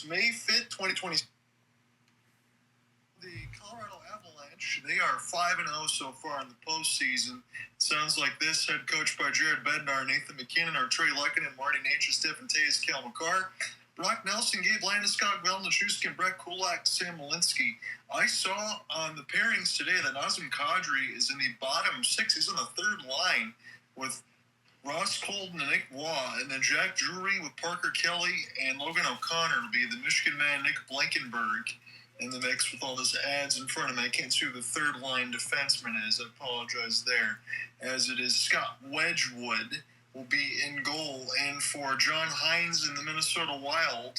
May 5th, 2020. The Colorado Avalanche, they are 5-0 so far in the postseason. It sounds like this, head coach by Jared Bednar, Nathan MacKinnon, are Trey Lehkonen, Marty Natchez, Stephen Toews, Cal McCarr, Brock Nelson, Gabe Landeskog, Velnachuk, and Brett Kulak, Sam Malinsky. I saw on the pairings today that Nazem Kadri is in the bottom six. He's on the third line with Ross Colton and Nick Waugh, and then Jack Drury with Parker Kelly and Logan O'Connor will be the Michigan man Nick Blankenberg in the mix with all those ads in front of me. I can't see who the third line defenseman is. I apologize there. As it is, Scott Wedgewood will be in goal. And for John Hines in the Minnesota Wild,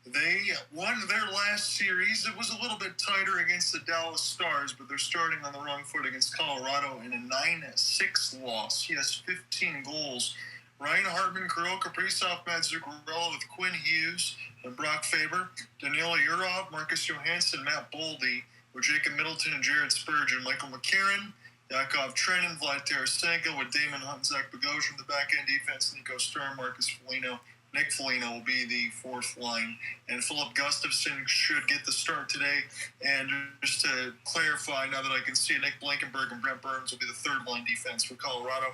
they won their last series. It was a little bit tighter against the Dallas Stars, but they're starting on the wrong foot against Colorado in a 9-6 loss. He has 15 goals. Ryan Hartman, Kirill Kaprizov, Matt Zuccarello with Quinn Hughes and Brock Faber, Danila Urov, Marcus Johansson, Matt Boldy with Jacob Middleton and Jared Spurgeon, Michael McCarron, Yakov Trenin, Vlad Tarasenko with Damon Hunt, Zach Bogosian, the back-end defense, Nico Sturm, Marcus Foligno. Nick Foligno will be the fourth line, and Philip Gustafson should get the start today. And just to clarify, now that I can see Nick Blankenberg and Brent Burns will be the third line defense for Colorado.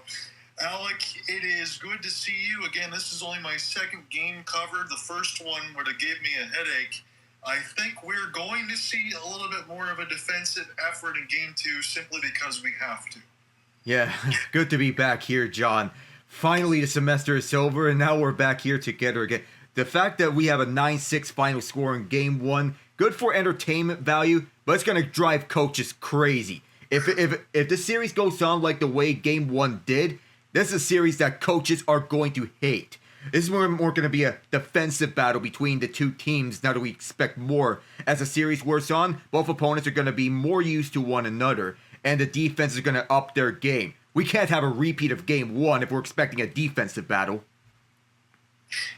Alec, it is good to see you. Again, this is only my second game covered. The first one would have gave me a headache. I think we're going to see a little bit more of a defensive effort in Game 2 simply because we have to. Yeah, good to be back here, John. Finally, the semester is over, and now we're back here together again. The fact that we have a 9-6 final score in Game 1, good for entertainment value, but it's going to drive coaches crazy. If the series goes on like the way Game 1 did, this is a series that coaches are going to hate. This is more going to be a defensive battle between the two teams now that we expect more. As the series wears on, both opponents are going to be more used to one another, and the defense is going to up their game. We can't have a repeat of Game 1 if we're expecting a defensive battle.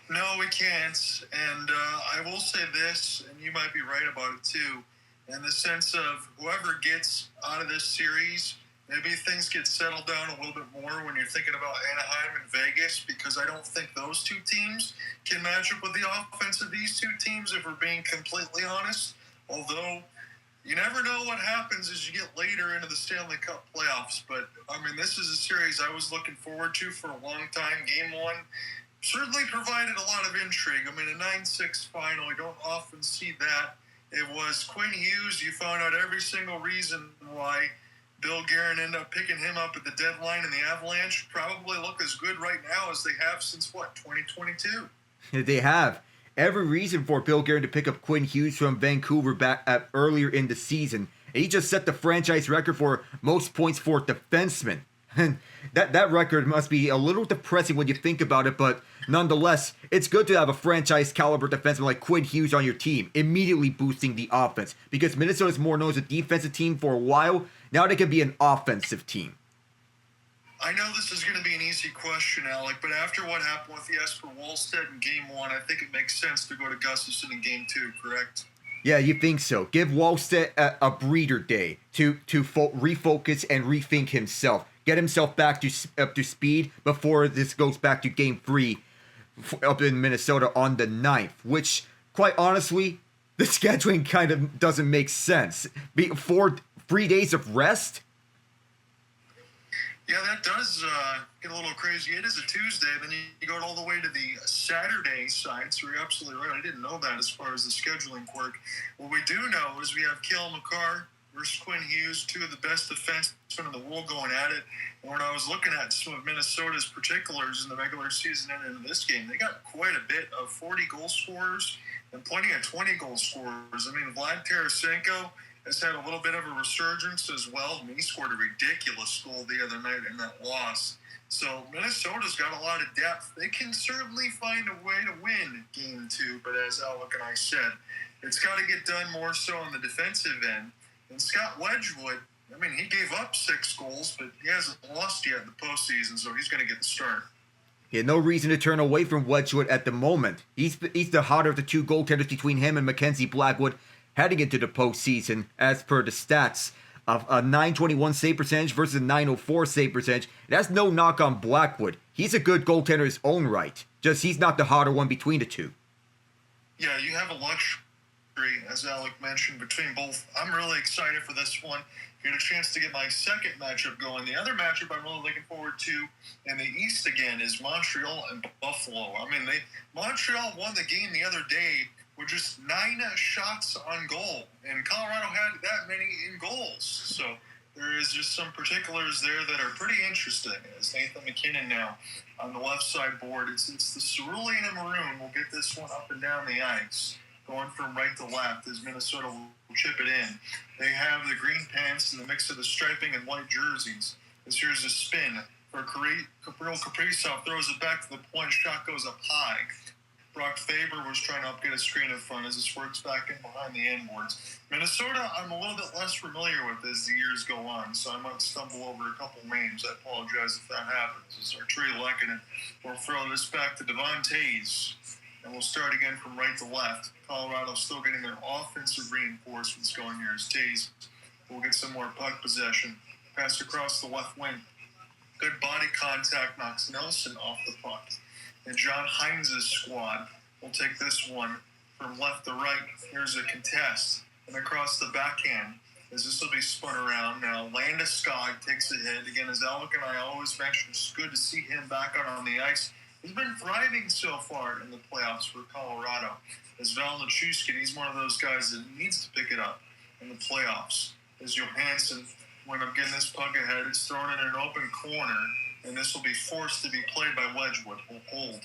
No, we can't. And I will say this, and you might be right about it too, in the sense of whoever gets out of this series, maybe things get settled down a little bit more when you're thinking about Anaheim and Vegas, because I don't think those two teams can match up with the offense of these two teams, if we're being completely honest. Although, you never know what happens as you get later into the Stanley Cup playoffs. But, I mean, this is a series I was looking forward to for a long time. Game 1 certainly provided a lot of intrigue. I mean, a 9-6 final, you don't often see that. It was Quinn Hughes. You found out every single reason why Bill Guerin ended up picking him up at the deadline, and the Avalanche probably look as good right now as they have since, 2022? They have. Every reason for Bill Guerin to pick up Quinn Hughes from Vancouver back earlier in the season. And he just set the franchise record for most points for defensemen. And that record must be a little depressing when you think about it, but nonetheless, it's good to have a franchise caliber defenseman like Quinn Hughes on your team, immediately boosting the offense. Because Minnesota's more known as a defensive team for a while, now they can be an offensive team. I know this is going to be an easy question, Alec, but after what happened with Jesper Wallstedt in Game 1, I think it makes sense to go to Gustafson in Game 2, correct? Yeah, you think so. Give Wallstedt a breather day to refocus and rethink himself. Get himself back up to speed before this goes back to Game 3 up in Minnesota on the 9th, which, quite honestly, the scheduling kind of doesn't make sense. 3 days of rest? Yeah, that does get a little crazy. It is a Tuesday, then you go all the way to the Saturday side, so you're absolutely right. I didn't know that as far as the scheduling work. What we do know is we have Cale Makar versus Quinn Hughes, two of the best defensemen in the world going at it. And when I was looking at some of Minnesota's particulars in the regular season and in this game, they got quite a bit of 40 goal scorers and plenty of 20 goal scorers. I mean, Vlad Tarasenko has had a little bit of a resurgence as well. I mean, he scored a ridiculous goal the other night in that loss. So Minnesota's got a lot of depth. They can certainly find a way to win Game 2, but as Alec and I said, it's got to get done more so on the defensive end. And Scott Wedgewood, I mean, he gave up 6 goals, but he hasn't lost yet in the postseason, so he's going to get the start. Yeah, no reason to turn away from Wedgewood at the moment. He's the hotter of the two goaltenders between him and Mackenzie Blackwood heading into the postseason, as per the stats of a .921 save percentage versus a .904 save percentage. That's no knock on Blackwood. He's a good goaltender in his own right. Just he's not the hotter one between the two. Yeah, you have a luxury, as Alec mentioned, between both. I'm really excited for this one. Get a chance to get my second matchup going. The other matchup I'm really looking forward to in the East again is Montreal and Buffalo. I mean, Montreal won the game the other day with just 9 shots on goal, and Colorado had that many in goals. So there is just some particulars there that are pretty interesting. As Nathan MacKinnon now on the left side board, it's the cerulean and maroon will get this one up and down the ice, going from right to left as Minnesota will chip it in. They have the green pants and the mix of the striping and white jerseys. This here's a spin for Kirill Kaprizov, throws it back to the point, shot goes up high. Brock Faber was trying to get a screen in front as this works back in behind the end boards. Minnesota, I'm a little bit less familiar with as the years go on, so I might stumble over a couple names. I apologize if that happens. As our Trey Lekkinen will throw this back to Devon Tays, and we'll start again from right to left. Colorado still getting their offensive reinforcements going here as Tays will get some more puck possession. Pass across the left wing. Good body contact knocks Nelson off the puck. And John Hines' squad will take this one from left to right. Here's a contest. And across the backhand, as this will be spun around. Now, Landeskog takes a hit. Again, as Alec and I always mention, it's good to see him back out on the ice. He's been thriving so far in the playoffs for Colorado. As Val Nichushkin, he's one of those guys that needs to pick it up in the playoffs. As Johansson, when I'm getting this puck ahead, it's thrown in an open corner, and this will be forced to be played by Wedgewood. Will hold.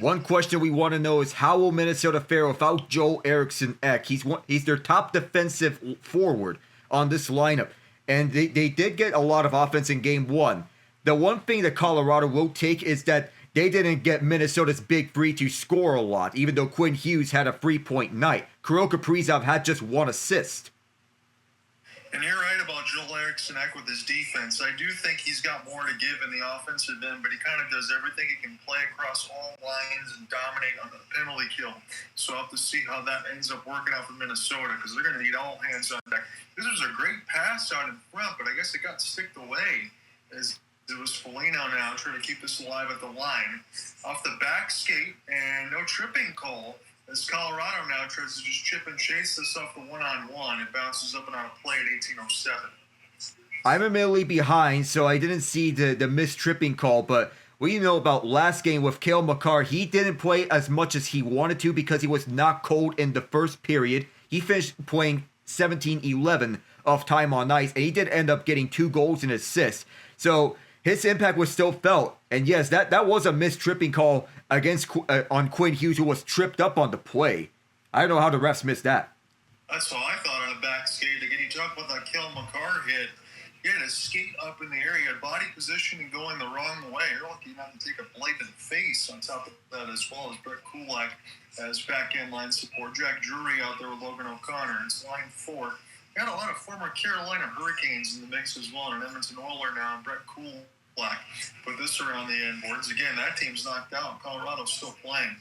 One question we want to know is how will Minnesota fare without Joel Eriksson Ek? He's their top defensive forward on this lineup, and they did get a lot of offense in Game 1. The one thing that Colorado will take is that they didn't get Minnesota's big three to score a lot, even though Quinn Hughes had a 3-point night. Kirill Kaprizov had just 1 assist. And you're right about Joel Eriksson Ek with his defense. I do think he's got more to give in the offensive end, but he kind of does everything. He can play across all lines and dominate on the penalty kill. So I'll have to see how that ends up working out for Minnesota, because they're going to need all hands on deck. This was a great pass out in front, but I guess it got sticked away as it was Foligno now trying to keep this alive at the line. Off the back skate, and no tripping call. As Colorado now tries to just chip and chase this off the one-on-one. It bounces up and on a play at 18:07. I'm admittedly behind, so I didn't see the missed tripping call, but we know about last game with Cale Makar. He didn't play as much as he wanted to because he was not cold in the first period. He finished playing 17-11 of time on ice, and he did end up getting 2 goals and assists. So his impact was still felt. And yes, that was a missed tripping call against on Quinn Hughes, who was tripped up on the play. I don't know how the refs missed that. That's all I thought on the back skate. Again, you talk about that Cale Makar hit. He had his skate up in the air. He had body position and going the wrong way. You're lucky not to take a blade to the face on top of that, as well as Brett Kulak as back-end line support. Jack Drury out there with Logan O'Connor. It's line 4. Got a lot of former Carolina Hurricanes in the mix as well. And Edmonton Oiler now and Brett Kulak. Put this around the end boards. Again, that team's knocked out. Colorado's still playing.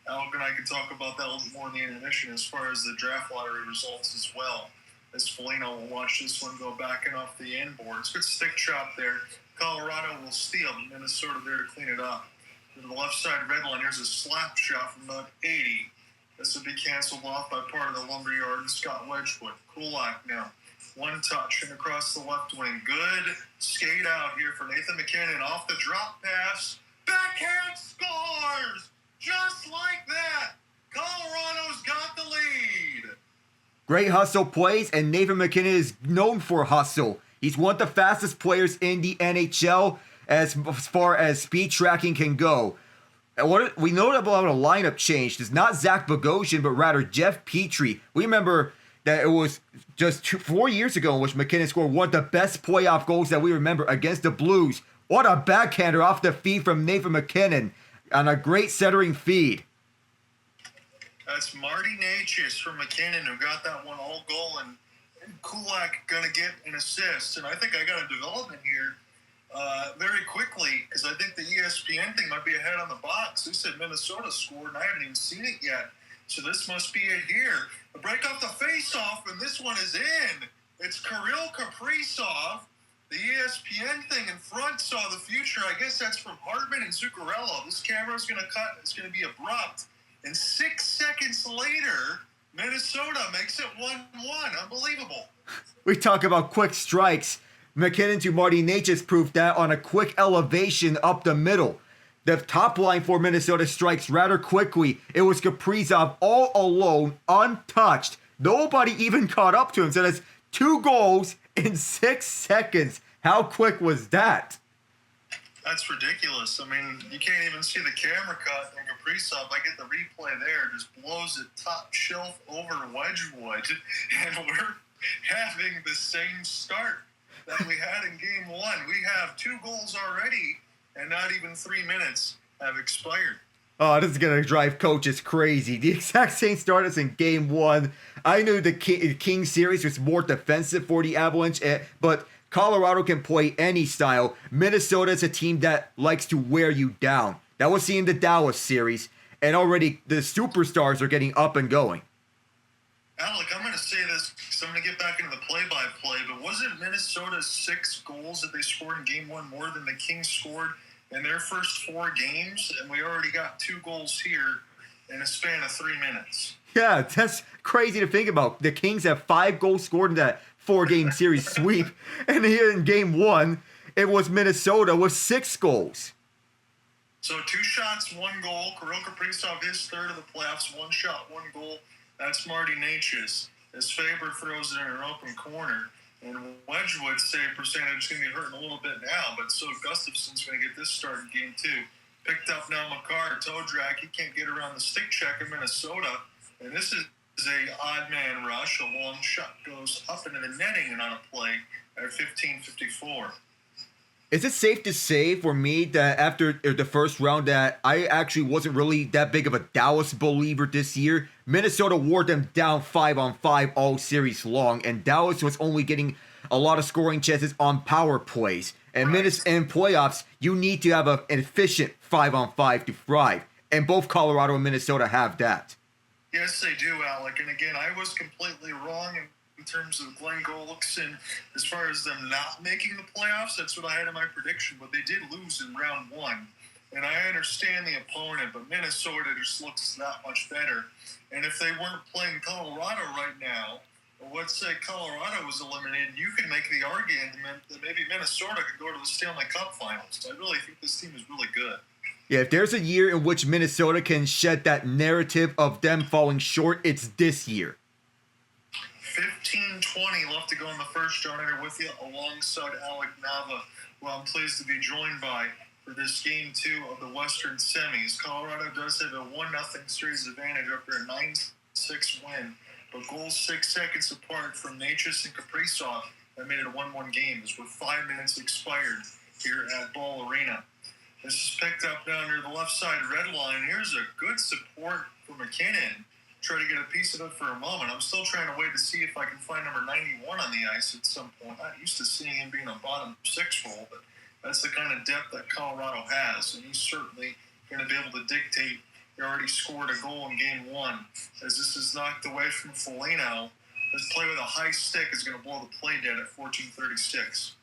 Alec and I can talk about that a little more in the intermission as far as the draft lottery results as well. As Foligno will watch this one go back and off the end boards. Good stick chop there. Colorado will steal. Minnesota there to clean it up. To the left side red line, here's a slap shot from about 80. This will be canceled off by part of the lumberyard and Scott Wedgewood. Kulak now. 1 touch and across the left wing. Good skate out here for Nathan MacKinnon off the drop pass. Backhand scores! Just like that! Colorado's got the lead! Great hustle plays, and Nathan MacKinnon is known for hustle. He's one of the fastest players in the NHL as far as speed tracking can go. And what we know about a lineup change is not Zach Bogosian, but rather Jeff Petrie. We remember that it was just 4 years ago in which MacKinnon scored one of the best playoff goals that we remember against the Blues. What a backhander off the feed from Nathan MacKinnon on a great centering feed. That's Marty Natchez from MacKinnon who got that one all goal, and Kulak going to get an assist. And I think I got a development here very quickly, because I think the ESPN thing might be ahead on the box. They said Minnesota scored, and I haven't even seen it yet. So this must be it here. A break off the face-off, and this one is in. It's Kirill Kaprizov. The ESPN thing in front saw the future. I guess that's from Hartman and Zuccarello. This camera's going to cut. It's going to be abrupt. And 6 seconds later, Minnesota makes it 1-1. Unbelievable. We talk about quick strikes. MacKinnon to Marty Necas proved that on a quick elevation up the middle. The top line for Minnesota strikes rather quickly. It was Kaprizov all alone, untouched. Nobody even caught up to him. So that's 2 goals in 6 seconds. How quick was that? That's ridiculous. I mean, you can't even see the camera cut. And Kaprizov, I get the replay there, just blows it top shelf over Wedgewood. And we're having the same start that we had in game 1. We have 2 goals already, and not even 3 minutes have expired. Oh, this is going to drive coaches crazy. The exact same start as in game 1. I knew the King series was more defensive for the Avalanche, but Colorado can play any style. Minnesota is a team that likes to wear you down. That was seen in the Dallas series, and already the superstars are getting up and going. Alec, I'm going to say this because I'm going to get back into the play-by-play, but wasn't Minnesota's 6 goals that they scored in game 1 more than the Kings scored in their first 4 games? And we already got 2 goals here in a span of 3 minutes. Yeah, that's crazy to think about. The Kings have 5 goals scored in that 4-game series sweep. And here in game 1, it was Minnesota with 6 goals. So 2 shots, 1 goal. Kirill Kaprizov, his third of the playoffs. 1 shot, 1 goal. That's Marty Necas. As Faber throws it in an open corner. And Wedgewood's save percentage is going to be hurting a little bit now, but so Gustafson's going to get this start in game 2. Picked up now McCarr, toe drag. He can't get around the stick check in Minnesota. And this is a odd man rush. A long shot goes up into the netting and on a play at 15:54. Is it safe to say for me that after the first round that I actually wasn't really that big of a Dallas believer this year? Minnesota wore them down 5-on-5 all series long, and Dallas was only getting a lot of scoring chances on power plays. And in playoffs, you need to have an efficient 5-on-5 to thrive, and both Colorado and Minnesota have that. Yes, they do, Alec. And again, I was completely wrong in terms of Glenn Gullickson as far as them not making the playoffs. That's what I had in my prediction, but they did lose in round 1. And I understand the opponent, but Minnesota just looks that much better. And if they weren't playing Colorado right now, or let's say Colorado was eliminated, you could make the argument that maybe Minnesota could go to the Stanley Cup Finals. I really think this team is really good. Yeah, if there's a year in which Minnesota can shed that narrative of them falling short, it's this year. 15:20 left to go in the first. John here with you alongside Alec Nava, who I'm pleased to be joined by for this game 2 of the Western Semis. Colorado does have a 1-0 series advantage after a 9-6 win, but goals 6 seconds apart from Necas and Kaprizov that made it a 1-1 game as with 5 minutes expired here at Ball Arena. This is picked up down near the left side red line. Here's a good support for MacKinnon. Try to get a piece of it for a moment. I'm still trying to wait to see if I can find number 91 on the ice at some point. I'm used to seeing him being a bottom 6 role, but that's the kind of depth that Colorado has, and he's certainly going to be able to dictate. He already scored a goal in game 1. As this is knocked away from Foligno, this play with a high stick is going to blow the play dead at 14:36.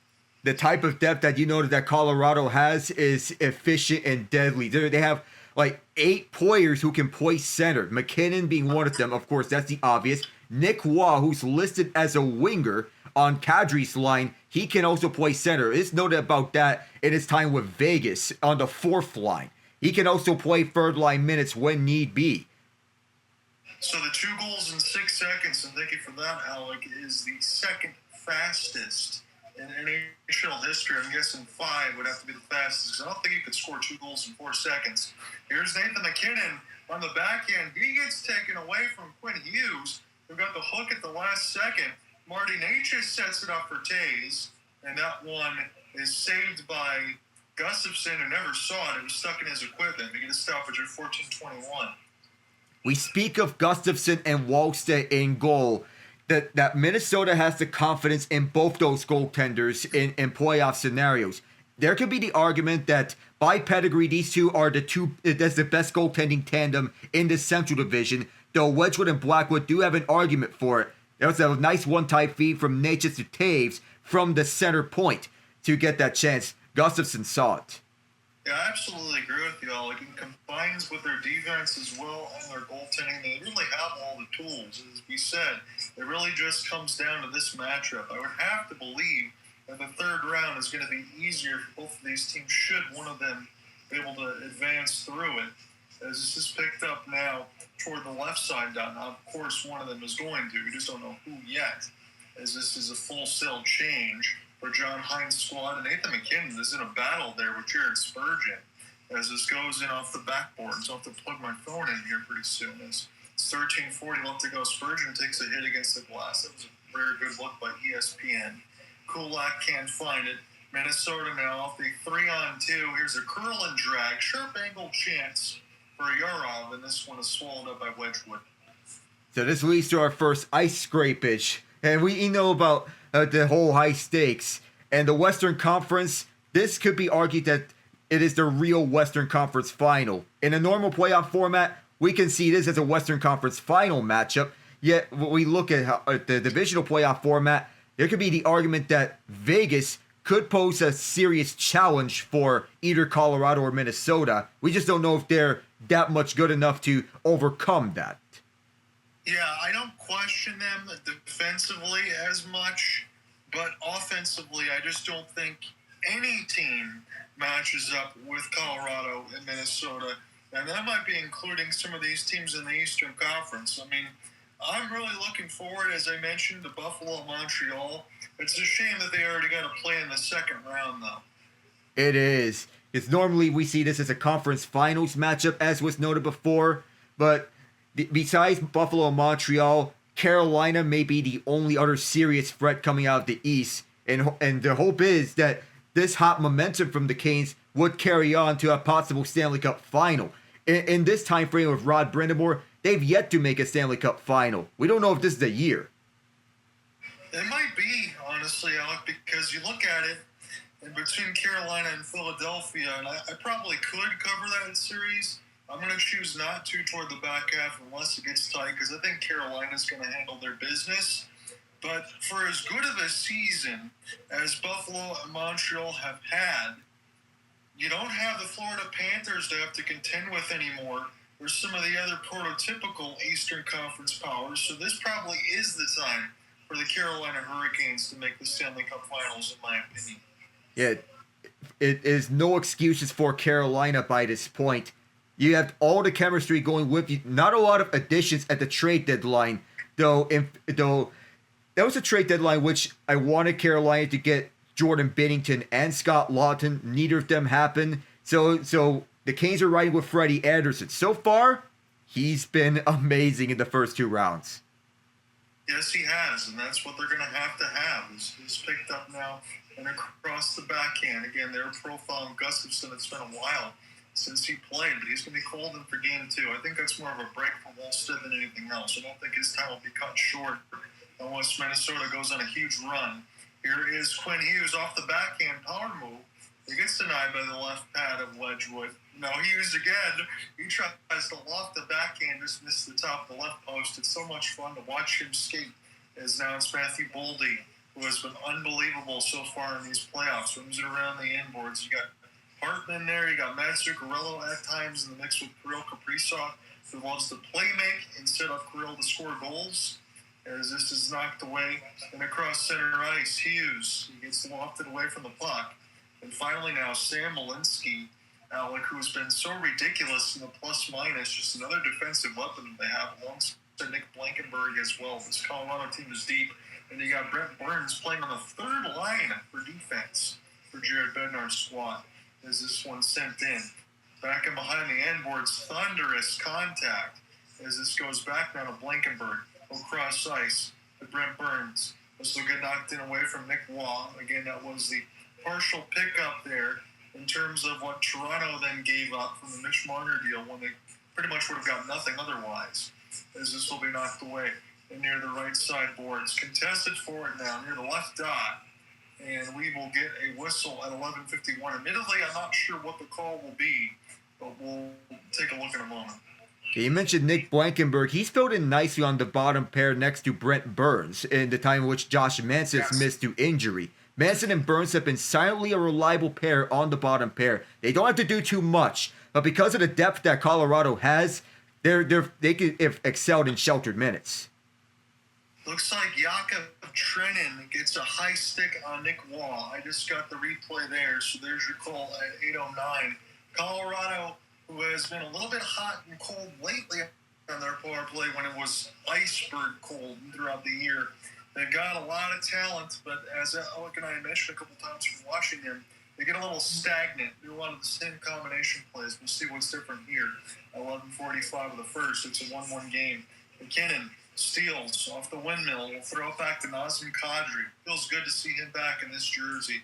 The type of depth that you know that Colorado has is efficient and deadly. They have like 8 players who can play center. MacKinnon being one of them, of course, that's the obvious. Nick Waugh, who's listed as a winger on Kadri's line, he can also play center. It's noted about that in his time with Vegas on the 4th line. He can also play third line minutes when need be. So the 2 goals in 6 seconds, and thank you for that, Alec, is the second fastest in NHL history. I'm guessing 5 would have to be the fastest. I don't think he could score 2 goals in 4 seconds. Here's Nathan MacKinnon on the backhand. He gets taken away from Quinn Hughes, who got the hook at the last second. Marty Necas sets it up for Tays, and that one is saved by Gustafson, who never saw it. It was stuck in his equipment. They get a stoppage at 14:21. We speak of Gustafson and Wallstedt in goal. That Minnesota has the confidence in both those goaltenders in playoff scenarios. There could be the argument that by pedigree, these two are that's the best goaltending tandem in the Central Division, though Wedgewood and Blackwood do have an argument for it. There was a nice one-type feed from Necas to Taves from the center point to get that chance. Gustafson saw it. Yeah, I absolutely agree with you all. It combines with their defense as well and their goaltending. They really have all the tools. As we said, it really just comes down to this matchup. I would have to believe that the third round is going to be easier for both of these teams should one of them be able to advance through it. As this is picked up now toward the left side down. Now, of course, one of them is going to. We just don't know who yet, as this is a full sail change for John Hines' squad. And Nathan MacKinnon is in a battle there with Jared Spurgeon as this goes in off the backboard. So I'll have to plug my phone in here pretty soon. As it's 13:40 left to go. Spurgeon takes a hit against the glass. That was a very good look by ESPN. Kulak can't find it. Minnesota now off the 3-on-2. Here's a curl and drag. Sharp angle chance for Yarov, and this one is swallowed up by Wedgewood. So this leads to our first ice scrapage. And we know about the whole high stakes. And the Western Conference, this could be argued that it is the real Western Conference final. In a normal playoff format, we can see this as a Western Conference final matchup. Yet, when we look at the divisional playoff format, there could be the argument that Vegas could pose a serious challenge for either Colorado or Minnesota. We just don't know if they're that much good enough to overcome that. Yeah, I don't question them defensively as much, but offensively, I just don't think any team matches up with Colorado and Minnesota. And that might be including some of these teams in the Eastern Conference. I mean, I'm really looking forward, as I mentioned, to Buffalo and Montreal. It's a shame that they already got to play in the second round, though. It is. Because normally we see this as a conference finals matchup, as was noted before. But besides Buffalo and Montreal, Carolina may be the only other serious threat coming out of the East. And the hope is that this hot momentum from the Canes would carry on to a possible Stanley Cup final. In this time frame with Rod Brindamore, they've yet to make a Stanley Cup final. We don't know if this is the year. It might be, honestly, Alec, because you look at it, in between Carolina and Philadelphia, and I probably could cover that series. I'm going to choose not to toward the back half unless it gets tight, because I think Carolina's going to handle their business. But for as good of a season as Buffalo and Montreal have had, you don't have the Florida Panthers to have to contend with anymore, or some of the other prototypical Eastern Conference powers. So this probably is the time for the Carolina Hurricanes to make the Stanley Cup Finals, in my opinion. Yeah, it is no excuses for Carolina by this point. You have all the chemistry going with you. Not a lot of additions at the trade deadline, though that was a trade deadline which I wanted Carolina to get Jordan Binnington and Scott Lawton. Neither of them happened. So the Canes are riding with Freddie Anderson. So far, he's been amazing in the first two rounds. Yes, he has, and that's what they're going to have. He's picked up now and across the backhand. Again, their profile on Gustafsson, it's been a while since he played, but he's going to be called in for game 2. I think that's more of a break for Wolstead than anything else. I don't think his time will be cut short unless Minnesota goes on a huge run. Here is Quinn Hughes off the backhand power move. He gets denied by the left pad of Wedgewood. No, Hughes again. He tries to loft the backhand, just missed the top of the left post. It's so much fun to watch him skate. As now it's Matthew Boldy, who has been unbelievable so far in these playoffs. Runs it around the inboards. You got Hartman there. You got Matt Zuccarello at times in the mix with Kirill Kaprizov, who loves to play make and set up Kirill to score goals. As this is knocked away and across center ice, Hughes, he gets lofted away from the puck. And finally now, Sam Malinsky, Alec, who's been so ridiculous in the plus-minus, just another defensive weapon they have alongside Nick Blankenburg as well. This Colorado team is deep. And you got Brent Burns playing on the third line for defense for Jared Bednar's squad as this one sent in. Back and behind the end boards, thunderous contact as this goes back now to Blankenburg. Across ice to Brent Burns. This will get knocked in away from Nick Waugh. Again, that was the partial pickup there in terms of what Toronto then gave up from the Mitch Marner deal when they pretty much would have got nothing otherwise. As this will be knocked away and near the right side boards. Contested forward now near the left dot. And we will get a whistle at 11:51. Admittedly, I'm not sure what the call will be, but we'll take a look in a moment. You mentioned Nick Blankenburg. He's filled in nicely on the bottom pair next to Brent Burns in the time in which Josh Manson missed to injury. Manson and Burns have been silently a reliable pair on the bottom pair. They don't have to do too much, but because of the depth that Colorado has, they could have excelled in sheltered minutes. Looks like Jakub Trenin gets a high stick on Nick Waugh. I just got the replay there, so there's your call at 8:09. Colorado, who has been a little bit hot and cold lately on their power play when it was iceberg cold throughout the year. They've got a lot of talent, but as Alec and I mentioned a couple times from watching them, they get a little stagnant. Do a lot of the same combination plays. We'll see what's different here. 11:45 of the first. It's a 1-1 game. MacKinnon steals off the windmill. We'll throw it back to Nazem Kadri. Feels good to see him back in this jersey.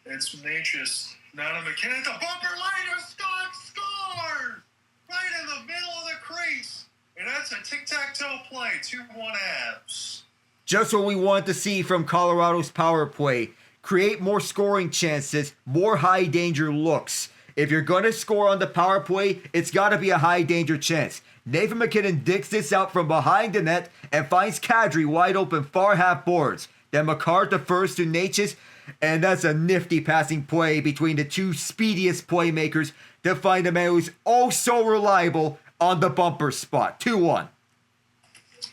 It's Natchez. Now to MacKinnon. The bumper later. Scott scores! Right in the middle of the crease. And that's a tic-tac-toe play. 2-1 Avs. Just what we wanted to see from Colorado's power play. Create more scoring chances, more high danger looks. If you're going to score on the power play, it's got to be a high danger chance. Nathan MacKinnon digs this out from behind the net and finds Kadri wide open far half boards. Then Makar defers to Natchez, and that's a nifty passing play between the two speediest playmakers to find a man who's oh so reliable on the bumper spot. 2-1.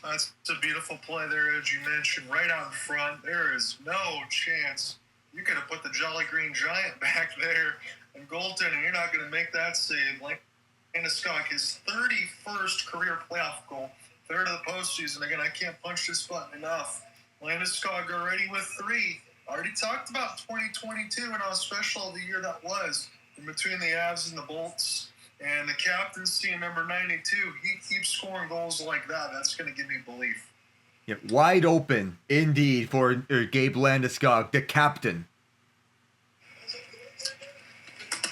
That's a beautiful play there, as you mentioned, right out in front. There is no chance. You could have put the Jolly Green Giant back there and goaltending. You're not going to make that save. Landeskog, his 31st career playoff goal, third of the postseason. Again, I can't punch this button enough. Landeskog already with 3. Already talked about 2022 and how special the year that was in between the Avs and the Bolts. And the captaincy in number 92, he keeps scoring goals like that. That's going to give me belief. Yeah, wide open, indeed, for Gabe Landeskog, the captain.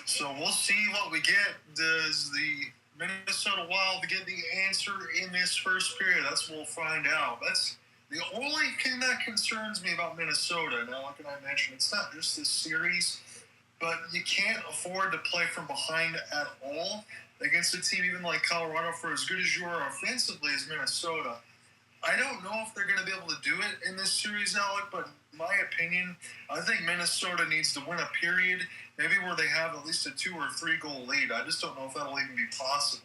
So we'll see what we get. Does the Minnesota Wild get the answer in this first period? That's what we'll find out. That's the only thing that concerns me about Minnesota. Now, like I mentioned, it's not just this series, but you can't afford to play from behind at all against a team even like Colorado, for as good as you are offensively as Minnesota. I don't know if they're going to be able to do it in this series, Alec, but in my opinion, I think Minnesota needs to win a period, maybe where they have at least a 2 or 3 goal lead. I just don't know if that'll even be possible.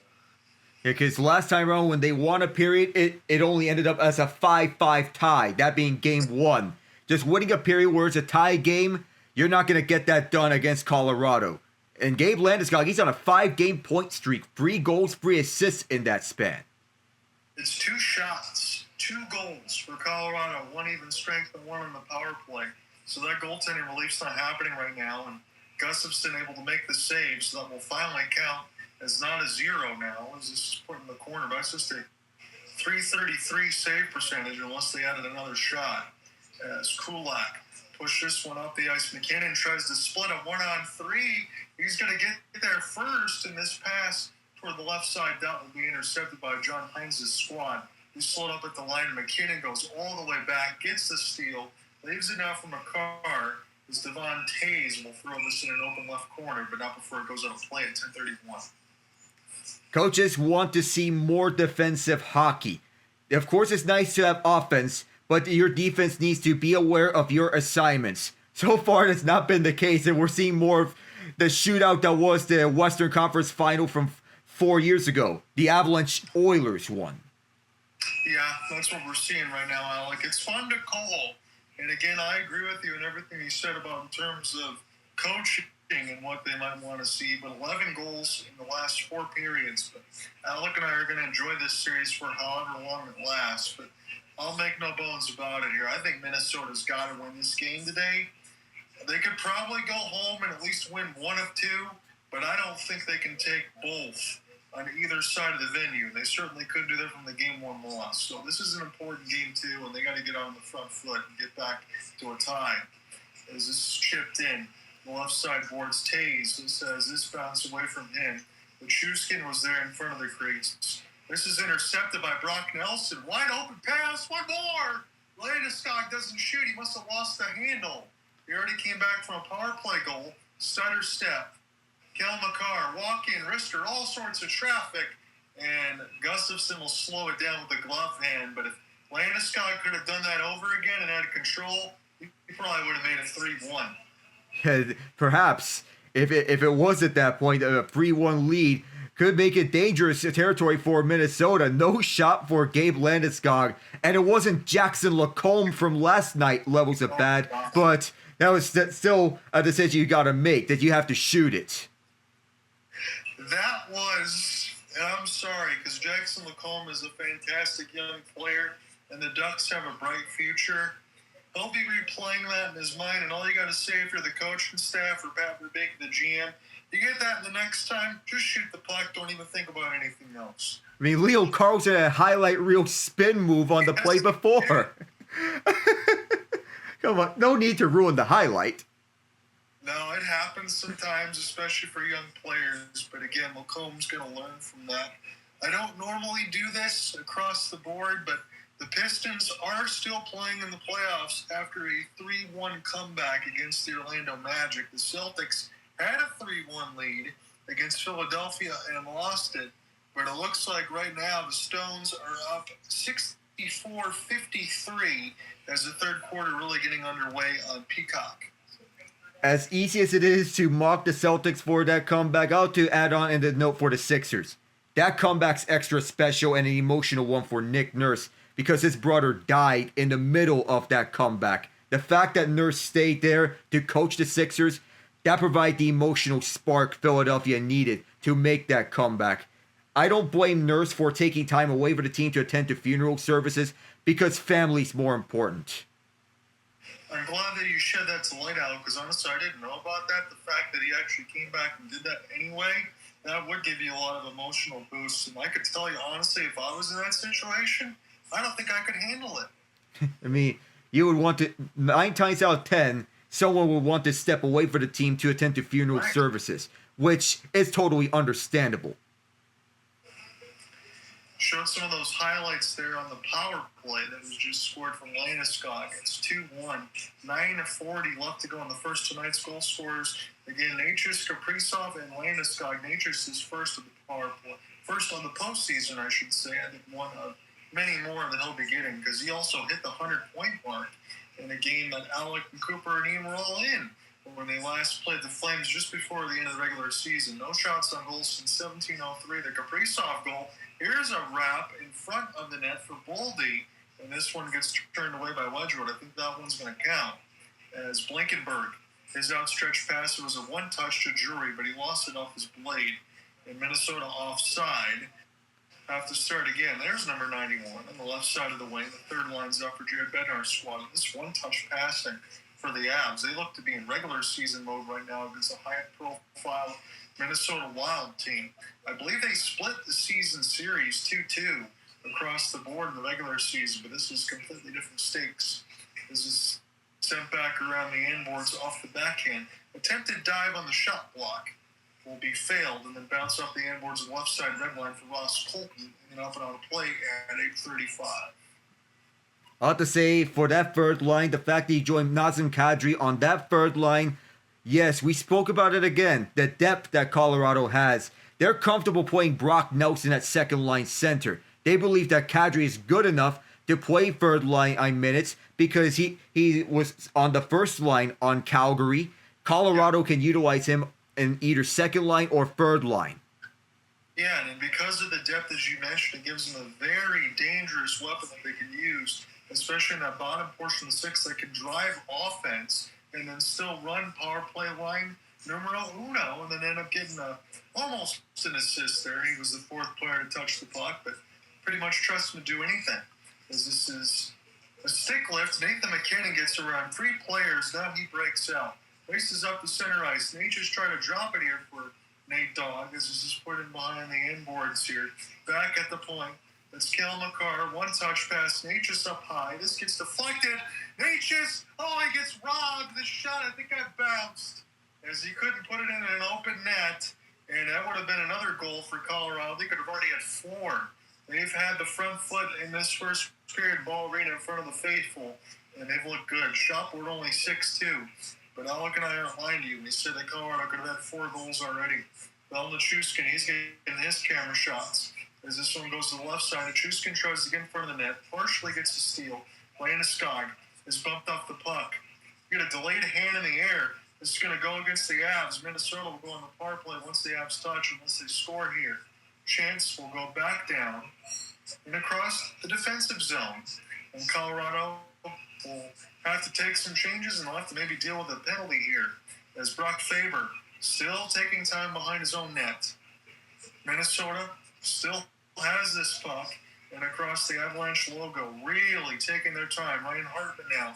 Yeah, because last time around when they won a period, it only ended up as a 5-5 tie, that being game 1. Just winning a period where it's a tie game, you're not going to get that done against Colorado. And Gabe Landeskog, he's on a 5-game point streak. 3 goals, 3 assists in that span. It's 2 shots, 2 goals for Colorado. 1 even strength and 1 on the power play. So that goaltending relief's not happening right now. And Gustafsson able to make the save, so that will finally count as not a 0 now. As this is put in the corner. But that's just a .333 save percentage unless they added another shot. As Kulak push this one up the ice. MacKinnon tries to split a 1-on-3. He's going to get there first, and this pass toward the left side down will be intercepted by John Hines' squad. He slowed up at the line, and MacKinnon goes all the way back, gets the steal, leaves it now from a car. As Devon Tays will throw this in an open left corner, but not before it goes out of play at 10:31. Coaches want to see more defensive hockey. Of course, it's nice to have offense, but your defense needs to be aware of your assignments. So far, that's not been the case, and we're seeing more of the shootout that was the Western Conference Final from 4 years ago. The Avalanche Oilers won. Yeah, that's what we're seeing right now, Alec. It's fun to call. And again, I agree with you in everything you said about in terms of coaching and what they might want to see. But 11 goals in the last 4 periods. But Alec and I are going to enjoy this series for however long it lasts. But I'll make no bones about it here. I think Minnesota's got to win this game today. They could probably go home and at least win 1 of 2, but I don't think they can take both on either side of the venue. They certainly couldn't do that from the game 1 loss. So this is an important game, too, and they got to get on the front foot and get back to a tie. As this is chipped in, the left side boards Tays. This as this bounced away from him. But Chuskin was there in front of the crease. This is intercepted by Brock Nelson. Wide open pass. 1 more. Landeskog doesn't shoot. He must have lost the handle. He already came back from a power play goal. Stutter step. Kel Makar, walk-in, wrister, all sorts of traffic. And Gustafsson will slow it down with the glove hand. But if Landeskog could have done that over again and had control, He probably would have made it 3-1. Perhaps if it was at that point a 3-1 lead could make it dangerous territory for Minnesota. No shot for Gabe Landeskog, and it wasn't Jackson Lacombe from last night levels of bad, but that was still a decision you got to make, that you have to shoot it. That was, and I'm sorry, because Jackson Lacombe is a fantastic young player, and the Ducks have a bright future. He'll be replaying that in his mind, and all you got to say if you're the coaching staff or Pat Verbeek, the GM, you get that the next time, just shoot the puck. Don't even think about anything else. I mean, Leo Carlson had a highlight reel spin move on the play before. Come on, no need to ruin the highlight. No, it happens sometimes, especially for young players. But again, Lacombe's going to learn from that. I don't normally do this across the board, but the Pistons are still playing in the playoffs after a 3-1 comeback against the Orlando Magic. The Celtics had a 3-1 lead against Philadelphia and lost it. But it looks like right now the Stones are up 64-53 as the third quarter really getting underway on Peacock. As easy as it is to mock the Celtics for that comeback, I'll to add on in the note for the Sixers. That comeback's extra special and an emotional one for Nick Nurse because his brother died in the middle of that comeback. The fact that Nurse stayed there to coach the Sixers, that provided the emotional spark Philadelphia needed to make that comeback. I don't blame Nurse for taking time away for the team to attend to funeral services because family's more important. I'm glad that you shed that to light out because honestly I didn't know about that. The fact that he actually came back and did that anyway, that would give you a lot of emotional boosts. And I could tell you honestly, if I was in that situation, I don't think I could handle it. I mean, you would want to, 9 times out of 10, someone would want to step away for the team to attend to funeral services, which is totally understandable. Showed some of those highlights there on the power play that was just scored from Landeskog. It's 2-1, 9-40 left to go in the first tonight's goal scorers. Again, Natchez, Kaprizov, and Landeskog. Natchez is first of the power play, first on the postseason, I should say. I think one of many more that he'll be getting because he also hit the 100-point mark in a game that Alec and Cooper and Ian were all in when they last played the Flames just before the end of the regular season. No shots on goal since 17:03. The Kaprizov goal. Here's a wrap in front of the net for Boldy, and this one gets turned away by Wedgewood. I think that one's going to count. As Blankenberg, his outstretched pass, it was a one-touch to Drury, but he lost it off his blade. And Minnesota offside. Have to start again. There's number 91 on the left side of the wing. The third line's up for Jared Bednar's squad. This one-touch passing for the Avs. They look to be in regular season mode right now against a high-profile Minnesota Wild team. I believe they split the season series 2-2 across the board in the regular season, but this is completely different stakes. This is sent back around the inboards off the backhand. Attempted dive on the shot block will be failed and then bounce off the inboards of the left side red line for Ross Colton and off and on a play at 8:35. I'll have to say, for that third line, the fact that he joined Nazem Kadri on that third line, yes, we spoke about it again. The depth that Colorado has. They're comfortable playing Brock Nelson at second line center. They believe that Kadri is good enough to play third line minutes because he was on the first line on Calgary. Colorado can utilize him in either second line or third line. Yeah, and because of the depth, as you mentioned, it gives them a very dangerous weapon that they can use, especially in that bottom portion of the six that can drive offense and then still run power play line numero uno, and then end up getting almost an assist there. He was the fourth player to touch the puck, but pretty much trust him to do anything. As this is a stick lift, Nathan MacKinnon gets around 3 players. Now he breaks out. Races up the center ice. Nature's trying to drop it here for Nate Dogg. This is just put in behind the inboards here. Back at the point. That's Kel McCarr. One-touch pass. Nature's up high. This gets deflected. Nature's, he gets robbed. The shot, I think, got bounced as he couldn't put it in an open net. And that would have been another goal for Colorado. They could have already had 4. They've had the front foot in this first period ball arena in front of the faithful, and they've looked good. Shot board only 6-2. But Alec and I aren't lying to you. We said that Colorado could have had 4 goals already. Bell Nichushkin, he's getting his camera shots. As this one goes to the left side, Nichushkin tries to get in front of the net, partially gets a steal. Landeskog is bumped off the puck. You get a delayed hand in the air. This is going to go against the Avs. Minnesota will go on the power play once the Avs touch, unless they score here. Chance will go back down and across the defensive zone. And Colorado will have to take some changes, and they'll have to maybe deal with a penalty here, as Brock Faber still taking time behind his own net. Minnesota still has this puck, and across the Avalanche logo, really taking their time. Ryan Hartman now,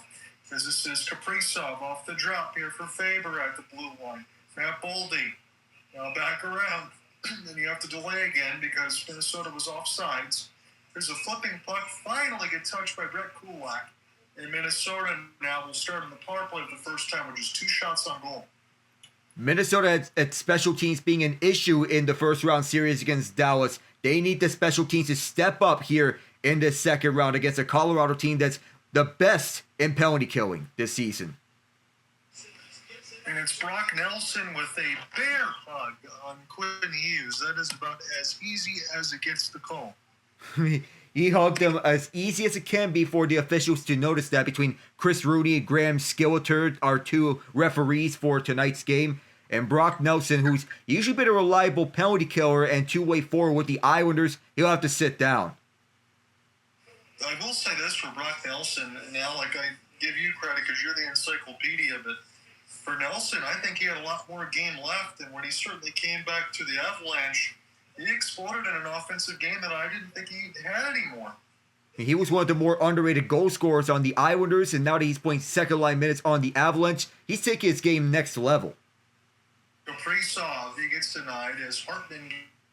as this is Kaprizov off the drop here for Faber at the blue line. Matt Boldy now back around. Then you have to delay again because Minnesota was offsides. There's a flipping puck, finally get touched by Brett Kulak. And Minnesota now will start on the power play for the first time with just 2 shots on goal. Minnesota had special teams being an issue in the first round series against Dallas. They need the special teams to step up here in this second round against a Colorado team that's the best in penalty killing this season. And it's Brock Nelson with a bear hug on Quinn Hughes. That is about as easy as it gets to call. He hugged him as easy as it can be for the officials to notice that between Chris Rooney and Graham Skilleter, our 2 referees for tonight's game. And Brock Nelson, who's usually been a reliable penalty killer and two-way forward with the Islanders, he'll have to sit down. I will say this for Brock Nelson, and Alec, I give you credit because you're the encyclopedia, but for Nelson, I think he had a lot more game left, and when he certainly came back to the Avalanche, he exploded in an offensive game that I didn't think he had anymore. He was one of the more underrated goal scorers on the Islanders, and now that he's playing second-line minutes on the Avalanche, he's taking his game next level. Kaprizov, he gets denied as Hartman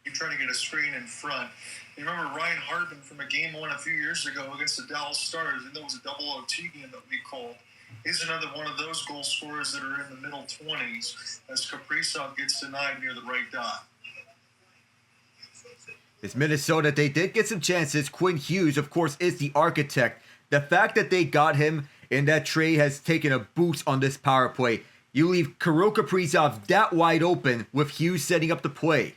trying to get a screen in front. You remember Ryan Hartman from a game 1 a few years ago against the Dallas Stars, and that was a double OT game that we called. He's another one of those goal scorers that are in the middle 20s as Kaprizov gets denied near the right dot. It's Minnesota. They did get some chances. Quinn Hughes, of course, is the architect. The fact that they got him in that trade has taken a boost on this power play. You leave Kirill Kaprizov that wide open with Hughes setting up the play.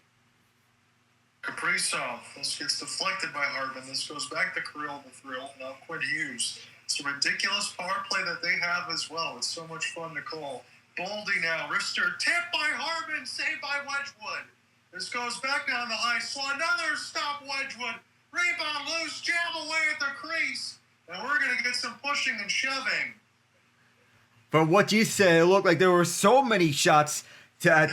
Kaprizov, this gets deflected by Hartman. This goes back to Kirill the Thrill, now Quinn Hughes. It's a ridiculous power play that they have as well. It's so much fun to call. Boldy now, wrister, tipped by Hartman, saved by Wedgewood. This goes back down the high slot. Another stop, Wedgewood. Rebound loose, jam away at the crease. And we're going to get some pushing and shoving. From what you said, it looked like there were so many shots at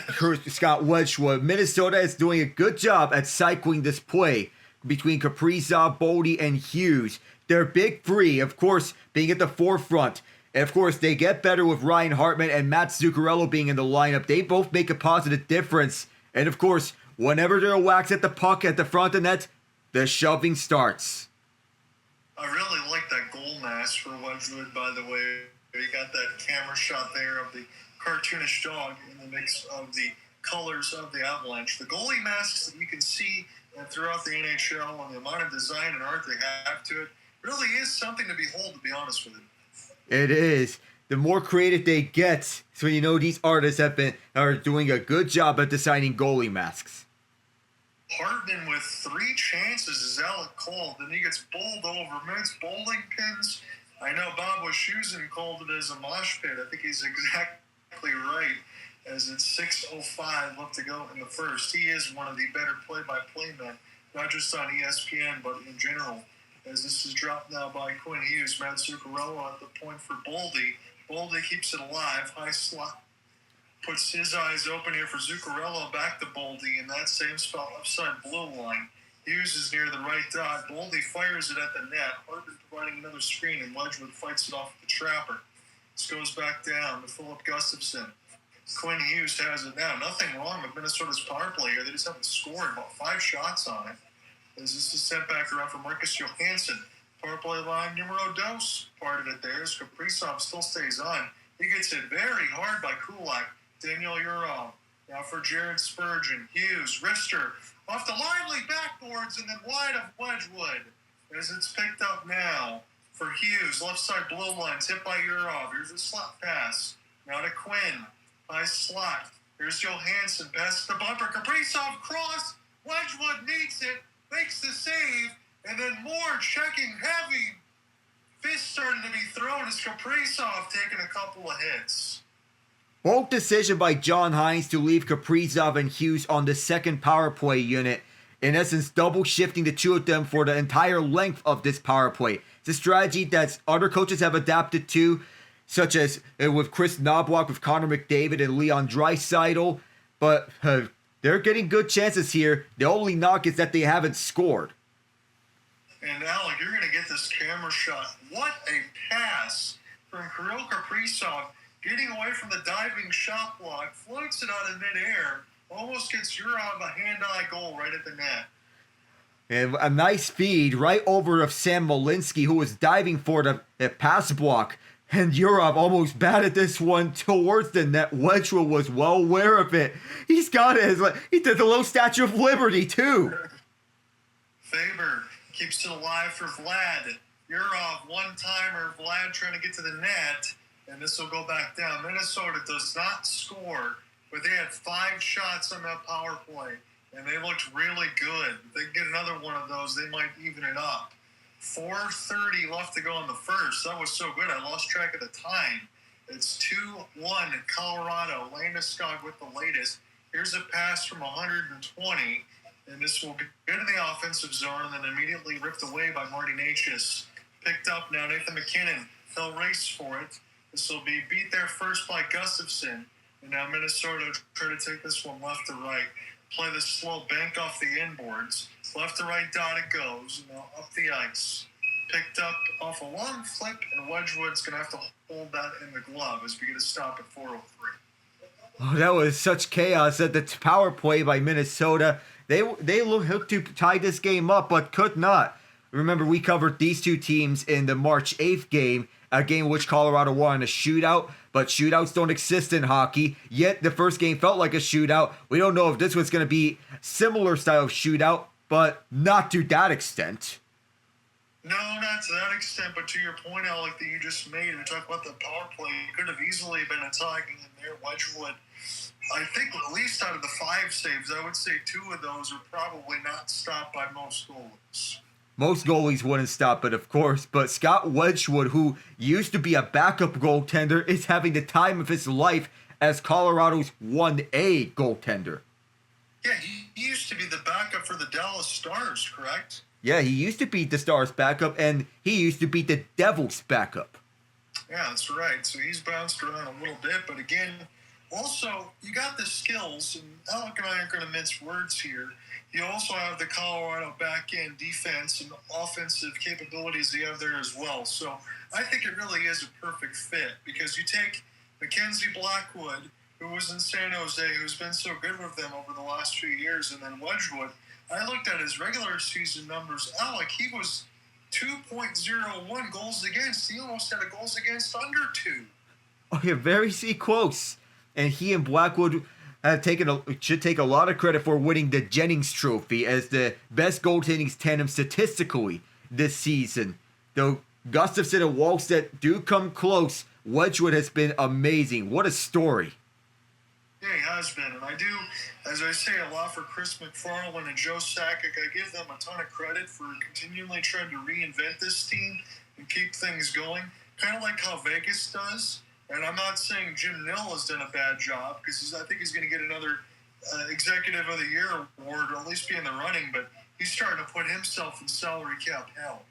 Scott Wedgewood. Minnesota is doing a good job at cycling this play between Kaprizov, Boldy, and Hughes. Their big 3, of course, being at the forefront. And of course, they get better with Ryan Hartman and Matt Zuccarello being in the lineup. They both make a positive difference. And of course, whenever they're whacks at the puck at the front of the net, the shoving starts. I really like that goal mask for Wedgewood, by the way. You got that camera shot there of the cartoonish dog in the mix of the colors of the Avalanche. The goalie masks that you can see throughout the NHL and the amount of design and art they have to it really is something to behold, to be honest with you. It is. The more creative they get, so you know these artists are doing a good job at designing goalie masks. Hartman with 3 chances, as Alec called, and he gets bowled over. Minutes bowling pins. I know Bob Wischusen called it as a mosh pit. I think he's exactly right, as it's 6:05 left to go in the first. He is one of the better play-by-play men, not just on ESPN, but in general. As this is dropped now by Quinn Hughes, Matt Zuccarello at the point for Boldy. Boldy keeps it alive, high slot. Puts his eyes open here for Zuccarello, back to Boldy in that same spot, left side blue line. Hughes is near the right dot. Boldy fires it at the net. Hartman providing another screen, and Wedgewood fights it off the trapper. This goes back down to Philip Gustafson. Quinn Hughes has it now. Nothing wrong with Minnesota's power play here. They just haven't scored about 5 shots on it. As this is sent back around for Marcus Johansson. Power play line numero dos. Part of it there as Kaprizov still stays on. He gets hit very hard by Kulak. Daniel Urov. Now for Jared Spurgeon. Hughes, wrister. Off the lively backboards and then wide of Wedgewood. As it's picked up now for Hughes. Left side blue line. Hit by Urov. Here's a slot pass. Now to Quinn. High slot. Here's Johansson. Pass the bumper. Kaprizov cross. Wedgewood meets it. Makes the save, and then more checking heavy Fist started to be thrown as Kaprizov taking a couple of hits. Bold decision by John Hines to leave Kaprizov and Hughes on the second power play unit, in essence double shifting the two of them for the entire length of this power play. It's a strategy that other coaches have adapted to, such as with Chris Knobloch, with Connor McDavid, and Leon Draisaitl, but they're getting good chances here. The only knock is that they haven't scored. And Alec, you're going to get this camera shot. What a pass from Kirill Kaprizov, getting away from the diving shot block, floats it out in midair, almost gets Yurov a hand-eye goal right at the net. And a nice feed right over of Sam Malinsky, who was diving for the pass block. And Yurov almost batted this one towards the net. Wedgewood was well aware of it. He's got it. He did the low Statue of Liberty, too. Faber keeps it alive for Vlad. Yurov, one-timer. Vlad trying to get to the net. And this will go back down. Minnesota does not score, but they had 5 shots on that power play. And they looked really good. If they get another one of those, they might even it up. 4:30 left to go in the first. That was so good, I lost track of the time. It's 2-1 Colorado. Landeskog with the latest. Here's a pass from 120, and this will get in the offensive zone and then immediately ripped away by Marty Necas. Picked up now, Nathan MacKinnon. He'll race for it. This will be beat there first by Gustafsson. And now Minnesota try to take this one left to right. Play the slow bank off the inboards. Left to right dot it goes. Now up the ice. Picked up off a long flip, and Wedgewood's going to have to hold that in the glove as we get a stop at 4:03. Oh, that was such chaos at the power play by Minnesota. They looked to tie this game up, but could not. Remember, we covered these two teams in the March 8th game, a game which Colorado won in a shootout, but shootouts don't exist in hockey. Yet the first game felt like a shootout. We don't know if this was going to be similar style of shootout, but not to that extent. No, not to that extent, but to your point, Alec, that you just made, we talk about the power play, it could have easily been attacking in there. Wedgewood, I think at least out of the 5 saves, I would say 2 of those are probably not stopped by most goalies. Most goalies wouldn't stop it, of course, but Scott Wedgewood, who used to be a backup goaltender, is having the time of his life as Colorado's 1A goaltender. Yeah, he used to be the backup for the Dallas Stars, correct? Yeah, he used to be the Stars' backup, and he used to be the Devils' backup. Yeah, that's right. So he's bounced around a little bit, but again, also, you got the skills, and Alec and I aren't going to mince words here. You also have the Colorado back-end defense and offensive capabilities you have there as well. So I think it really is a perfect fit because you take Mackenzie Blackwood, who was in San Jose, who's been so good with them over the last few years, and then Wedgewood. I looked at his regular season numbers. Alec, he was 2.01 goals against. He almost had a goals against under 2. Oh, yeah, very close. And he and Blackwood should take a lot of credit for winning the Jennings Trophy as the best goaltending tandem statistically this season. Though Gustafsson and Wallstedt do come close, Wedgewood has been amazing. What a story. Yeah, he has been. And I do, as I say, a lot for Chris McFarland and Joe Sakic. I give them a ton of credit for continually trying to reinvent this team and keep things going. Kind of like how Vegas does. And I'm not saying Jim Nill has done a bad job because I think he's going to get another Executive of the Year award or at least be in the running, but he's starting to put himself in salary cap hell.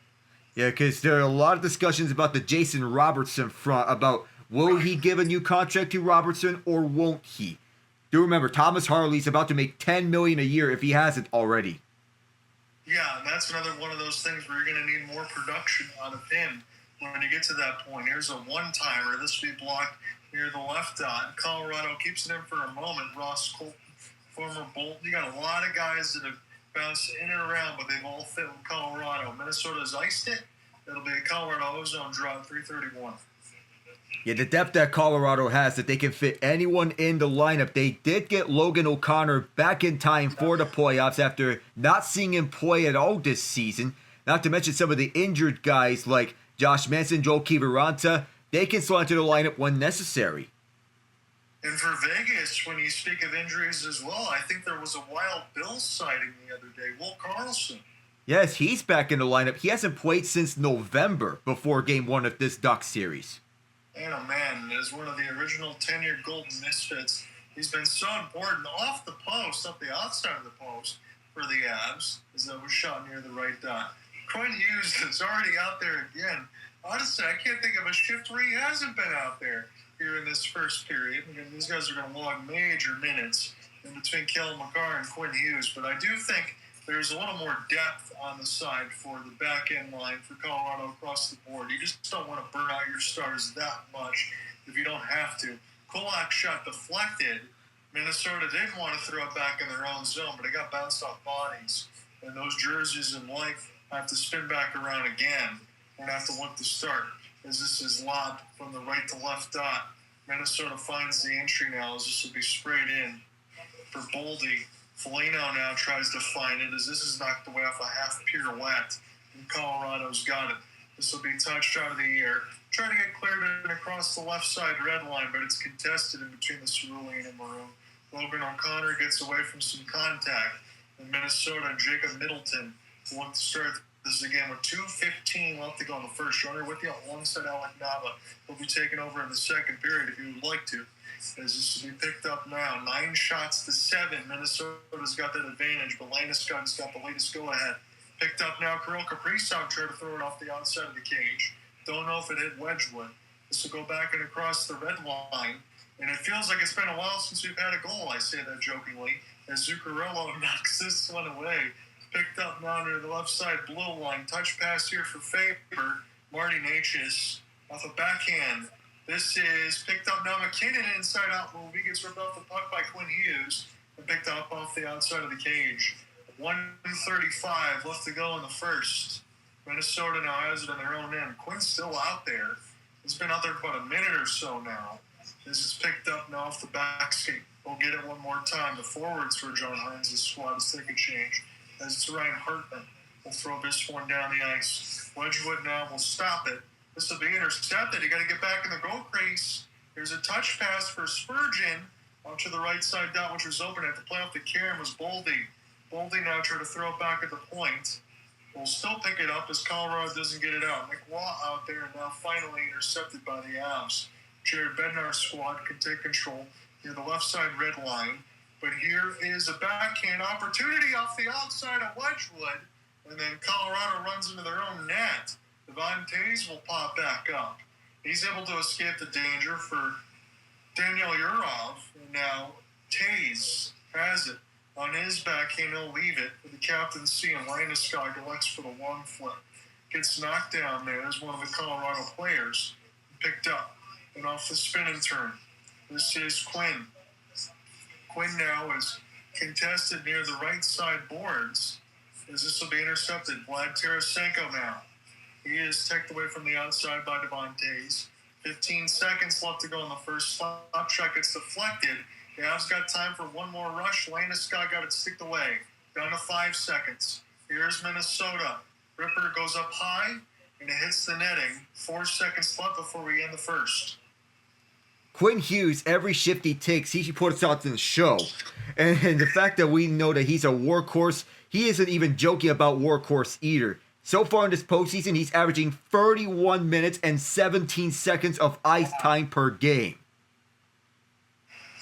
Yeah, because there are a lot of discussions about the Jason Robertson front about will he give a new contract to Robertson or won't he? Do remember, Thomas Harley's about to make $10 million a year if he hasn't already. Yeah, and that's another one of those things where you're going to need more production out of him. When you get to that point, here's a one-timer. This will be blocked near the left dot. Colorado keeps it in for a moment. Ross Colton, former Bolt. You got a lot of guys that have bounced in and around, but they've all fit with Colorado. Minnesota's iced it. It'll be a Colorado ozone draw at 331. Yeah, the depth that Colorado has that they can fit anyone in the lineup. They did get Logan O'Connor back in time for the playoffs after not seeing him play at all this season. Not to mention some of the injured guys like Josh Manson, Joel Kiviranta, they can slot into the lineup when necessary. And for Vegas, when you speak of injuries as well, I think there was a Wild Bill sighting the other day. Will Carlson. Yes, he's back in the lineup. He hasn't played since November before Game 1 of this Duck series. And oh man, as one of the original tenured Golden Misfits, he's been so important off the post, up the outside of the post for the Avs, as that was shot near the right dot. Quinn Hughes is already out there again. Honestly, I can't think of a shift where he hasn't been out there here in this first period. Again, these guys are going to log major minutes in between Kellen McCarr and Quinn Hughes, but I do think there's a little more depth on the side for the back end line for Colorado across the board. You just don't want to burn out your stars that much if you don't have to. Kulak shot deflected. Minnesota didn't want to throw it back in their own zone, but it got bounced off bodies. And those jerseys in life have to spin back around again and have to look to start, as this is lobbed from the right to left dot. Minnesota finds the entry now as this will be sprayed in for Boldy. Foligno now tries to find it as this is knocked away off a half pirouette, and Colorado's got it. This will be touched out of the air. Try to get cleared and across the left side red line, but it's contested in between the cerulean and maroon. Logan O'Connor gets away from some contact, and Minnesota and Jacob Middleton will look to start this again with 2:15 left to go in the first. Runner with you alongside Alec Nava. Will be taken over in the second period if you would like to, as this will be picked up now. 9 shots to 7. Minnesota's got that advantage, but Landeskog's got the latest go-ahead. Picked up now, Kirill Kaprizov tried to throw it off the outside of the cage. Don't know if it hit Wedgewood. This will go back and across the red line, and it feels like it's been a while since we've had a goal. I say that jokingly, as Zuccarello knocks this one away. Picked up now near the left side blue line. Touch pass here for Faber. Marty Natchez off a backhand. This is picked up now. MacKinnon inside out move. He gets ripped off the puck by Quinn Hughes and picked up off the outside of the cage. 1:35 left to go in the first. Minnesota now has it in their own end. Quinn's still out there. He's been out there for about a minute or so now. This is picked up now off the back skate. We'll get it one more time. The forwards for John Hines' squad is taking change, as it's Ryan Hartman will throw this one down the ice. Wedgewood now will stop it. This will be intercepted. You got to get back in the goal crease. There's a touch pass for Spurgeon out to the right side dot, which was open. At the play off the Karen was Boldy. Boldy now trying to throw it back at the point. We'll still pick it up as Colorado doesn't get it out. McWaugh out there and now finally intercepted by the Avs. Jared Bednar's squad can take control near the left side red line. But here is a backhand opportunity off the outside of Wedgewood. And then Colorado runs into their own net. Devon Tays will pop back up. He's able to escape the danger for Daniel Yurov. And now Tays has it on his backhand. He'll leave it with the captaincy, and Landeskog elects for the long flip. Gets knocked down there as one of the Colorado players. Picked up and off the spin and turn. This is Quinn. Quinn now is contested near the right side boards, as this will be intercepted. Vlad Tarasenko now. He is teched away from the outside by Devon Tays. 15 seconds left to go in the first. Slap shot gets deflected. The Avs got time for one more rush. Landeskog got it sticked away. Down to 5 seconds. Here's Minnesota. Ripper goes up high, and it hits the netting. 4 seconds left before we end the first. Quinn Hughes, every shift he takes, he puts out the show. And the fact that we know that he's a workhorse, he isn't even joking about workhorse either. So far in this postseason, he's averaging 31 minutes and 17 seconds of ice time per game.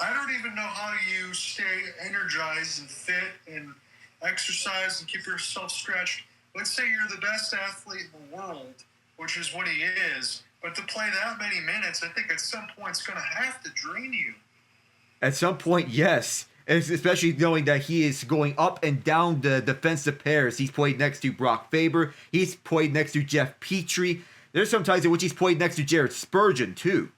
I don't even know how you stay energized and fit and exercise and keep yourself stretched. Let's say you're the best athlete in the world, which is what he is. But to play that many minutes, I think at some point it's going to have to drain you. At some point, yes. Especially knowing that he is going up and down the defensive pairs. He's played next to Brock Faber. He's played next to Jeff Petrie. There's some times in which he's played next to Jared Spurgeon, too.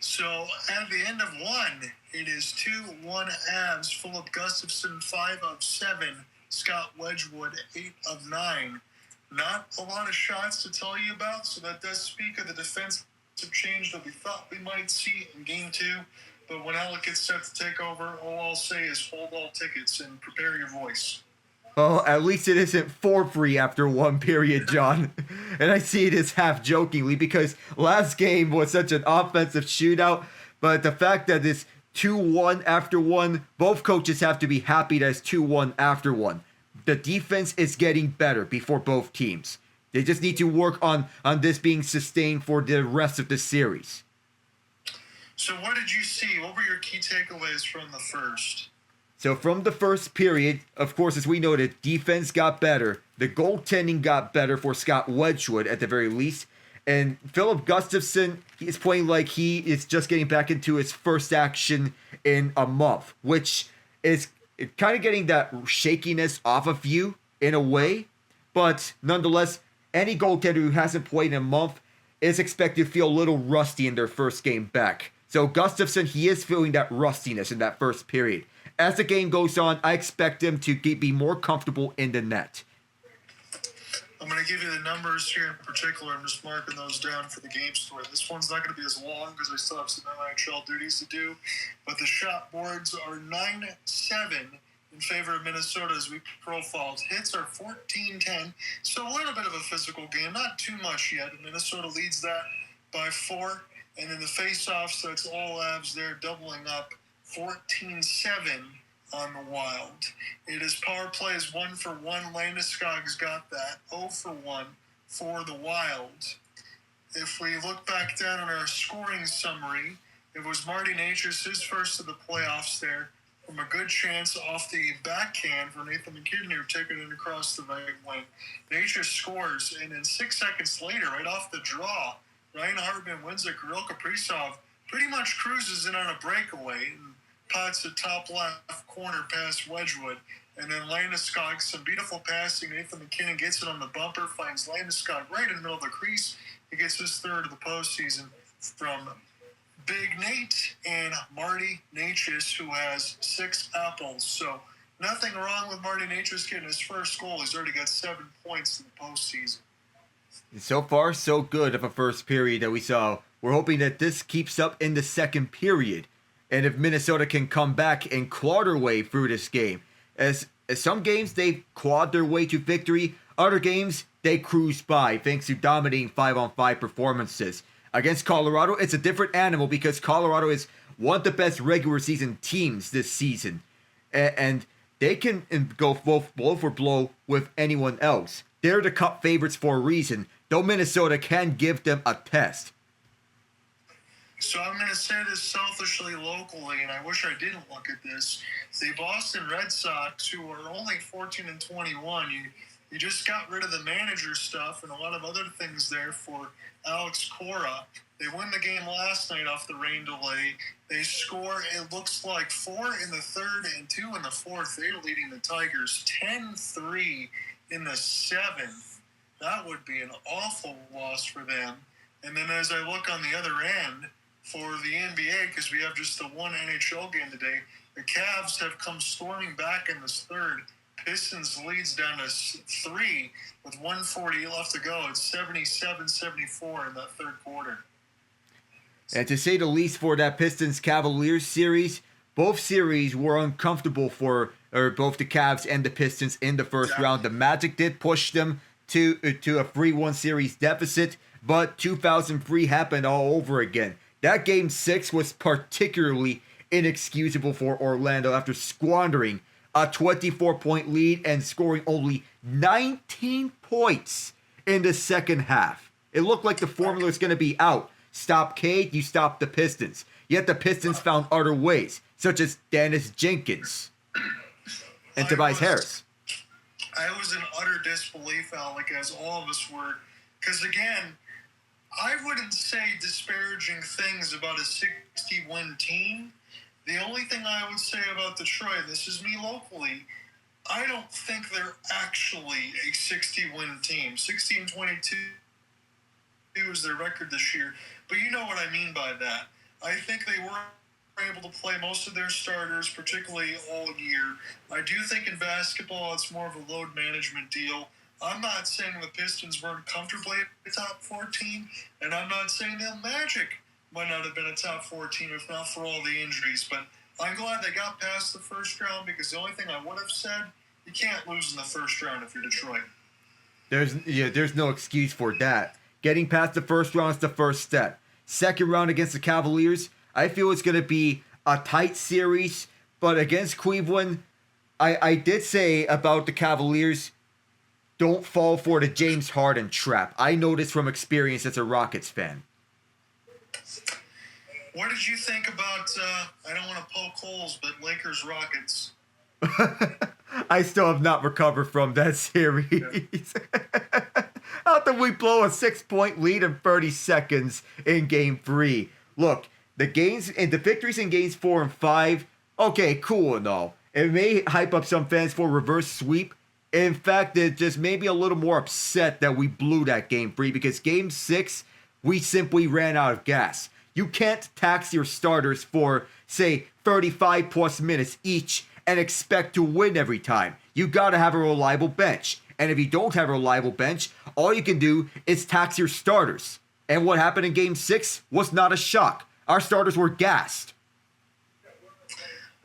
So at the end of one, it is 2-1 Avs. Philip Gustafson, 5 of 7. Scott Wedgewood, 8 of 9. Not a lot of shots to tell you about, so that does speak of the defensive change that we thought we might see in Game 2. But when Alec gets set to take over, all I'll say is hold all tickets and prepare your voice. Well, at least it isn't for free after one period, John. And I see it as half jokingly because last game was such an offensive shootout. But the fact that it's 2-1 after one, both coaches have to be happy that it's 2-1 after one. the defense is getting better before both teams. They just need to work on this being sustained for the rest of the series. So what did you see? What were your key takeaways from the first? So from the first period, of course, as we noted, defense got better. The goaltending got better for Scott Wedgewood at the very least. And Philip Gustafson, he's playing like he is just getting back into his first action in a month, which is kind of getting that shakiness off of you in a way. But nonetheless, any goaltender who hasn't played in a month is expected to feel a little rusty in their first game back. So Gustafson, he is feeling that rustiness in that first period. As the game goes on, I expect him to be more comfortable in the net. I'm going to give you the numbers here in particular. I'm just marking those down for the game story. This one's not going to be as long because I still have some NHL duties to do. But the shot boards are 9-7 in favor of Minnesota as we profiled. Hits are 14-10. So a little bit of a physical game. Not too much yet. Minnesota leads that by 4. And in the face-offs, that's all Avs there doubling up 14-7 on the Wild. It is power plays 1-for-1. Landeskog's got that. 0-for-1 for the Wild. If we look back down on our scoring summary, it was Marty Natchez, his first of the playoffs there, from a good chance off the backhand for Nathan MacKinnon, who taken it across the right wing. Natchez scores, and then 6 seconds later, right off the draw, Ryan Hartman wins it. Kirill Kaprizov pretty much cruises in on a breakaway and pots the top left corner past Wedgewood. And then Landeskog, some beautiful passing. Nathan MacKinnon gets it on the bumper, finds Landeskog right in the middle of the crease. He gets his third of the postseason from Big Nate and Marty Natchez, who has 6 apples. So nothing wrong with Marty Natchez getting his first goal. He's already got 7 points in the postseason. So far, so good of a first period that we saw. We're hoping that this keeps up in the second period. And if Minnesota can come back and claw their way through this game. As some games, they've clawed their way to victory. Other games, they cruise by thanks to dominating 5-on-5 performances. Against Colorado, it's a different animal because Colorado is one of the best regular season teams this season. And they can go both blow for blow with anyone else. They're the cup favorites for a reason, though Minnesota can give them a test. So I'm going to say this selfishly, locally, and I wish I didn't look at this. The Boston Red Sox, who are only 14-21, you just got rid of the manager stuff and a lot of other things there for Alex Cora. They win the game last night off the rain delay. They score, it looks like 4 in the third and 2 in the fourth. They're leading the Tigers 10-3 in the seventh. That would be an awful loss for them. And then as I look on the other end, for the NBA, because we have just the one NHL game today, the Cavs have come storming back in this third. Pistons leads down to 3 with 1:40 left to go. It's 77-74 in that third quarter. And to say the least for that Pistons-Cavaliers series, both series were uncomfortable for both the Cavs and the Pistons in the first round. The Magic did push them to a 3-1 series deficit, but 2003 happened all over again. That Game 6 was particularly inexcusable for Orlando after squandering a 24-point lead and scoring only 19 points in the second half. It looked like the formula was going to be out. Stop Cade, you stop the Pistons. Yet the Pistons found other ways, such as Dennis Jenkins and Tobias Harris. I was in utter disbelief, Alec, as all of us were. Because, again, I wouldn't say disparaging things about a 60-win team. The only thing I would say about Detroit, this is me locally, I don't think they're actually a 60-win team. 16-22 is their record this year. But you know what I mean by that. I think they were able to play most of their starters, particularly all year. I do think in basketball it's more of a load management deal. I'm not saying the Pistons weren't comfortably a top 14, and I'm not saying the Magic might not have been a top 14 if not for all the injuries. But I'm glad they got past the first round because the only thing I would have said, you can't lose in the first round if you're Detroit. There's no excuse for that. Getting past the first round is the first step. Second round against the Cavaliers, I feel it's going to be a tight series, but against Cleveland, I did say about the Cavaliers, don't fall for the James Harden trap. I know this from experience as a Rockets fan. What did you think about, I don't want to poke holes, but Lakers Rockets? I still have not recovered from that series. Yeah. How did we blow a 6-point lead in 30 seconds in Game 3? Look, the victories in Games 4 and 5, okay, cool and all. It may hype up some fans for a reverse sweep. In fact, it just made me a little more upset that we blew that Game 3 because Game 6, we simply ran out of gas. You can't tax your starters for, say, 35 plus minutes each and expect to win every time. You gotta have a reliable bench. And if you don't have a reliable bench, all you can do is tax your starters. And what happened in Game 6 was not a shock. Our starters were gassed.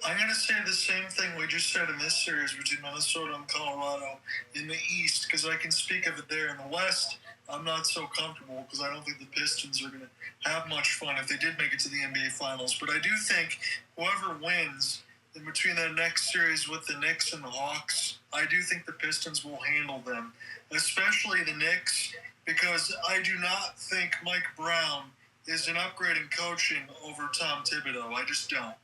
I'm going to say the same thing we just said in this series between Minnesota and Colorado in the East, because I can speak of it there. In the West, I'm not so comfortable because I don't think the Pistons are going to have much fun if they did make it to the NBA Finals. But I do think whoever wins in between that next series with the Knicks and the Hawks, I do think the Pistons will handle them, especially the Knicks, because I do not think Mike Brown is an upgrade in coaching over Tom Thibodeau. I just don't.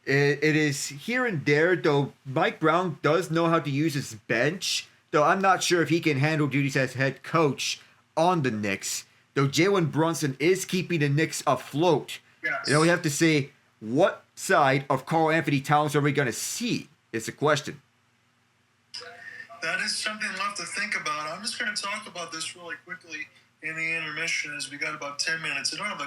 It is here and there, though Mike Brown does know how to use his bench, though I'm not sure if he can handle duties as head coach on the Knicks, though Jalen Brunson is keeping the Knicks afloat. Yes. We have to say, what side of Karl Anthony Towns are we going to see? Is the question. That is something we'll have to think about. I'm just going to talk about this really quickly in the intermission as we got about 10 minutes. I don't have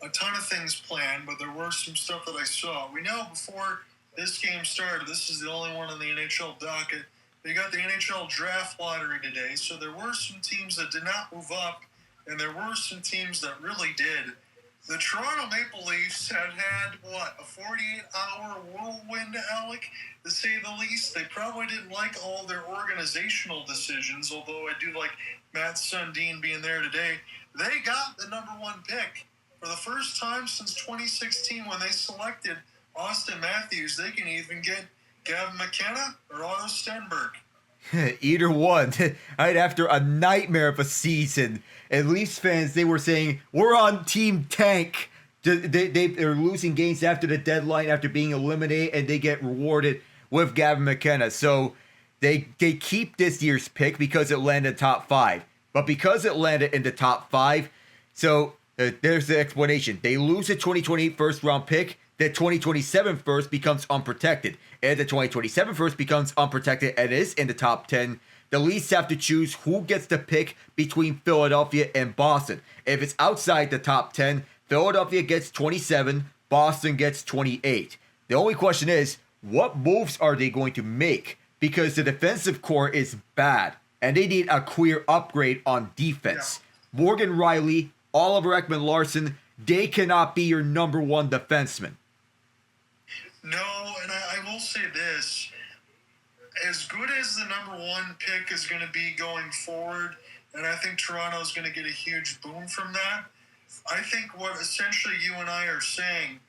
a ton of things planned, but there were some stuff that I saw. We know before this game started, this is the only one on the NHL docket. They got the NHL draft lottery today, so there were some teams that did not move up, and there were some teams that really did. The Toronto Maple Leafs had a 48-hour whirlwind, Alec, to say the least. They probably didn't like all their organizational decisions, although I do like Matt Sundin being there today. They got the number 1 pick. For the first time since 2016 when they selected Austin Matthews, they can even get Gavin McKenna or Otto Stenberg. Either one. Right after a nightmare of a season, at least fans, they were saying, we're on Team Tank. They're losing games after the deadline, after being eliminated, and they get rewarded with Gavin McKenna. So they keep this year's pick because it landed top 5. But because it landed in the top 5, so there's the explanation. They lose a 2028 first round pick. The 2027 first becomes unprotected. And the 2027 first becomes unprotected and is in the top 10. The Leafs have to choose who gets the pick between Philadelphia and Boston. If it's outside the top 10, Philadelphia gets 27, Boston gets 28. The only question is, what moves are they going to make? Because the defensive core is bad, and they need a clear upgrade on defense. Yeah. Morgan Riley, Oliver Ekman-Larsson, they cannot be your number 1 defenseman. No, and I will say this. As good as the number 1 pick is going to be going forward, and I think Toronto is going to get a huge boom from that, I think what essentially you and I are saying,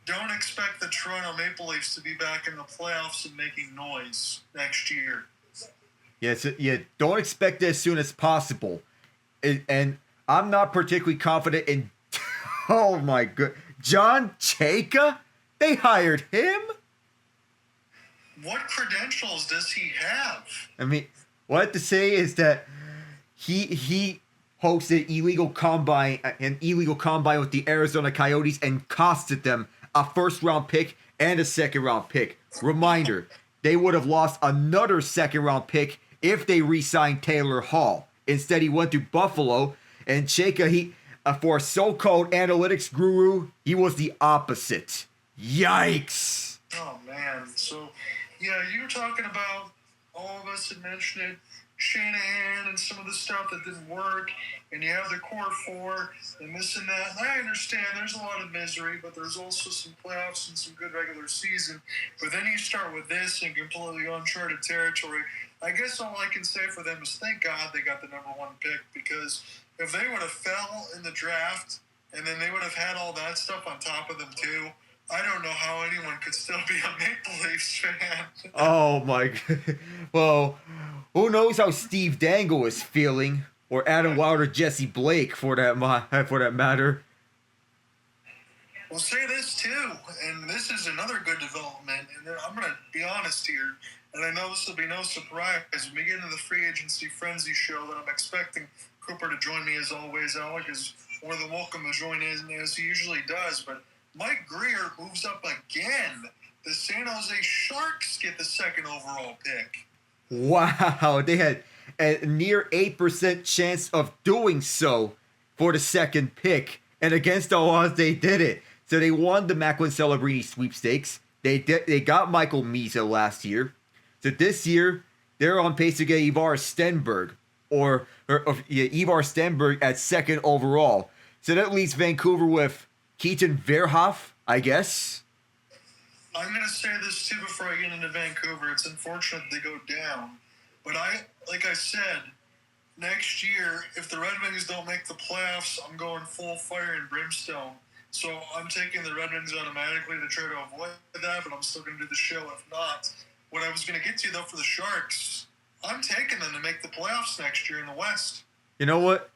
don't expect the Toronto Maple Leafs to be back in the playoffs and making noise next year. Yes, yeah, don't expect it as soon as possible. And I'm not particularly confident in... Oh my god. John Chayka? They hired him? What credentials does he have? I mean, what I have to say is that he hosted an illegal combine with the Arizona Coyotes and costed them a first-round pick and a second-round pick. Reminder, they would have lost another second-round pick if they re-signed Taylor Hall. Instead, he went to Buffalo, and Chayka, for a so-called analytics guru, he was the opposite. Yikes! Oh, man. So, yeah, you were talking about, all of us had mentioned it, Shanahan and some of the stuff that didn't work, and you have the core 4 and this and that. And I understand there's a lot of misery, but there's also some playoffs and some good regular season. But then you start with this in completely uncharted territory. I guess all I can say for them is thank God they got the number 1 pick, because if they would have fell in the draft and then they would have had all that stuff on top of them too, I don't know how anyone could still be a Maple Leafs fan. Oh my god. Well, who knows how Steve Dangle is feeling, or Adam Wilder, Jesse Blake for that matter. We'll say this too, and this is another good development, and I'm going to be honest here, and I know this will be no surprise when we get into the free agency frenzy show that I'm expecting Cooper to join me as always. Alec is more than welcome to join in as he usually does, but Mike Greer moves up again. The San Jose Sharks get the second overall pick. Wow, they had a near 8% chance of doing so for the second pick, and against all odds, they did it. So they won the MacKinnon Celebrini sweepstakes. They got Michael Misa last year. So this year, they're on pace to get Ivar Stenberg, or Ivar Stenberg at second overall. So that leaves Vancouver with Keaton Verhoff, I guess. I'm going to say this too before I get into Vancouver. It's unfortunate they go down. But like I said, next year, if the Red Wings don't make the playoffs, I'm going full fire and brimstone. So I'm taking the Red Wings automatically to try to avoid that, but I'm still going to do the show if not. What I was going to get to, though, for the Sharks, I'm taking them to make the playoffs next year in the West. You know what?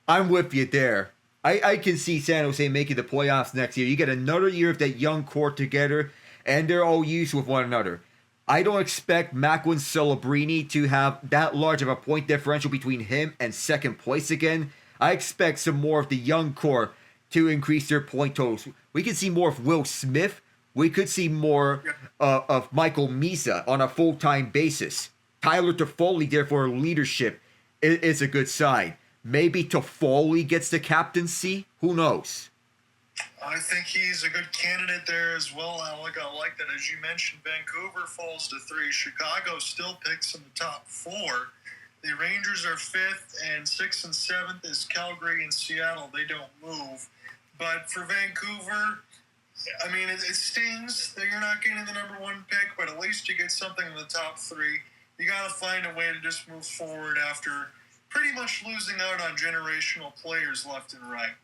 I'm with you there. I can see San Jose making the playoffs next year. You get another year of that young core together, and they're all used with one another. I don't expect MacKinnon Celebrini to have that large of a point differential between him and second place again. I expect some more of the young core to increase their point totals. We could see more of Will Smith. We could see more of Michael Misa on a full-time basis. Tyler Toffoli, therefore, leadership is a good sign. Maybe Toffoli gets the captaincy. Who knows? I think he's a good candidate there as well, Alec. I like that. As you mentioned, Vancouver falls to 3. Chicago still picks in the top 4. The Rangers are 5th, and 6th and 7th is Calgary and Seattle. They don't move. But for Vancouver, I mean, it stings that you're not getting the number 1 pick, but at least you get something in the top 3. You got to find a way to just move forward after pretty much losing out on generational players left and right.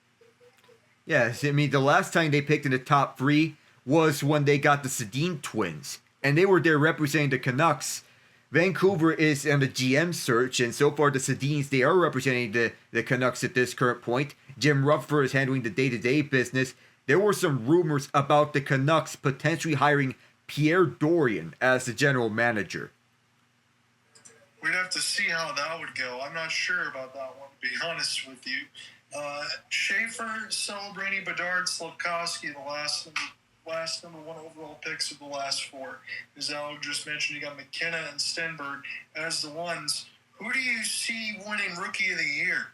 Yes, I mean, the last time they picked in the top 3 was when they got the Sedin twins, and they were there representing the Canucks. Vancouver is on the GM search, and so far the Sedins, they are representing the Canucks at this current point. Jim Rutherford is handling the day-to-day business. There were some rumors about the Canucks potentially hiring Pierre Dorion as the general manager. We'd have to see how that would go. I'm not sure about that one, to be honest with you. Schaefer, Celebrini, Bedard, Slafkovsky, the last number 1 overall picks of the last 4. As Alec just mentioned, you got McKenna and Stenberg as the ones. Who do you see winning Rookie of the Year?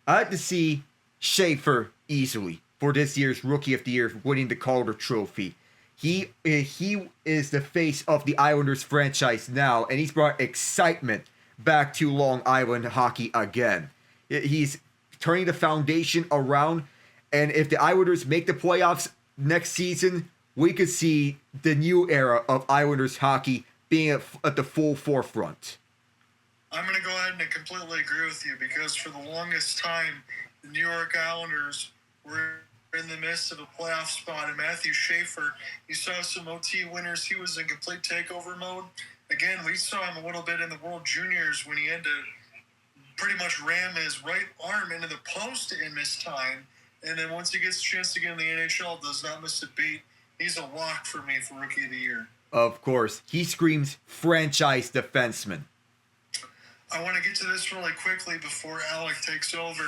I like to see Schaefer easily for this year's Rookie of the Year, winning the Calder Trophy. He is the face of the Islanders franchise now, and he's brought excitement back to Long Island hockey again. He's turning the foundation around, and if the Islanders make the playoffs next season, we could see the new era of Islanders hockey being at the full forefront. I'm going to go ahead and completely agree with you, because for the longest time, the New York Islanders were in the midst of a playoff spot, and Matthew Schaefer, you saw some OT winners. He was in complete takeover mode. Again, we saw him a little bit in the World Juniors when he had to pretty much ram his right arm into the post in miss time. And then once he gets a chance to get in the NHL, does not miss a beat. He's a lock for me for Rookie of the Year. Of course. He screams franchise defenseman. I want to get to this really quickly before Alec takes over.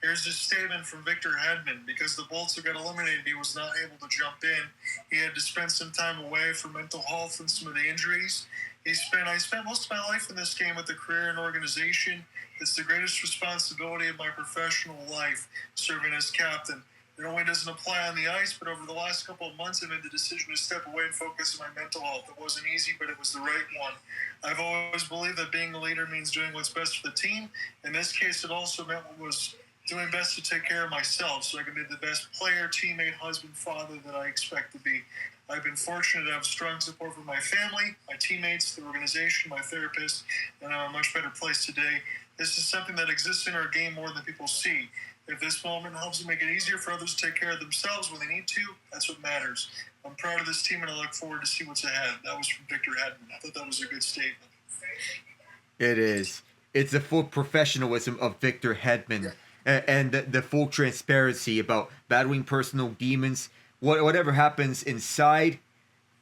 Here's a statement from Victor Hedman. Because the Bolts got eliminated, he was not able to jump in. He had to spend some time away for mental health and some of the injuries. I spent most of my life in this game with a career and organization. It's the greatest responsibility of my professional life, serving as captain. It only doesn't apply on the ice, but over the last couple of months, I made the decision to step away and focus on my mental health. It wasn't easy, but it was the right one. I've always believed that being a leader means doing what's best for the team. In this case, it also meant what was doing best to take care of myself so I can be the best player, teammate, husband, father that I expect to be. I've been fortunate to have strong support from my family, my teammates, the organization, my therapist, and I'm in a much better place today This is something that exists in our game more than people see. If this moment helps to make it easier for others to take care of themselves when they need to, that's what matters. I'm proud of this team, and I look forward to see what's ahead. That was from Victor Hedman. I thought that was a good statement. It is. It's the full professionalism of Victor Hedman, and the full transparency about battling personal demons. Whatever happens inside,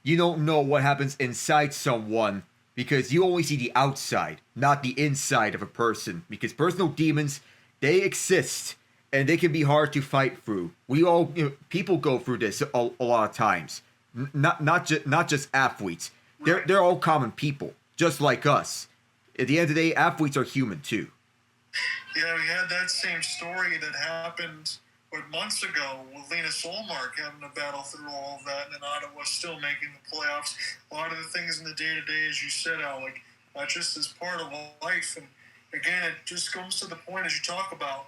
you don't know what happens inside someone because you only see the outside, not the inside of a person. Because personal demons, they exist and they can be hard to fight through. We all, people go through this a lot of times. Not just athletes. They're all common people, just like us. At the end of the day, athletes are human too. Yeah, we had that same story that happened months ago with Linus Olmark having to battle through all of that, and then Ottawa still making the playoffs. A lot of the things in the day-to-day, as you said, Alec, just as part of life. And again, it just comes to the point as you talk about,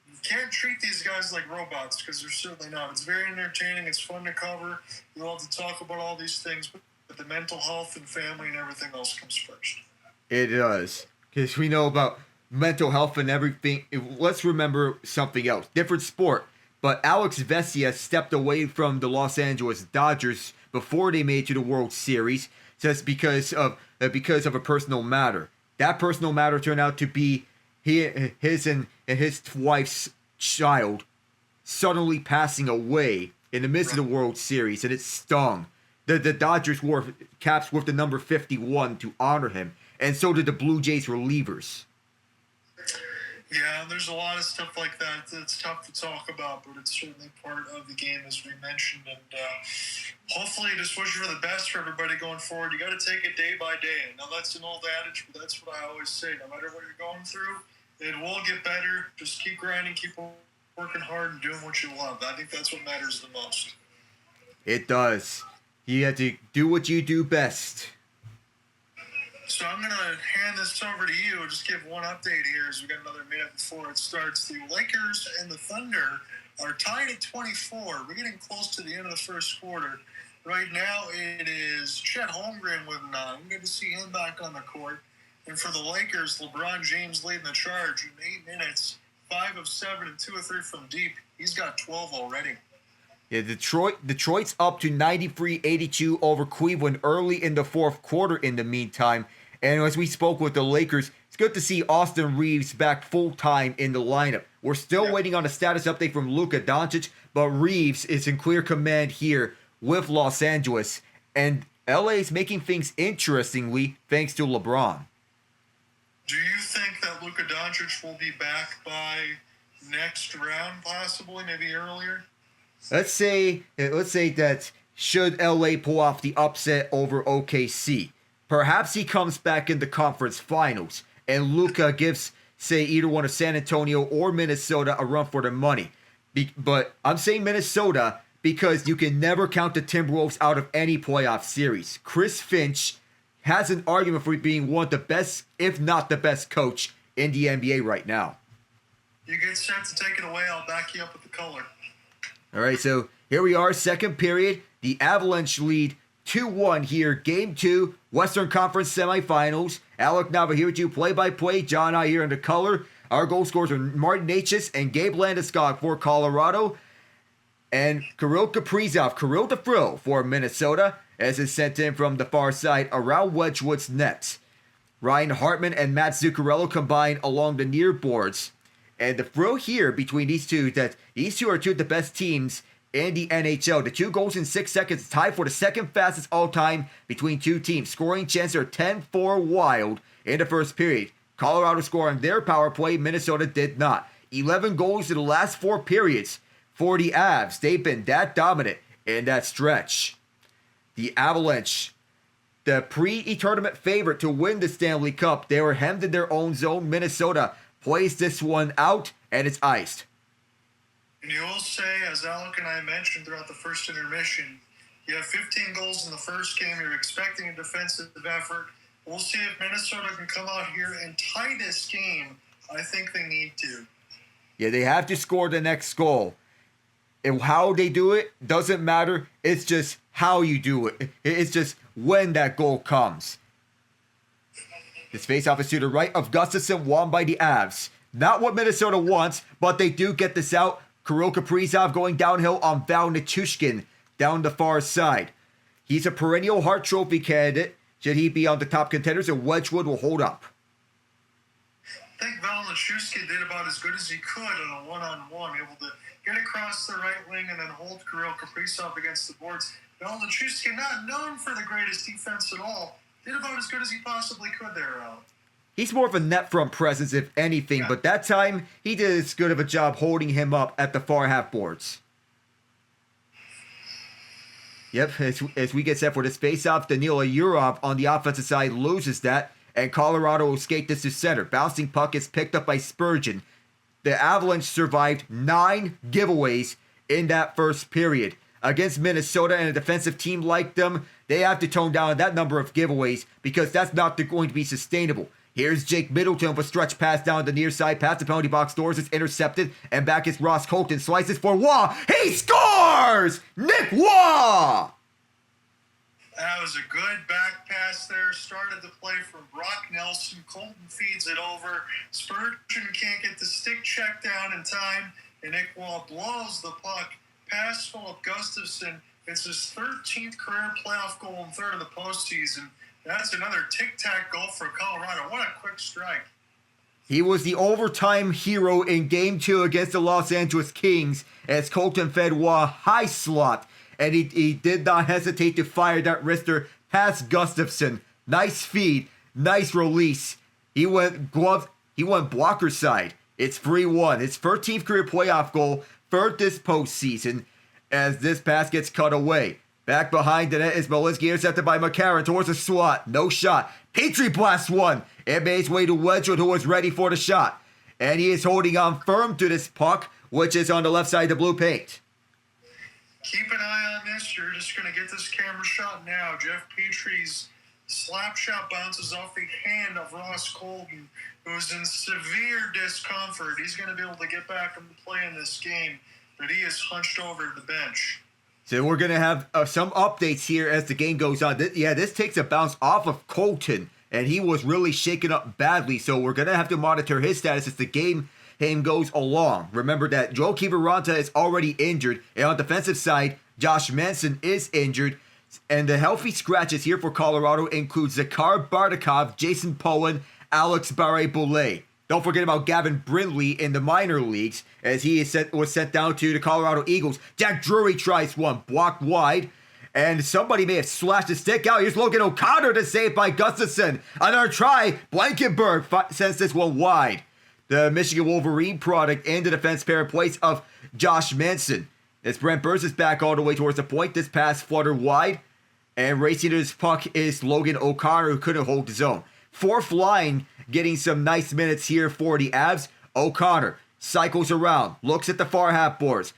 you can't treat these guys like robots because they're certainly not. It's very entertaining. It's fun to cover. You love to talk about all these things, but the mental health and family and everything else comes first. It does. Because we know about mental health and everything. Let's remember something else. Different sport. But Alex Vesia stepped away from the Los Angeles Dodgers before they made it to the World Series just because of a personal matter. That personal matter turned out to be his and his wife's child suddenly passing away in the midst of the World Series, and it stung. The Dodgers wore caps with the number 51 to honor him, and so did the Blue Jays relievers. Yeah, there's a lot of stuff like that that's tough to talk about, but it's certainly part of the game, as we mentioned. And hopefully, just wish for the best for everybody going forward. You got to take it day by day. Now, that's an old adage, but that's what I always say. No matter what you're going through, it will get better. Just keep grinding, keep working hard, and doing what you love. I think that's what matters the most. It does. You have to do what you do best. So I'm going to hand this over to you. Just give one update here as we got another minute before it starts. The Lakers and the Thunder are tied at 24. We're getting close to the end of the first quarter. Right now it is Chet Holmgren with 9. Good to see him back on the court. And for the Lakers, LeBron James leading the charge in 8 minutes, 5 of 7 and 2 of 3 from deep. He's got 12 already. Yeah, Detroit's up to 93-82 over Cleveland early in the fourth quarter in the meantime. And as we spoke with the Lakers, it's good to see Austin Reeves back full-time in the lineup. We're still waiting on a status update from Luka Doncic, but Reeves is in clear command here with Los Angeles. And LA is making things interestingly thanks to LeBron. Do you think that Luka Doncic will be back by next round, possibly, maybe earlier? Let's say that should LA pull off the upset over OKC, perhaps he comes back in the conference finals and Luka gives, say, either one of San Antonio or Minnesota a run for their money. But I'm saying Minnesota because you can never count the Timberwolves out of any playoff series. Chris Finch has an argument for being one of the best, if not the best coach in the NBA right now. You get set to take it away. I'll back you up with the color. All right, so here we are, second period. The Avalanche lead 2-1 here, Game 2, Western Conference Semifinals. Alec Nava here with you, play-by-play. John and I here in the color. Our goal scorers are Martin Necas and Gabe Landeskog for Colorado. And Kirill Kaprizov the Frill for Minnesota, as is sent in from the far side around Wedgewood's net. Ryan Hartman and Matt Zuccarello combine along the near boards. And the thrill here between these two, that these two are two of the best teams in the NHL. The 2 goals in 6 seconds, tied for the second fastest all-time between two teams. Scoring chances are 10-4 Wild in the first period. Colorado scored on their power play. Minnesota did not. 11 goals in the last 4 periods for the Avs. They've been that dominant in that stretch. The Avalanche, the pre-tournament favorite to win the Stanley Cup, they were hemmed in their own zone. Minnesota plays this one out, and it's iced. And you will say, as Alec and I mentioned throughout the first intermission, you have 15 goals in the first game. You're expecting a defensive effort. We'll see if Minnesota can come out here and tie this game. I think they need to. Yeah, they have to score the next goal. And how they do it doesn't matter. It's just how you do it. It's just when that goal comes. This faceoff is to the right of Gustafsson, won by the Avs. Not what Minnesota wants, but they do get this out. Kirill Kaprizov going downhill on Val Nichushkin down the far side. He's a perennial Hart Trophy candidate. Should he be on the top contenders, and Wedgewood will hold up. I think Val Nichushkin did about as good as he could on a one-on-one, able to get across the right wing and then hold Kirill Kaprizov against the boards. Val Nichushkin, not known for the greatest defense at all, did about as good as he possibly could there, Al. He's more of a net front presence, if anything, but that time he did as good of a job holding him up at the far half boards. Yep, as we get set for this face-off, Danila Yurov on the offensive side loses that, and Colorado will skate this to center. Bouncing puck is picked up by Spurgeon. The Avalanche survived 9 giveaways in that first period. Against Minnesota and a defensive team like them, they have to tone down that number of giveaways because that's not going to be sustainable. Here's Jake Middleton with a stretch pass down the near side, past the penalty box doors. It's intercepted, and back is Ross Colton. Slices for Waugh. He scores! Nick Waugh! That was a good back pass there. Started the play from Brock Nelson. Colton feeds it over. Spurgeon can't get the stick check down in time, and Nick Waugh blows the puck past Philip Gustafsson. It's his 13th career playoff goal and third of the postseason. That's another tic-tac goal for Colorado. What a quick strike. He was the overtime hero in Game 2 against the Los Angeles Kings as Colton fed Waugh high slot, and he did not hesitate to fire that wrister past Gustafsson. Nice feed, nice release. He went blocker side. It's 3-1. His 13th career playoff goal for this postseason as this pass gets cut away. Back behind the net is Malinsky, intercepted by McCarron towards the slot. No shot. Petrie blasts one. It made its way to Wedgewood, who was ready for the shot. And he is holding on firm to this puck, which is on the left side of the blue paint. Keep an eye on this. You're just going to get this camera shot now. Jeff Petrie's slap shot bounces off the hand of Ross Colton, who's in severe discomfort. He's going to be able to get back and play in this game, but he is hunched over the bench. So we're going to have some updates here as the game goes on. This takes a bounce off of Colton, and he was really shaken up badly. So we're going to have to monitor his status as the game goes along. Remember that Joel Kiviranta is already injured, and on the defensive side, Josh Manson is injured. And the healthy scratches here for Colorado include Zakhar Bardakov, Jason Powen, Alex Barre-Boulet. Don't forget about Gavin Brindley in the minor leagues as he was sent down to the Colorado Eagles. Jack Drury tries one, blocked wide, and somebody may have slashed the stick out. Here's Logan O'Connor to save by Gustafsson. Another try, Blankenberg sends this one wide. The Michigan Wolverine product in the defense pair in place of Josh Manson. As Brent Burns is back all the way towards the point, this pass fluttered wide, and racing to his puck is Logan O'Connor, who couldn't hold his own. Fourth line getting some nice minutes here for the Avs. O'Connor cycles around, looks at the far half boards.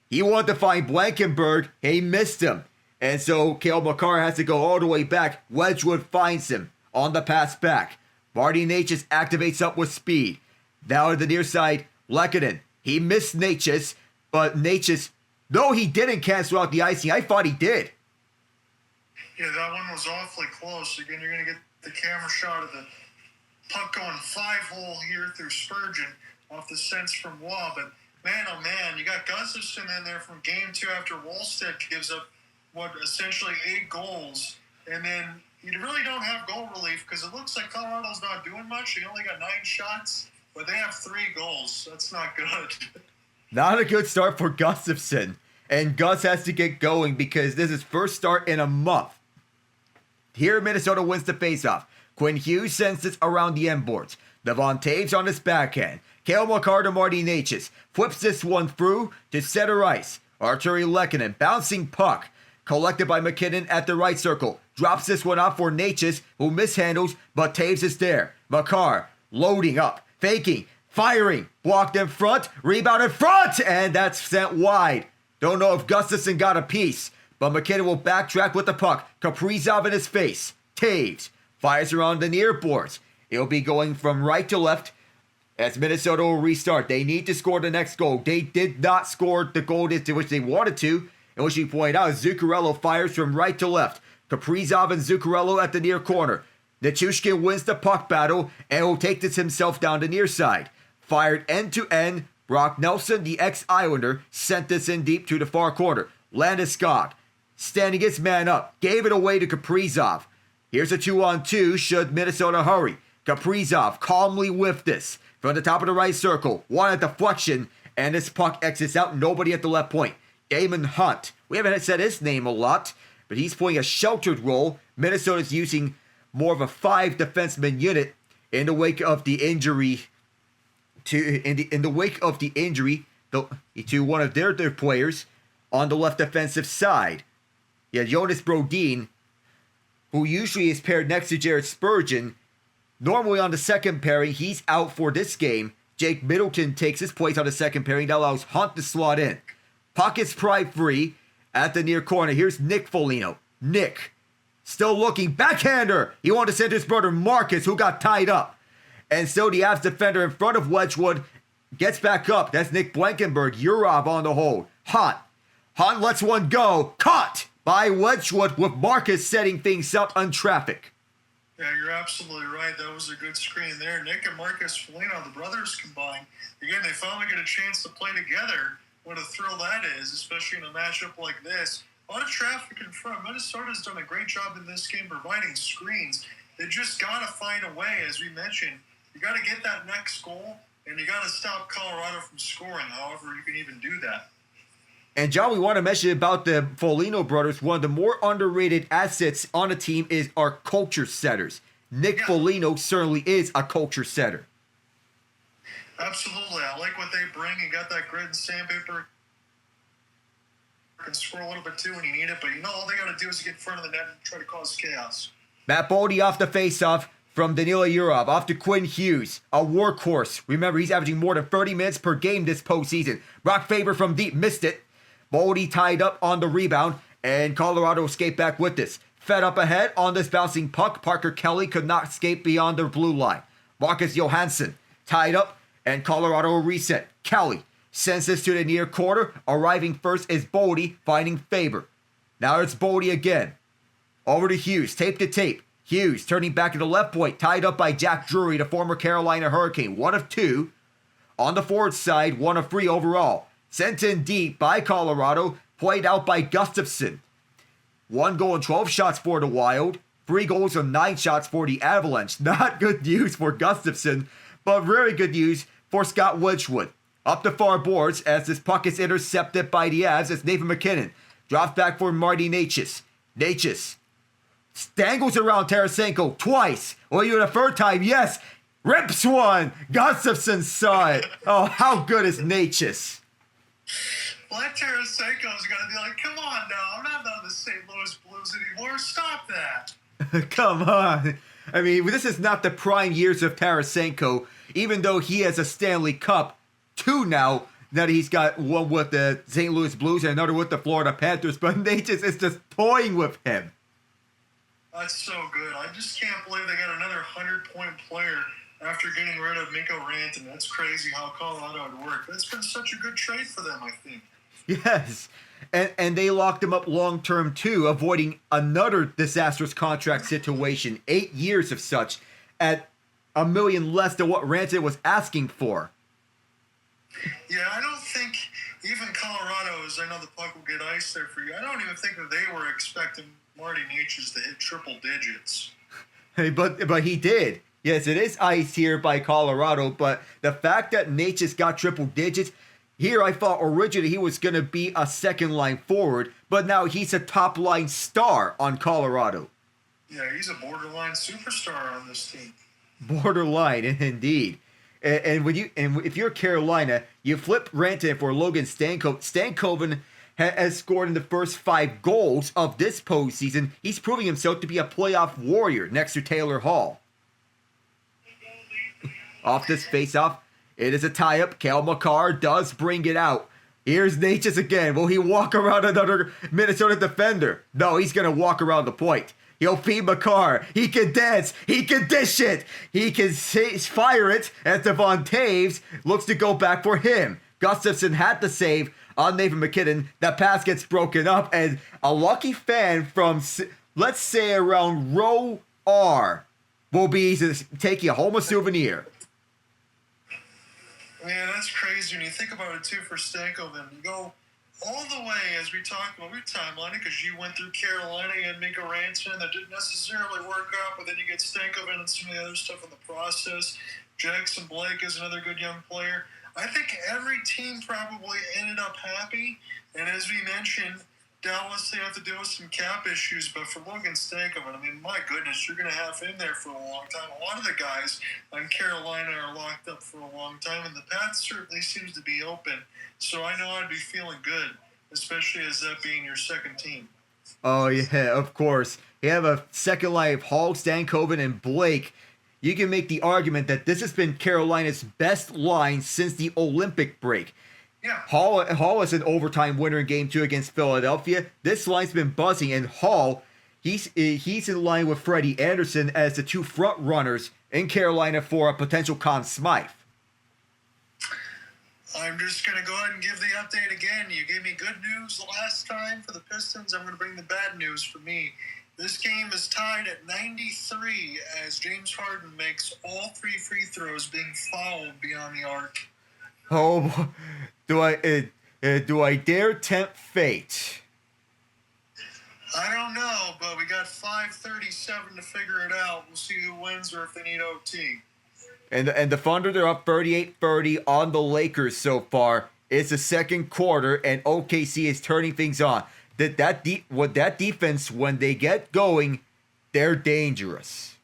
He wanted to find Blankenberg, he missed him. And so Cale Makar has to go all the way back. Wedgewood finds him on the pass back. Marty Natchez activates up with speed. Now to the near side, MacKinnon. He missed Natchez, but Natchez, though he didn't cancel out the icing, I thought he did. Yeah, that one was awfully close. Again, you're going to get the camera shot of the puck going 5-hole here through Spurgeon off the sense from Waugh. But man, oh man, you got Gustafsson in there from Game 2 after Wallstedt gives up, essentially 8 goals. And then you really don't have goal relief because it looks like Colorado's not doing much. They only got 9 shots, but they have 3 goals. That's not good. Not a good start for Gustafsson. And Gus has to get going because this is first start in a month. Here, Minnesota wins the faceoff. Quinn Hughes sends this around the end boards. Devon Taves on his backhand. Cale Makar to Marty Natchez. Flips this one through to center ice. Arturi Lehkonen, bouncing puck. Collected by MacKinnon at the right circle. Drops this one off for Natchez, who mishandles, but Taves is there. Makar loading up, faking, firing. Blocked in front, rebound in front, and that's sent wide. Don't know if Gustafsson got a piece, but MacKinnon will backtrack with the puck. Kaprizov in his face. Taves fires around the near boards. It'll be going from right to left as Minnesota will restart. They need to score the next goal. They did not score the goal to which they wanted to, and which we point out, Zuccarello fires from right to left. Kaprizov and Zuccarello at the near corner. Nichushkin wins the puck battle and will take this himself down the near side. Fired end to end, Brock Nelson, the ex-Islander, sent this in deep to the far corner. Landeskog, standing his man up, gave it away to Kaprizov. Here's a 2-on-2 should Minnesota hurry. Kaprizov calmly whiffed this from the top of the right circle. One at deflection, and this puck exits out. Nobody at the left point. Damon Hunt. We haven't said his name a lot, but he's playing a sheltered role. Minnesota's using more of a 5 defenseman unit in the wake of the injury to one of their players on the left defensive side. Yeah, Jonas Brodin, who usually is paired next to Jared Spurgeon. Normally on the second pairing, he's out for this game. Jake Middleton takes his place on the second pairing. That allows Hunt to slot in. Puck is pried free at the near corner. Here's Nick Foligno. Nick, still looking. Backhander! He wanted to send his brother Marcus, who got tied up. And so the Avs defender in front of Wedgewood gets back up. That's Nick Blankenberg. Urov on the hold. Hunt lets one go. Caught by Wedgewood with Marcus setting things up on traffic. Yeah, you're absolutely right. That was a good screen there. Nick and Marcus Foligno, the brothers combined. Again, they finally get a chance to play together. What a thrill that is, especially in a matchup like this. A lot of traffic in front. Minnesota's done a great job in this game providing screens. They just got to find a way, as we mentioned. You got to get that next goal, and you got to stop Colorado from scoring, however you can even do that. And John, we want to mention about the Foligno brothers. One of the more underrated assets on the team is our culture setters. Nick Foligno certainly is a culture setter. Absolutely. I like what they bring. You got that grit and sandpaper. Can score a little bit too when you need it, but all they got to do is get in front of the net and try to cause chaos. Matt Boldy off the faceoff from Danila Urov, off to Quinn Hughes, a workhorse. Remember, he's averaging more than 30 minutes per game this postseason. Brock Faber from deep missed it. Boldy tied up on the rebound, and Colorado escaped back with this. Fed up ahead on this bouncing puck. Parker Kelly could not escape beyond the blue line. Marcus Johansson tied up, and Colorado will reset. Kelly sends this to the near corner. Arriving first is Boldy, finding Faber. Now it's Boldy again. Over to Hughes, tape to tape. Hughes turning back to the left point, tied up by Jack Drury, the former Carolina Hurricane. 1 of 2. On the forward side, 1 of 3 overall. Sent in deep by Colorado, played out by Gustafsson. 1 goal and 12 shots for the Wild. 3 goals and 9 shots for the Avalanche. Not good news for Gustafsson, but very good news for Scott Wedgewood. Up the far boards as this puck is intercepted by the Avs as Nathan MacKinnon drops back for Marty Necas. Necas stangles around Tarasenko twice. Or even a third time, yes. Rips one. Gustafsson saw it. Oh, how good is Necas? Black Tarasenko's going to be like, come on now, I'm not on the St. Louis Blues anymore. Stop that. Come on. I mean, this is not the prime years of Tarasenko, even though he has a Stanley Cup. 2 now that he's got one with the St. Louis Blues and another with the Florida Panthers, but Necas is just toying with him. That's so good. I just can't believe they got another 100-point player after getting rid of Mikko Rantanen. That's crazy how Colorado would work. That's been such a good trade for them, I think. Yes. And they locked him up long-term, too, avoiding another disastrous contract situation. 8 years of such at $1 million less than what Rantanen was asking for. Yeah, I don't think even Colorado's, I know the puck will get iced there for you. I don't even think that they were expecting Marty Necas to hit triple digits. Hey, but he did. Yes, it is iced here by Colorado, but the fact that Necas got triple digits, here I thought originally he was going to be a second-line forward, but now he's a top-line star on Colorado. Yeah, he's a borderline superstar on this team. Borderline, indeed. And if you're Carolina, you flip Rantanen for Logan Stankoven. Stankoven has scored in the first 5 goals of this postseason. He's proving himself to be a playoff warrior next to Taylor Hall. Off this face-off, it is a tie-up. Cale Makar does bring it out. Here's Necas again. Will he walk around another Minnesota defender? No, he's going to walk around the point. He'll feed Makar. He can dance. He can dish it. He can fire it as Devon Taves looks to go back for him. Gustafsson had the save on Nathan MacKinnon. That pass gets broken up, and a lucky fan from, let's say, around row R will be to take you home a souvenir. Man, that's crazy when you think about it, too, for Stankoven. You go all the way, as we talked about your timeline, because you went through Carolina and Mika Ranson. That didn't necessarily work out, but then you get Stankoven and some of the other stuff in the process. Jackson Blake is another good young player. I think every team probably ended up happy. And as we mentioned, Dallas, they have to deal with some cap issues. But for Logan Stankoven, I mean, my goodness, you're going to have him there for a long time. A lot of the guys on Carolina are locked up for a long time, and the path certainly seems to be open. So I know I'd be feeling good, especially as that being your second team. Oh, yeah, of course. You have a second line of Hall, Stankoven, and Blake. You can make the argument that this has been Carolina's best line since the Olympic break. Yeah. Hall is an overtime winner in Game 2 against Philadelphia. This line's been buzzing, and Hall, he's in line with Freddie Anderson as the two front runners in Carolina for a potential Conn Smythe. I'm just going to go ahead and give the update again. You gave me good news the last time for the Pistons. I'm going to bring the bad news for me. This game is tied at 93 as James Harden makes all 3 free throws, being fouled beyond the arc. Oh, do I dare tempt fate? I don't know, but we got 5:37 to figure it out. We'll see who wins or if they need OT. And the Thunder, they're up 38-30 on the Lakers so far. It's the second quarter, and OKC is turning things on. That defense, when they get going, they're dangerous.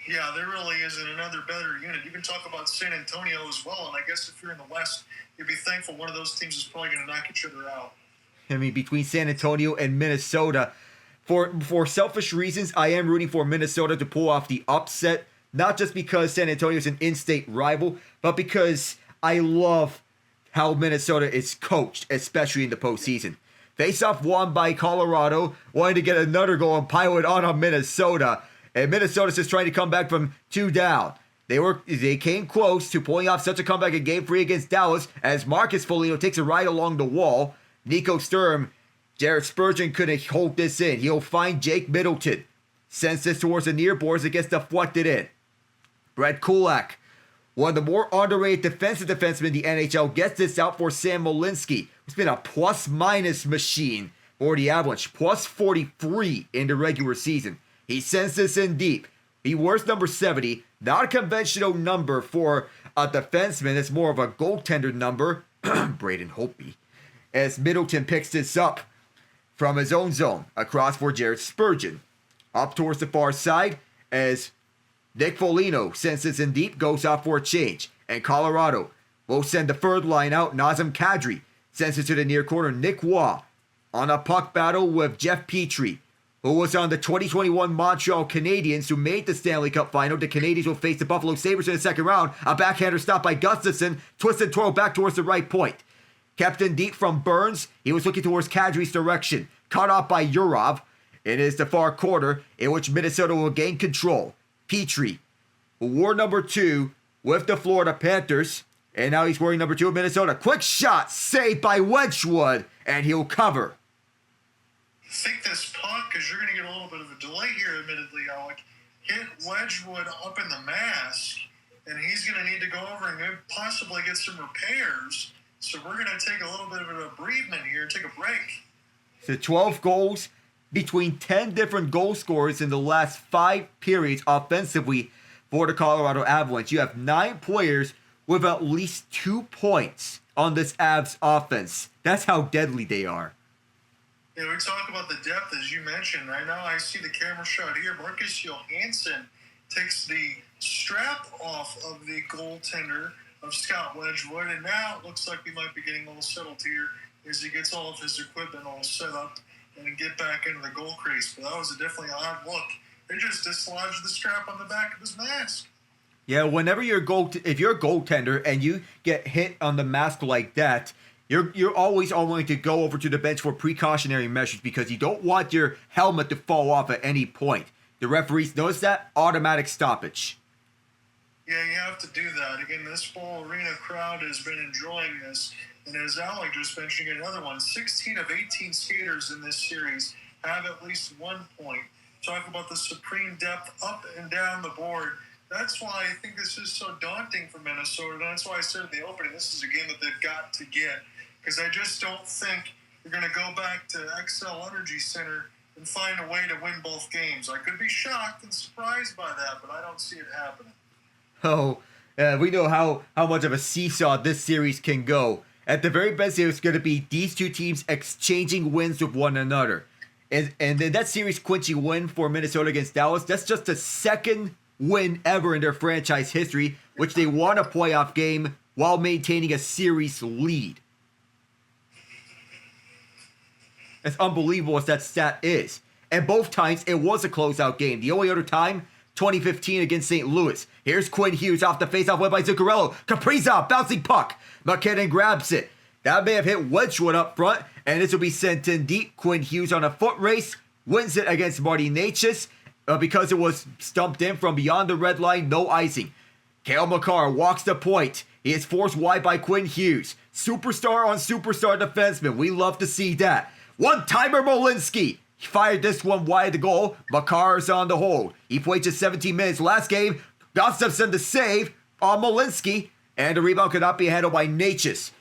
Yeah, there really isn't another better unit. You can talk about San Antonio as well, and I guess if you're in the West, you'd be thankful one of those teams is probably going to knock each other out. I mean, between San Antonio and Minnesota, for selfish reasons, I am rooting for Minnesota to pull off the upset, not just because San Antonio is an in-state rival, but because I love how Minnesota is coached, especially in the postseason. Face-off won by Colorado, wanted to get another goal and pile it on Minnesota, and Minnesota's just trying to come back from 2 down. They came close to pulling off such a comeback in Game 3 against Dallas as Marcus Foligno takes a ride along the wall. Nico Sturm, Jared Spurgeon couldn't hold this in. He'll find Jake Middleton. Sends this towards the near boards. It gets deflected in. Brett Kulak, one of the more underrated defensive defensemen in the NHL, gets this out for Sam Malinsky, who's been a plus-minus machine for the Avalanche. Plus 43 in the regular season. He sends this in deep. He wears number 70. Not a conventional number for a defenseman. It's more of a goaltender number. Braden Holtby. As Middleton picks this up from his own zone, across for Jared Spurgeon. Up towards the far side as Nick Foligno sends this in deep, goes out for a change. And Colorado will send the third line out. Nazem Kadri sends it to the near corner. Nick Waugh on a puck battle with Jeff Petrie, who was on the 2021 Montreal Canadiens, who made the Stanley Cup final. The Canadiens will face the Buffalo Sabres in the second round. A backhander stop by Gustafsson. Twist and twirl back towards the right point. Kept in deep from Burns. He was looking towards Kadri's direction. Cut off by Yurov. It is the far quarter in which Minnesota will gain control. Petrie, who wore number 2 with the Florida Panthers, and now he's wearing number 2 of Minnesota. Quick shot, saved by Wedgewood, and he'll cover. Think this puck, because you're going to get a little bit of a delay here, admittedly, Alec, hit Wedgewood up in the mask, and he's going to need to go over and possibly get some repairs. So we're going to take a little bit of a bereavement here, take a break. So 12 goals between 10 different goal scorers in the last 5 periods offensively for the Colorado Avalanche. You have 9 players with at least 2 points on this Avs offense. That's how deadly they are. Yeah, we talk about the depth, as you mentioned. Right now I see the camera shot here. Marcus Johansson takes the strap off of the goaltender of Scott Wedgewood, and now it looks like we might be getting a little settled here as he gets all of his equipment all set up and get back into the goal crease. But that was definitely an odd look. They just dislodged the strap on the back of his mask. Yeah, whenever if you're a goaltender and you get hit on the mask like that, you're always going to go over to the bench for precautionary measures because you don't want your helmet to fall off at any point. The referees notice that, automatic stoppage. Yeah, you have to do that. Again, this full arena crowd has been enjoying this. And as Alec just mentioned, another one, 16 of 18 skaters in this series have at least 1 point. talk about the supreme depth up and down the board. That's why I think this is so daunting for Minnesota. That's why I said in the opening, this is a game that they've got to get. Because I just don't think you're going to go back to XL Energy Center and find a way to win both games. I could be shocked and surprised by that, but I don't see it happening. Oh, we know how much of a seesaw this series can go. At the very best, it's going to be these two teams exchanging wins with one another. And then that series clinching win for Minnesota against Dallas, that's just the second win ever in their franchise history, which they won a playoff game while maintaining a series lead. As unbelievable as that stat is. And both times, it was a closeout game. The only other time, 2015 against St. Louis. Here's Quinn Hughes off the faceoff win by Zuccarello. Kaprizov, bouncing puck. MacKinnon grabs it. That may have hit Wedgewood up front, and this will be sent in deep. Quinn Hughes on a foot race, wins it against Marty Necas. Because it was stumped in from beyond the red line, no icing. Cale Makar walks the point. He is forced wide by Quinn Hughes. Superstar on superstar defenseman. We love to see that. One-timer Molinski. He fired this one wide the goal. Makar is on the hold. He played just 17 minutes last game. Gustafsson the save on Molinski. And the rebound could not be handled by Necas.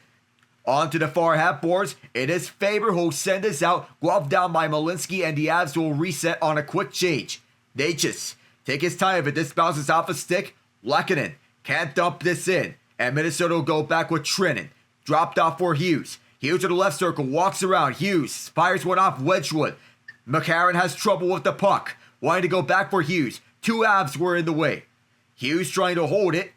On to the far half boards. It is Faber who will send this out. Glove down by Molinski, and the Avs will reset on a quick change. Necas take his time, but this bounces off a stick. MacKinnon can't dump this in. And Minnesota will go back with Trennan. Dropped off for Hughes. Hughes to the left circle, walks around. Hughes fires one off Wedgewood. McCarron has trouble with the puck. Wanting to go back for Hughes. Two Avs were in the way. Hughes trying to hold it.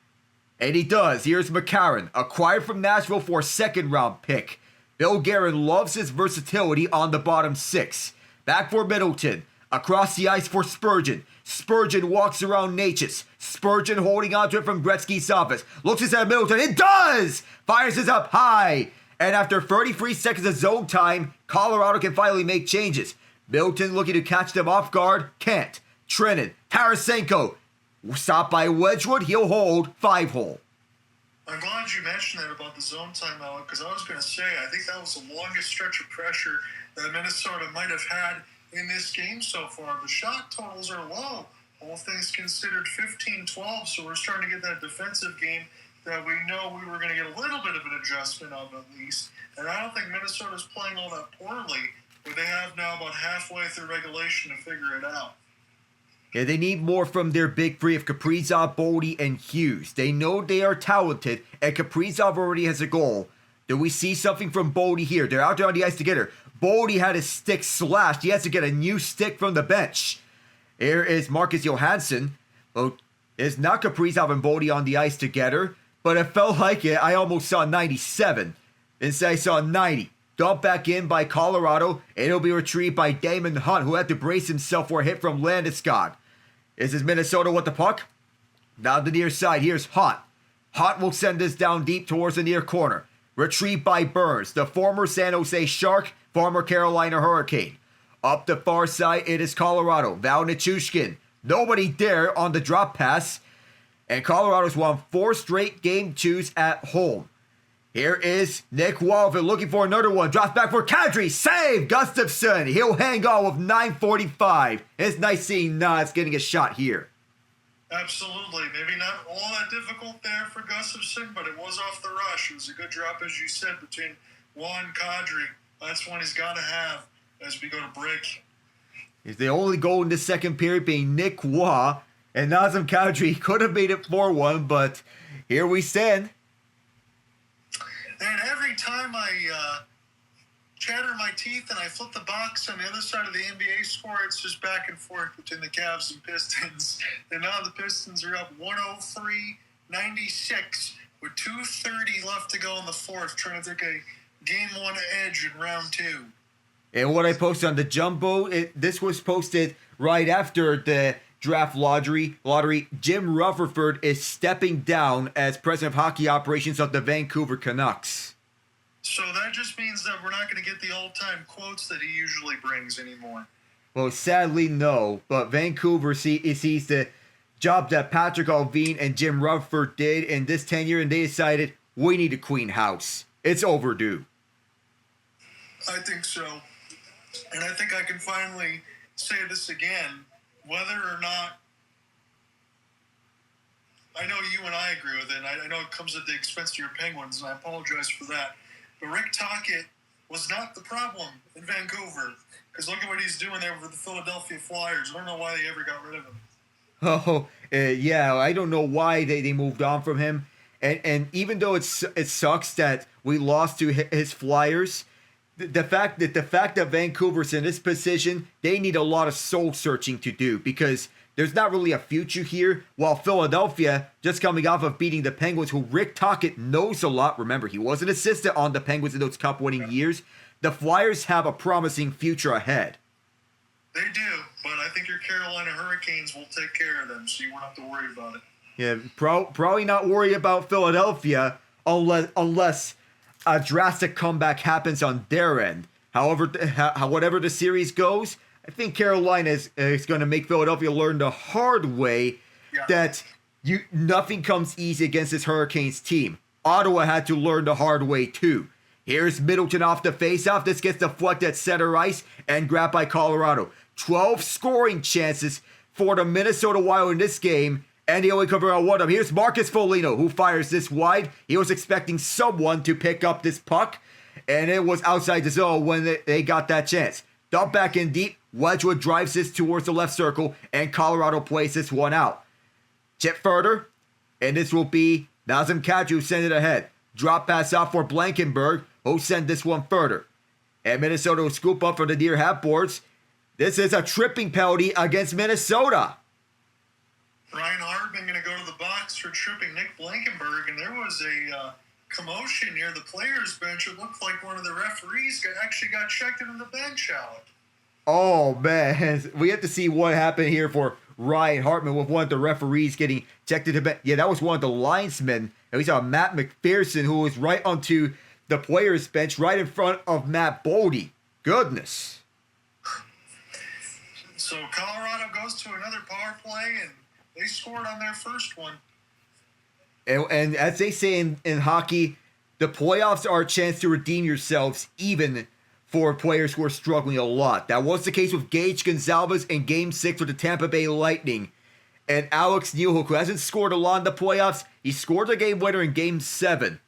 And he does. Here's McCarron, acquired from Nashville for a second-round pick. Bill Guerin loves his versatility on the bottom six. Back for Middleton. Across the ice for Spurgeon. Spurgeon walks around Necas. Spurgeon holding onto it from Gretzky's office. Looks at Middleton. It does! Fires this up high. And after 33 seconds of zone time, Colorado can finally make changes. Middleton looking to catch them off guard. Can't. Trennan. Tarasenko. Stopped by Wedgewood. He'll hold. 5-hole. I'm glad you mentioned that about the zone time, Alec, because I was going to say, I think that was the longest stretch of pressure that Minnesota might have had in this game so far. The shot totals are low, all things considered 15-12, so we're starting to get that defensive game that we know we were going to get a little bit of an adjustment of at least. And I don't think Minnesota's playing all that poorly, but they have now about halfway through regulation to figure it out. Yeah, they need more from their big three of Kaprizov, Boldy, and Hughes. They know they are talented, and Kaprizov already has a goal. Do we see something from Boldy here? They're out there on the ice together. Boldy had his stick slashed. He has to get a new stick from the bench. Here is Marcus Johansson. Well, it's not Kaprizov and Boldy on the ice together, but it felt like it. I almost saw 97. Instead, I saw 90. Dumped back in by Colorado, and it'll be retrieved by Damon Hunt, who had to brace himself for a hit from Landeskog. This is Minnesota with the puck. Down the near side, here's Hunt. Hunt will send this down deep towards the near corner. Retrieved by Burns, the former San Jose Shark, former Carolina Hurricane. Up the far side, it is Colorado. Val Nichushkin. Nobody there on the drop pass. And Colorado's won 4 straight game 2s at home. Here is Nick Walvin looking for another one. Drops back for Kadri. Save! Gustafsson. He'll hang on with 9:45. It's nice seeing Nas getting a shot here. Absolutely. Maybe not all that difficult there for Gustafsson, but it was off the rush. It was a good drop, as you said, between Juan and Kadri. That's one he's got to have as we go to break. Is the only goal in the second period being Nick Waugh, and Nazem Kadri could have made it 4-1, but here we stand. And every time I chatter my teeth and I flip the box on the other side of the NBA score, it's just back and forth between the Cavs and Pistons. And now the Pistons are up 103-96 with 2:30 left to go in the fourth, trying to take a game 1 edge in round 2. And what I posted on the Jumbo, this was posted right after the draft lottery. Jim Rutherford is stepping down as president of hockey operations of the Vancouver Canucks. So that just means that we're not going to get the all-time quotes that he usually brings anymore. Well, sadly, no. But Vancouver sees the job that Patrick Allvin and Jim Rutherford did in this tenure, and they decided, we need to clean house. It's overdue. I think so. And I think I can finally say this again. whether or not, I know you and I agree with it, and I know it comes at the expense of your Penguins, and I apologize for that. But Rick Tocchet was not the problem in Vancouver, because look at what he's doing there with the Philadelphia Flyers. I don't know why they ever got rid of him. Oh, yeah, I don't know why they moved on from him. And even though it sucks that we lost to his Flyers, the fact that Vancouver's in this position, they need a lot of soul searching to do, because there's not really a future here. While Philadelphia, just coming off of beating the Penguins, who Rick Tocchet knows a lot. Remember, he was an assistant on the Penguins in those cup-winning years. The Flyers have a promising future ahead. They do, but I think your Carolina Hurricanes will take care of them, so you won't have to worry about it. Yeah, probably not worry about Philadelphia unless a drastic comeback happens on their end. However, whatever the series goes, I think Carolina is going to make Philadelphia learn the hard way that nothing comes easy against this Hurricanes team. Ottawa had to learn the hard way too. Here's Middleton off the faceoff. This gets deflected at center ice and grabbed by Colorado. 12 scoring chances for the Minnesota Wild in this game, and they only convert on one of them. Here's Marcus Foligno, who fires this wide. He was expecting someone to pick up this puck, and it was outside the zone when they got that chance. Dump back in deep. Wedgewood drives this towards the left circle, and Colorado plays this one out. Chip further, and this will be Nazem Kadri who sends it ahead. Drop pass off for Blankenberg, who sent this one further. And Minnesota will scoop up for the near half boards. This is a tripping penalty against Minnesota. Ryan Hartman going to go to the box for tripping Nick Blankenberg, and there was a commotion near the players' bench. It looked like one of the referees actually got checked into the bench out. Oh, man. We have to see what happened here for Ryan Hartman with one of the referees getting checked into the bench. Yeah, that was one of the linesmen. And we saw Matt McPherson, who was right onto the players' bench, right in front of Matt Bodie. Goodness. So Colorado goes to another power play, and they scored on their first one. And as they say in hockey, the playoffs are a chance to redeem yourselves, even for players who are struggling a lot. That was the case with Gage Gonzalez in Game 6 with the Tampa Bay Lightning. And Alex Newhook, who hasn't scored a lot in the playoffs, he scored a game winner in Game 7.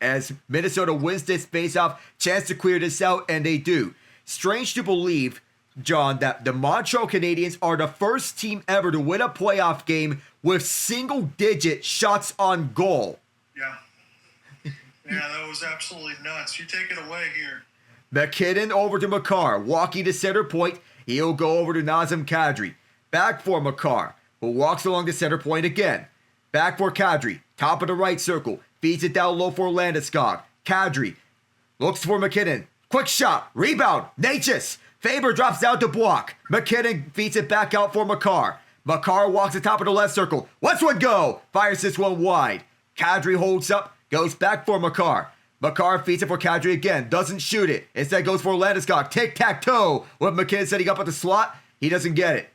As Minnesota wins this faceoff, chance to clear this out, and they do. Strange to believe, John, that the Montreal Canadiens are the first team ever to win a playoff game with single-digit shots on goal. Yeah. Yeah, that was absolutely nuts. You take it away here. MacKinnon over to Makar. Walking to center point. He'll go over to Nazem Kadri. Back for Makar, who walks along the center point again. Back for Kadri. Top of the right circle. Feeds it down low for Landeskog. Kadri looks for MacKinnon. Quick shot. Rebound. Natchez. Faber drops down to block. MacKinnon feeds it back out for Makar. Makar walks the top of the left circle. Westwood go. Fires this one wide. Kadri holds up. Goes back for Makar. Makar feeds it for Kadri again. Doesn't shoot it. Instead goes for Landeskog. Tic-tac-toe. With MacKinnon setting up at the slot. He doesn't get it.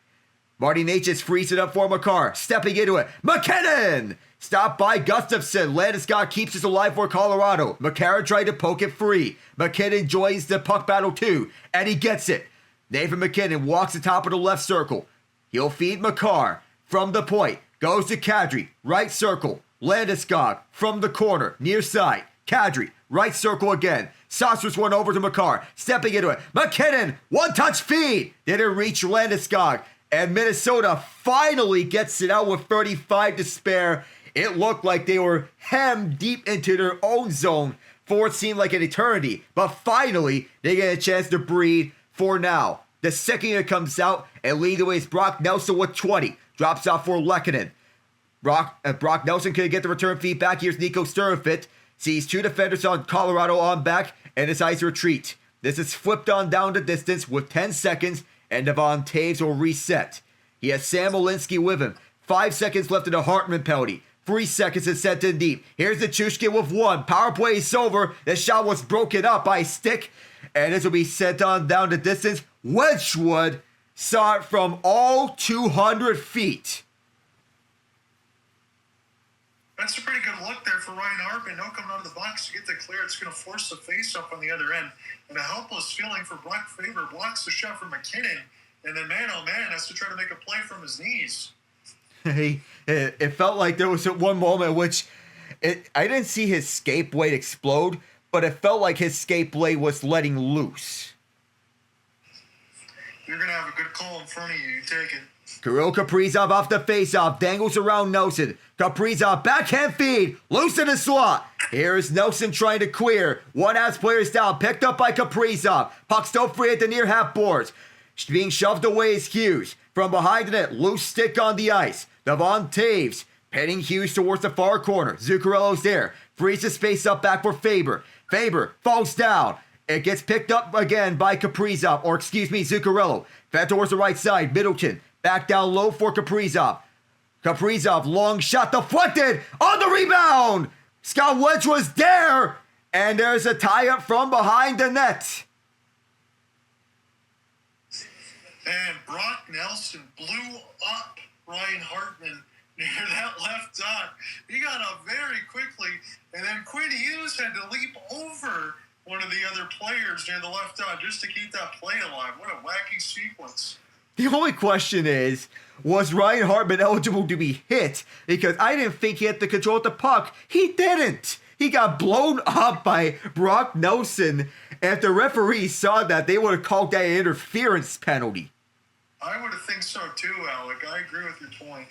Marty Natchez frees it up for Makar. Stepping into it. MacKinnon! Stopped by Gustafsson. Landeskog keeps us alive for Colorado. Makar tried to poke it free. MacKinnon joins the puck battle too. And he gets it. Nathan MacKinnon walks the top of the left circle. He'll feed Makar. From the point. Goes to Kadri. Right circle. Landeskog. From the corner. Near side. Kadri. Right circle again. Saucers one over to Makar. Stepping into it. MacKinnon. One-touch feed. Didn't reach Landeskog. And Minnesota finally gets it out with 35 to spare. It looked like they were hemmed deep into their own zone for what seemed like an eternity. But finally, they get a chance to breathe for now. The second unit comes out and leading the way is Brock Nelson with 20. Drops off for Lehkonen. Brock Nelson couldn't get the return feed back. Here's Nico Sturmfit. Sees two defenders on Colorado on back and decides to retreat. This is flipped on down the distance with 10 seconds and Devon Taves will reset. He has Sam Olinsky with him. 5 seconds left in the Hartman penalty. 3 seconds is sent in deep. Here's the Chushkin with one. Power play is over. The shot was broken up by stick. And this will be sent on down the distance. Wedgewood saw it from all 200 feet. That's a pretty good look there for Ryan Hartman. No coming out of the box to get the clear. It's going to force the face-up on the other end. And a helpless feeling for Brock Faber. Blocks the shot from MacKinnon. and then man, oh man, has to try to make a play from his knees. It felt like there was one moment in which I didn't see his skate blade explode, but it felt like his skate blade was letting loose. You're going to have a good call in front of you. You take it. Kirill Kaprizov off the faceoff, dangles around Nelson. Kaprizov backhand feed, loose in the slot. Here's Nelson trying to clear. One half players down, picked up by Kaprizov. Puck still free at the near half boards. Being shoved away is Hughes. From behind the net, loose stick on the ice. Devon Taves heading Hughes towards the far corner. Zuccarello's there. Frees the space up back for Faber. Faber falls down. It gets picked up again by Zuccarello. Fed towards the right side. Middleton back down low for Kaprizov. Kaprizov, long shot deflected on the rebound. Scott Wedge was there. And there's a tie-up from behind the net. And Brock Nelson blew up Ryan Hartman near that left dot. He got up very quickly, and then Quinn Hughes had to leap over one of the other players near the left dot just to keep that play alive. What a wacky sequence. The only question is, was Ryan Hartman eligible to be hit? Because I didn't think he had the control of the puck. He didn't. He got blown up by Brock Nelson. And if the referee saw that, they would have called that an interference penalty. I would think so too, Alec. I agree with your point.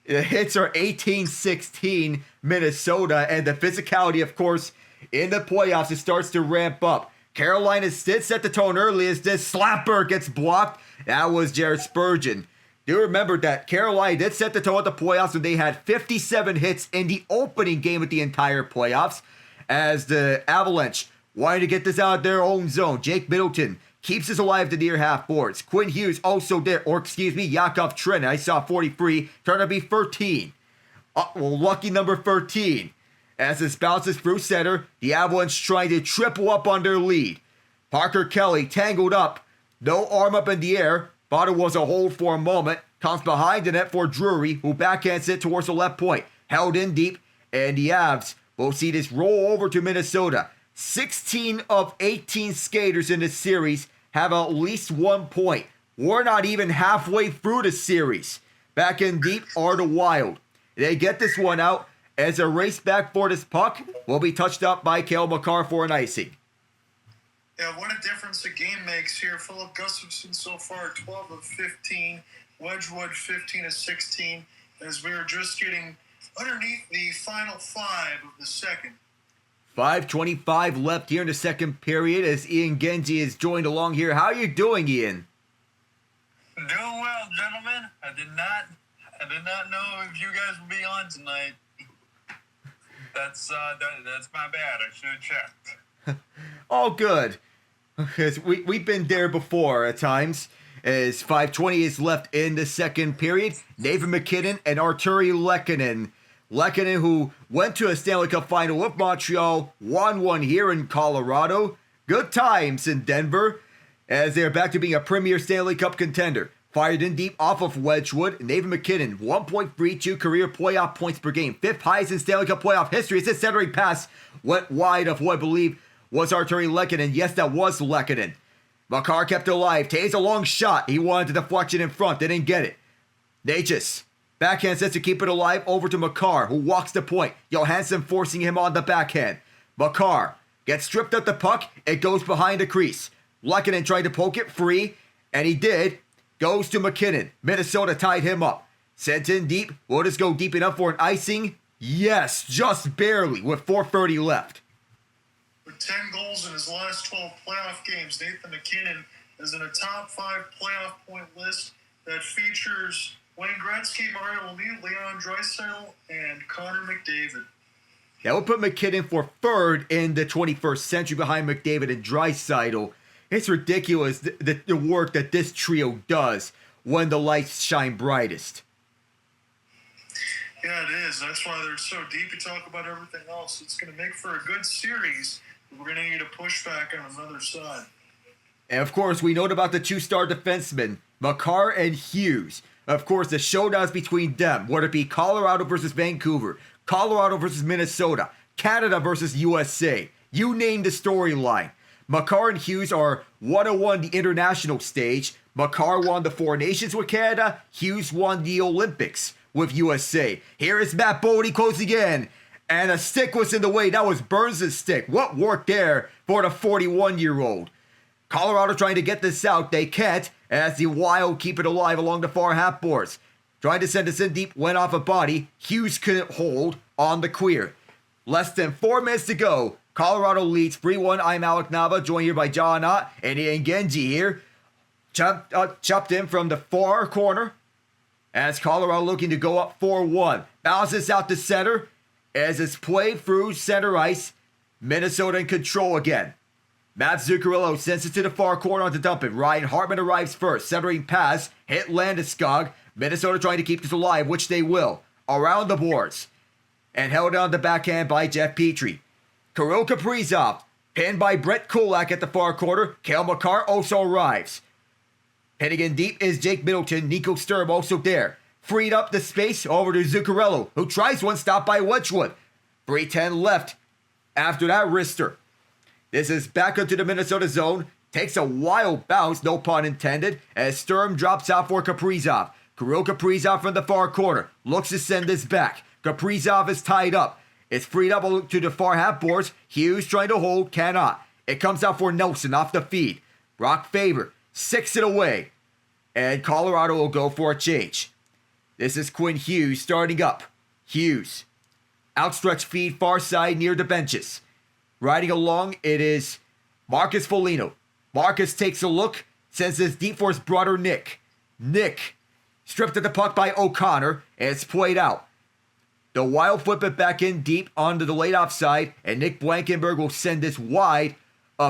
The hits are 18-16 Minnesota, and the physicality, of course, in the playoffs, it starts to ramp up. Carolina did set the tone early as this slapper gets blocked. That was Jared Spurgeon. Do remember that Carolina did set the tone at the playoffs when they had 57 hits in the opening game of the entire playoffs, as the Avalanche wanted to get this out of their own zone. Jake Middleton keeps us alive to near half boards. Quinn Hughes also did, Yakov Trin. I saw 43, turned to be 13. Lucky number 13. As this bounces through center, the Avalanche trying to triple up on their lead. Parker Kelly tangled up, no arm up in the air. Thought it was a hold for a moment. Comes behind the net for Drury, who backhands it towards the left point. Held in deep, and the Avs will see this roll over to Minnesota. 16 of 18 skaters in this series have at least 1 point. We're not even halfway through the series. Back in deep are the Wild. They get this one out as a race back for this puck will be touched up by Cale Makar for an icing. Yeah, what a difference a game makes here. Philip Gustafson so far 12 of 15. Wedgewood 15 of 16 as we are just getting underneath the final 5 of the second. 5:25 left here in the second period as Ian Genge is joined along here. How are you doing, Ian? Doing well, gentlemen. I did not know if you guys would be on tonight. That's my bad. I should have checked. All good. Because we've been there before at times. As 5:20 is left in the second period, Nathan MacKinnon and Arturi Lehkonen. Lehkonen, who went to a Stanley Cup final with Montreal, won one here in Colorado. Good times in Denver, as they're back to being a premier Stanley Cup contender. Fired in deep off of Wedgewood. Nathan MacKinnon, 1.32 career playoff points per game. 5th highest in Stanley Cup playoff history. As his centering pass went wide of who I believe was Arturi Lehkonen. Yes, that was Lehkonen. Makar kept it alive. Taves a long shot. He wanted the deflection in front. They didn't get it. Natchez backhand sets to keep it alive over to Makar, who walks the point. Johansson forcing him on the backhand. Makar gets stripped at the puck. It goes behind the crease. Lehkonen tried to poke it free, and he did. Goes to MacKinnon. Minnesota tied him up. Sent in deep. Will this go deep enough for an icing? Yes, just barely with 4:30 left. With 10 goals in his last 12 playoff games, Nathan MacKinnon is in a top 5 playoff point list that features Wayne Gretzky, Mario Lemieux, Leon Draisaitl, and Connor McDavid. That would put MacKinnon for 3rd in the 21st century behind McDavid and Draisaitl. It's ridiculous the work that this trio does when the lights shine brightest. Yeah, it is. That's why they're so deep. You talk about everything else. It's going to make for a good series. We're going to need a pushback on another side. And of course, we note about the 2-star defensemen, Makar and Hughes. Of course, the showdowns between them, whether it be Colorado versus Vancouver, Colorado versus Minnesota, Canada versus USA. You name the storyline. Makar and Hughes are 1-1 the international stage. Makar won the Four Nations with Canada. Hughes won the Olympics with USA. Here is Matt Bodie close again. And a stick was in the way. That was Burns' stick. What worked there for the 41-year-old? Colorado trying to get this out. They can't, as the Wild keep it alive along the far half boards. Trying to send this in deep, went off a body. Hughes couldn't hold on the queer. Less than 4 minutes to go. Colorado leads 3-1. I'm Alec Nava, joined here by John Ott and Genge here. Chopped in from the far corner. As Colorado looking to go up 4-1. Bounces out to center. As it's played through center ice. Minnesota in control again. Matt Zuccarello sends it to the far corner on to dump it. Ryan Hartman arrives first. Centering pass. Hit Landeskog. Minnesota trying to keep this alive, which they will. Around the boards. And held on the backhand by Jeff Petrie. Kirill Kaprizov. Pinned by Brett Kulak at the far corner. Cale Makar also arrives. Heading in deep is Jake Middleton. Nico Sturm also there. Freed up the space over to Zuccarello, who tries one, stopped by Wedgewood. 3:10 left after that wrister. This is back into the Minnesota zone. Takes a wild bounce, no pun intended, as Sturm drops out for Kaprizov. Kirill Kaprizov from the far corner. Looks to send this back. Kaprizov is tied up. It's freed up to the far half boards. Hughes trying to hold, cannot. It comes out for Nelson off the feed. Brock Faber 6 it away. And Colorado will go for a change. This is Quinn Hughes starting up. Hughes. Outstretched feed far side near the benches. Riding along, it is Marcus Foligno. Marcus takes a look, sends this deep for his brother Nick. Nick stripped at the puck by O'Connor, and it's played out. The Wild flip it back in deep onto the late offside, and Nick Blankenberg will send this wide.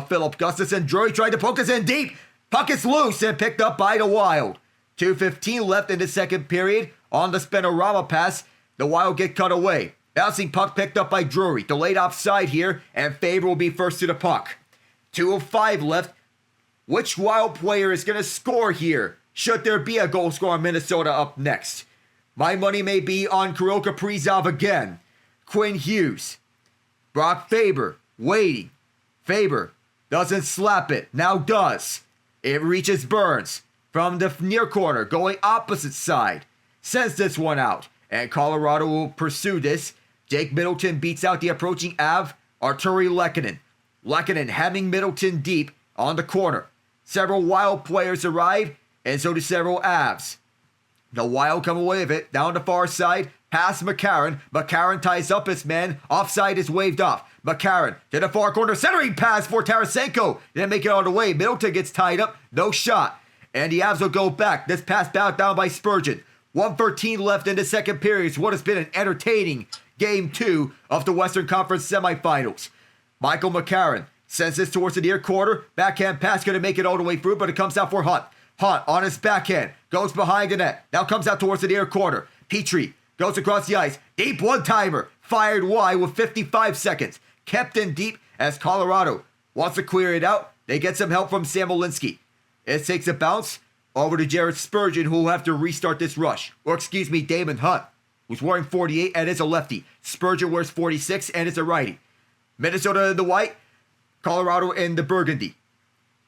Philip Gustafson. Drury tried to poke this in deep. Puck is loose and picked up by the Wild. 2:15 left in the second period. On the Spinorama pass, the Wild get cut away. Bouncing puck picked up by Drury. Delayed offside here, and Faber will be first to the puck. 2:05 left. Which Wild player is going to score here? Should there be a goal scorer in Minnesota up next? My money may be on Kirill Kaprizov again. Quinn Hughes. Brock Faber waiting. Faber doesn't slap it. Now does. It reaches Burns from the near corner, going opposite side. Sends this one out, and Colorado will pursue this. Jake Middleton beats out the approaching Av, Arturi Lehkonen. Lehkonen having Middleton deep on the corner. Several Wild players arrive, and so do several Avs. The Wild come away with it, down the far side, past McCarron. McCarron ties up his man, offside is waved off. McCarron to the far corner, centering pass for Tarasenko. Didn't make it all the way. Middleton gets tied up, no shot. And the Avs will go back. This pass bowed down by Spurgeon. 1:13 left in the second period. What has been an entertaining Game 2 of the Western Conference semifinals. Michael McCarron sends this towards the near quarter. Backhand pass going to make it all the way through, but it comes out for Hunt. Hunt on his backhand. Goes behind the net. Now comes out towards the near quarter. Petrie goes across the ice. Deep one-timer. Fired wide with 55 seconds. Kept in deep as Colorado wants to clear it out. They get some help from Sam Olinsky. It takes a bounce over to Jared Spurgeon, who will have to restart this rush. Or excuse me, Damon Hunt, who's wearing 48 and is a lefty. Spurgeon wears 46 and is a righty. Minnesota in the white, Colorado in the burgundy.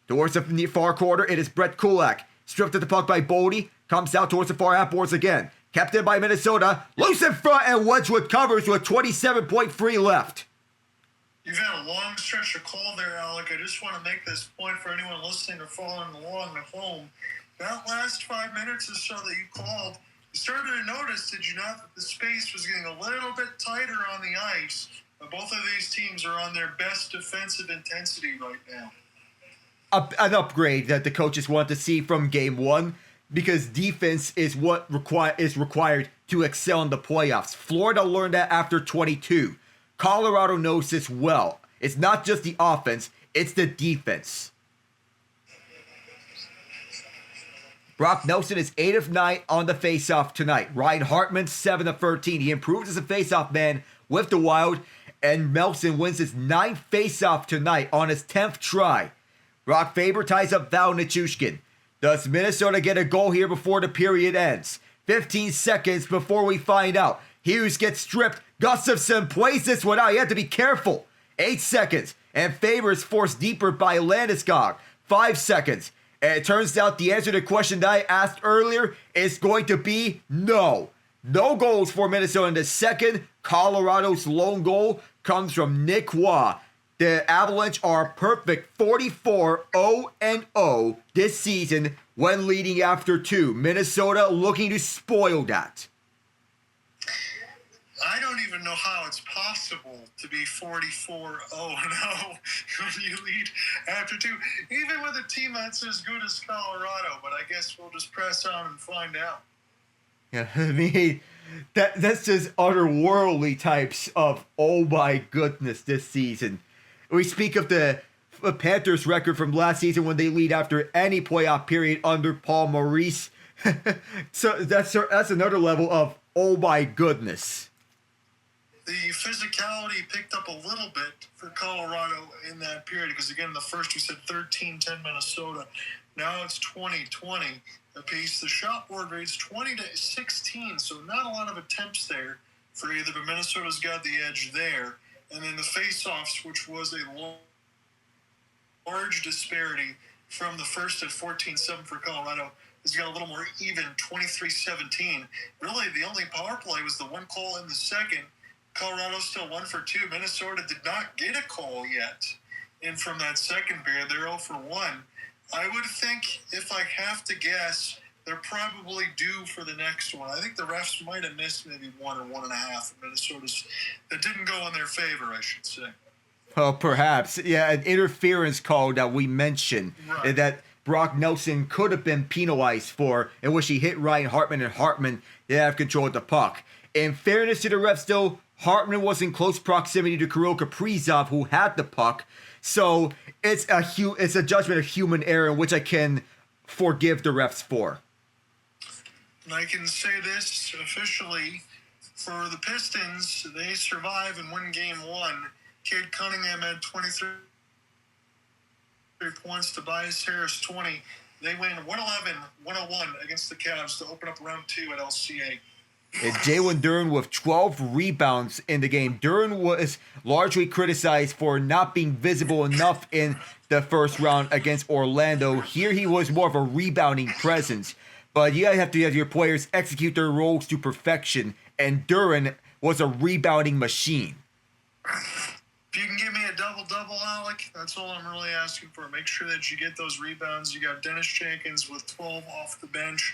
Towards the far corner, it is Brett Kulak. Stripped at the puck by Bodie. Comes out towards the far half boards again. Kept in by Minnesota. Loose in front, and Wedgewood covers with 27.3 left. You've had a long stretch of call there, Alec. I just want to make this point for anyone listening or following along at home. That last 5 minutes or so that you called, you started to notice, did you not, that the space was getting a little bit tighter on the ice. Both of these teams are on their best defensive intensity right now. An upgrade that the coaches want to see from Game 1, because defense is what is required to excel in the playoffs. Florida learned that after 22. Colorado knows this well. It's not just the offense, it's the defense. Brock Nelson is 8 of 9 on the faceoff tonight. Ryan Hartman, 7 of 13. He improves as a faceoff man with the Wild, and Nelson wins his 9th faceoff tonight on his 10th try. Brock Faber ties up Val Nichushkin. Does Minnesota get a goal here before the period ends? 15 seconds before we find out. Hughes gets stripped. Gustafson plays this one out. You have to be careful. 8 seconds. And Favors forced deeper by Landeskog. 5 seconds. And it turns out the answer to the question that I asked earlier is going to be no. No goals for Minnesota in the second. Colorado's lone goal comes from Nick Waugh. The Avalanche are perfect 44-0-0 this season when leading after 2. Minnesota looking to spoil that. I don't even know how it's possible to be 44-0-0 when you lead after 2, even with a team that's as good as Colorado. But I guess we'll just press on and find out. Yeah, I mean, that's just otherworldly types of oh my goodness this season. We speak of the Panthers record from last season when they lead after any playoff period under Paul Maurice. So that's another level of oh my goodness. The physicality picked up a little bit for Colorado in that period because, again, the first we said 13-10 Minnesota. Now it's 20-20 apiece. The shot board rate's 20-16, so not a lot of attempts there for either, but Minnesota's got the edge there. And then the face-offs, which was a large disparity from the first at 14-7 for Colorado, has got a little more even, 23-17. Really, the only power play was the one call in the second. Colorado still 1 for 2. Minnesota did not get a call yet. And from that second period, they're 0 for 1. I would think, if I have to guess, they're probably due for the next one. I think the refs might have missed maybe 1 or 1.5 of Minnesota's that didn't go in their favor, I should say. Oh, perhaps. Yeah, an interference call that we mentioned that Brock Nelson could have been penalized for, in which he hit Ryan Hartman, and Hartman did have control of the puck. In fairness to the refs, though, Hartman was in close proximity to Kirill Kaprizov, who had the puck. So it's a judgment of human error, which I can forgive the refs for. And I can say this officially, for the Pistons, they survive and win game 1. Cade Cunningham had 23 points, Tobias Harris 20. They win 111-101 against the Cavs to open up round 2 at LCA. And Jalen Duren with 12 rebounds in the game. Duren was largely criticized for not being visible enough in the first round against Orlando. Here he was more of a rebounding presence. But you have to have your players execute their roles to perfection. And Duren was a rebounding machine. If you can give me a double-double, Alec, that's all I'm really asking for. Make sure that you get those rebounds. You got Dennis Jenkins with 12 off the bench.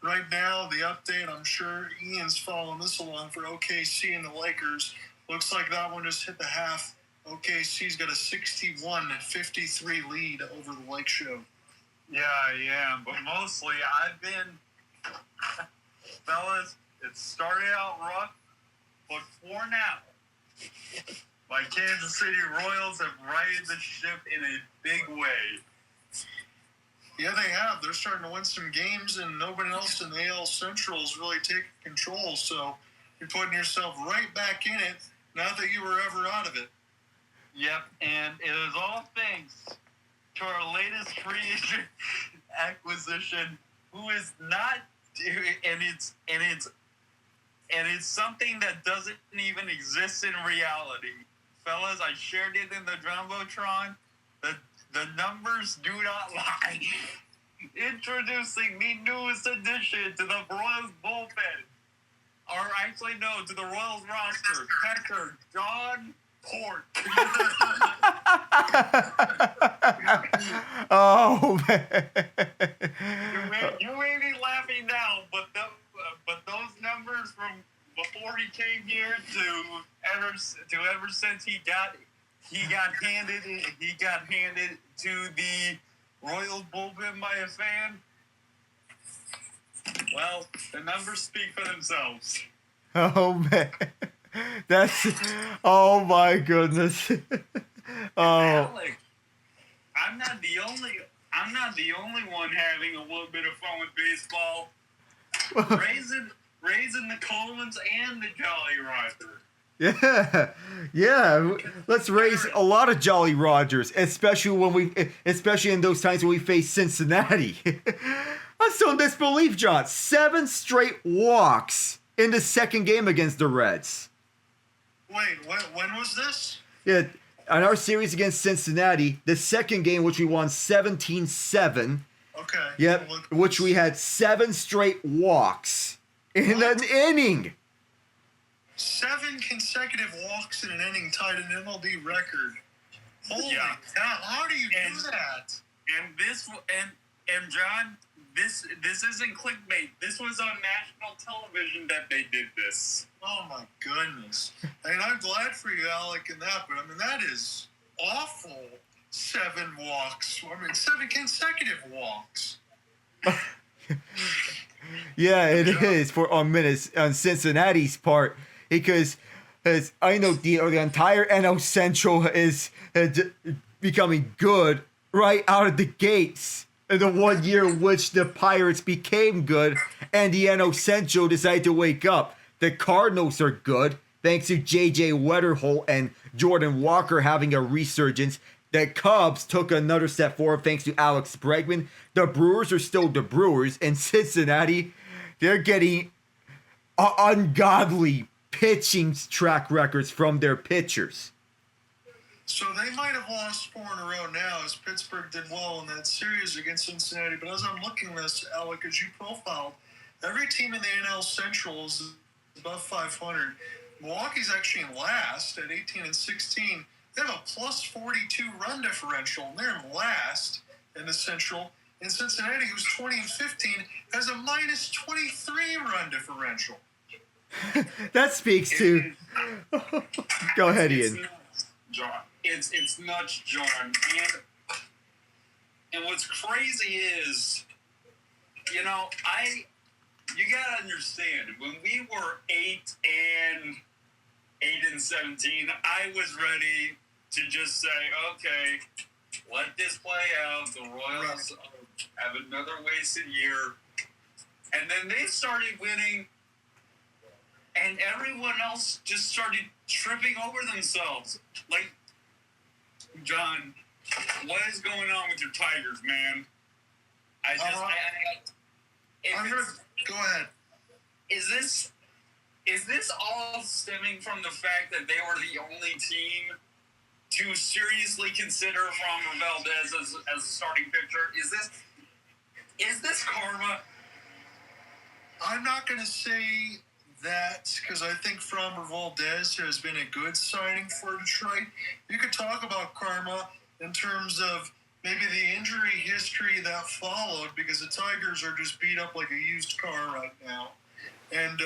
Right now, the update, I'm sure Ian's following this along for OKC and the Lakers. Looks like that one just hit the half. OKC's got a 61-53 lead over the Lake Show. Yeah, I am. But mostly I've been, fellas, it started out rough, but for now, my Kansas City Royals have righted the ship in a big way. Yeah, they have. They're starting to win some games, and nobody else in the AL Central is really taking control. So you're putting yourself right back in it, not that you were ever out of it. Yep, and it is all thanks to our latest free agent acquisition, who is not, and it's something that doesn't even exist in reality. Fellas, I shared it in the Jumbotron. The numbers do not lie. Introducing the newest addition to the Royals bullpen. Or actually, no, to the Royals roster. Catcher John Port. Oh, man. You may be laughing now, but those numbers from before he came here to ever since he got handed to the Royals bullpen by a fan. Well, the numbers speak for themselves. Oh, man. Oh my goodness. Oh. Alec, I'm not the only one having a little bit of fun with baseball. Raising the Colemans and the Jolly Roger. Yeah. Let's raise a lot of Jolly Rogers, especially in those times when we face Cincinnati. I'm still in disbelief, John. 7 straight walks in the second game against the Reds. Wait, when was this? Yeah, on our series against Cincinnati, the second game, which we won 17-7. Okay. Yep, which we had 7 straight walks in an inning. 7 consecutive walks in an inning tied an MLB record. Holy Yeah. cow! How do you do that? And this and John, this isn't clickbait. This was on national television that they did this. Oh my goodness! I mean, I'm glad for you, Alec, in that, but I mean that is awful. 7 walks. I mean, 7 consecutive walks. Yeah, it is for on Cincinnati's part, because as I know the entire NL Central is becoming good right out of the gates. In the 1 year in which the Pirates became good, and the NL Central decided to wake up. The Cardinals are good, thanks to J.J. Wetterholt and Jordan Walker having a resurgence. The Cubs took another step forward thanks to Alex Bregman. The Brewers are still the Brewers. And Cincinnati, they're getting ungodly pitching track records from their pitchers. So they might have lost 4 in a row now, as Pittsburgh did well in that series against Cincinnati. But as I'm looking at this, Alec, as you profiled, every team in the NL Central is above 500. Milwaukee's actually in last at 18-16. They have a plus 42 run differential, and they're in last in the Central. And Cincinnati, who's 20-15, has a minus 23 run differential. That speaks to. Go ahead, Ian. John. It's nuts, John. And what's crazy is, you gotta understand, when we were 8-17, I was ready to just say, okay, let this play out. The Royals have another wasted year. And then they started winning, and everyone else just started tripping over themselves. Like, John, what is going on with your Tigers, man? Go ahead. Is this all stemming from the fact that they were the only team to seriously consider Framber Valdez as a starting pitcher? Is this karma? I'm not going to say that, because I think Framber Valdez has been a good signing for Detroit. You could talk about karma in terms of maybe the injury history that followed, because the Tigers are just beat up like a used car right now. And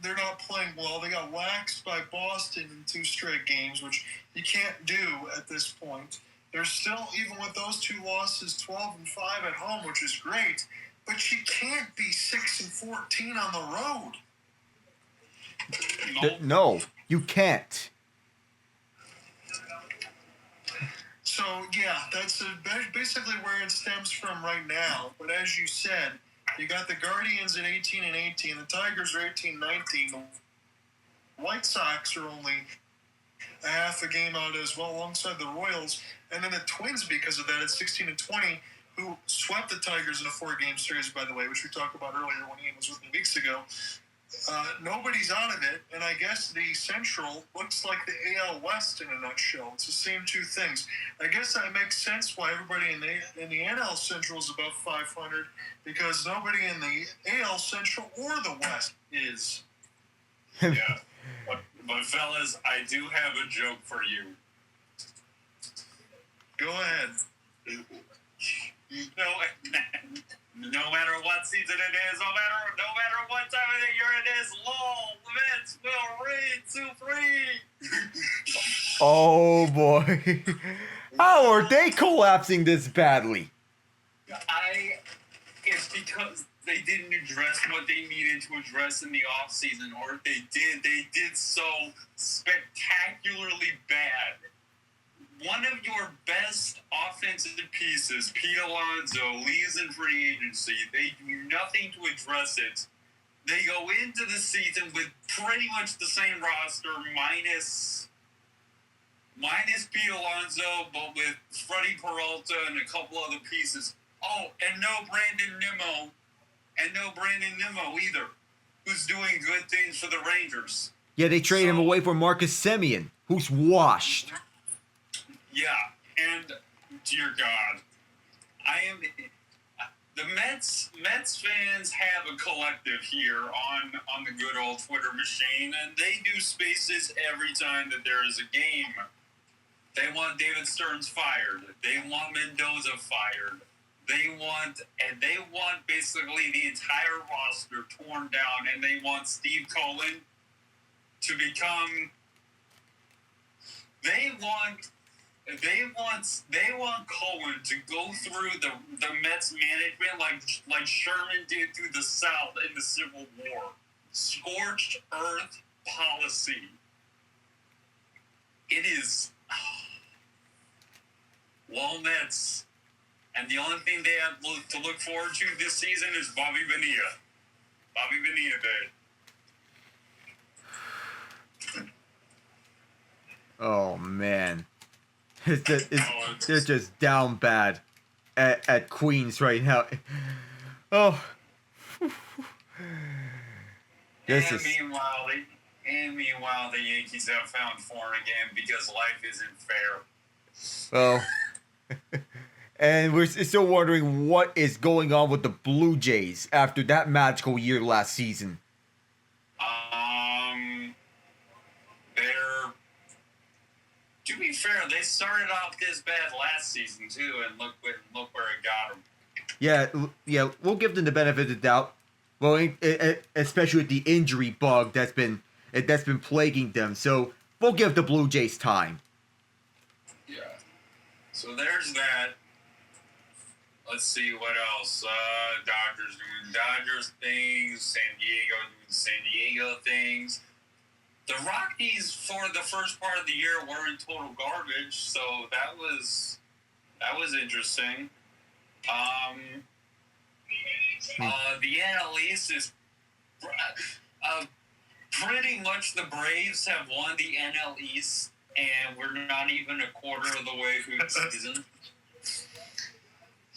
they're not playing well. They got waxed by Boston in 2 straight games, which you can't do at this point. They're still, even with those 2 losses, 12-5 at home, which is great. But you can't be 6-14 on the road. No, you can't. So, yeah, that's basically where it stems from right now. But as you said, you got the Guardians at 18-18. The Tigers are 18-19. The White Sox are only a half a game out as well, alongside the Royals. And then the Twins, because of that, at 16-20, who swept the Tigers in a 4-game series, by the way, which we talked about earlier when Ian was with me weeks ago. Nobody's out of it, and I guess the Central looks like the AL West in a nutshell. It's the same 2 things. I guess that makes sense why everybody in the NL Central is above 500, because nobody in the AL Central or the West is. Yeah. But fellas, I do have a joke for you. Go ahead. No matter what season it is, no matter what time of the year it is, LOL, Vince will read 2-3. Oh boy. How are they collapsing this badly? It's because they didn't address what they needed to address in the offseason, or if they did so spectacularly bad. One of your best offensive pieces, Pete Alonso, leaves in free agency. They do nothing to address it. They go into the season with pretty much the same roster, minus Pete Alonso, but with Freddie Peralta and a couple other pieces. Oh, and no Brandon Nimmo either, who's doing good things for the Rangers. Yeah, they traded him away for Marcus Semien, who's washed. Yeah, and dear God, I am. The Mets fans have a collective here on the good old Twitter machine, and they do spaces every time that there is a game. They want David Stearns fired. They want Mendoza fired. They want basically the entire roster torn down, and they want Steve Cohen to become. They want Cohen to go through the Mets management like Sherman did through the South in the Civil War. Scorched earth policy. It is Mets. And the only thing they have to look forward to this season is Bobby Bonilla. Bobby Bonilla Day. Oh man. They're just down bad at Queens right now. Oh. Meanwhile, the Yankees have found form again because life isn't fair. Oh. And we're still wondering what is going on with the Blue Jays after that magical year last season. To be fair, they started off this bad last season too, and look where it got them. Yeah, we'll give them the benefit of the doubt. Well, especially with the injury bug that's been plaguing them, so we'll give the Blue Jays time. Yeah. So there's that. Let's see what else. Dodgers doing Dodgers things. San Diego doing San Diego things. The Rockies, for the first part of the year, were in total garbage, so that was interesting. The NL East is pretty much the Braves have won the NL East, and we're not even a quarter of the way through the season.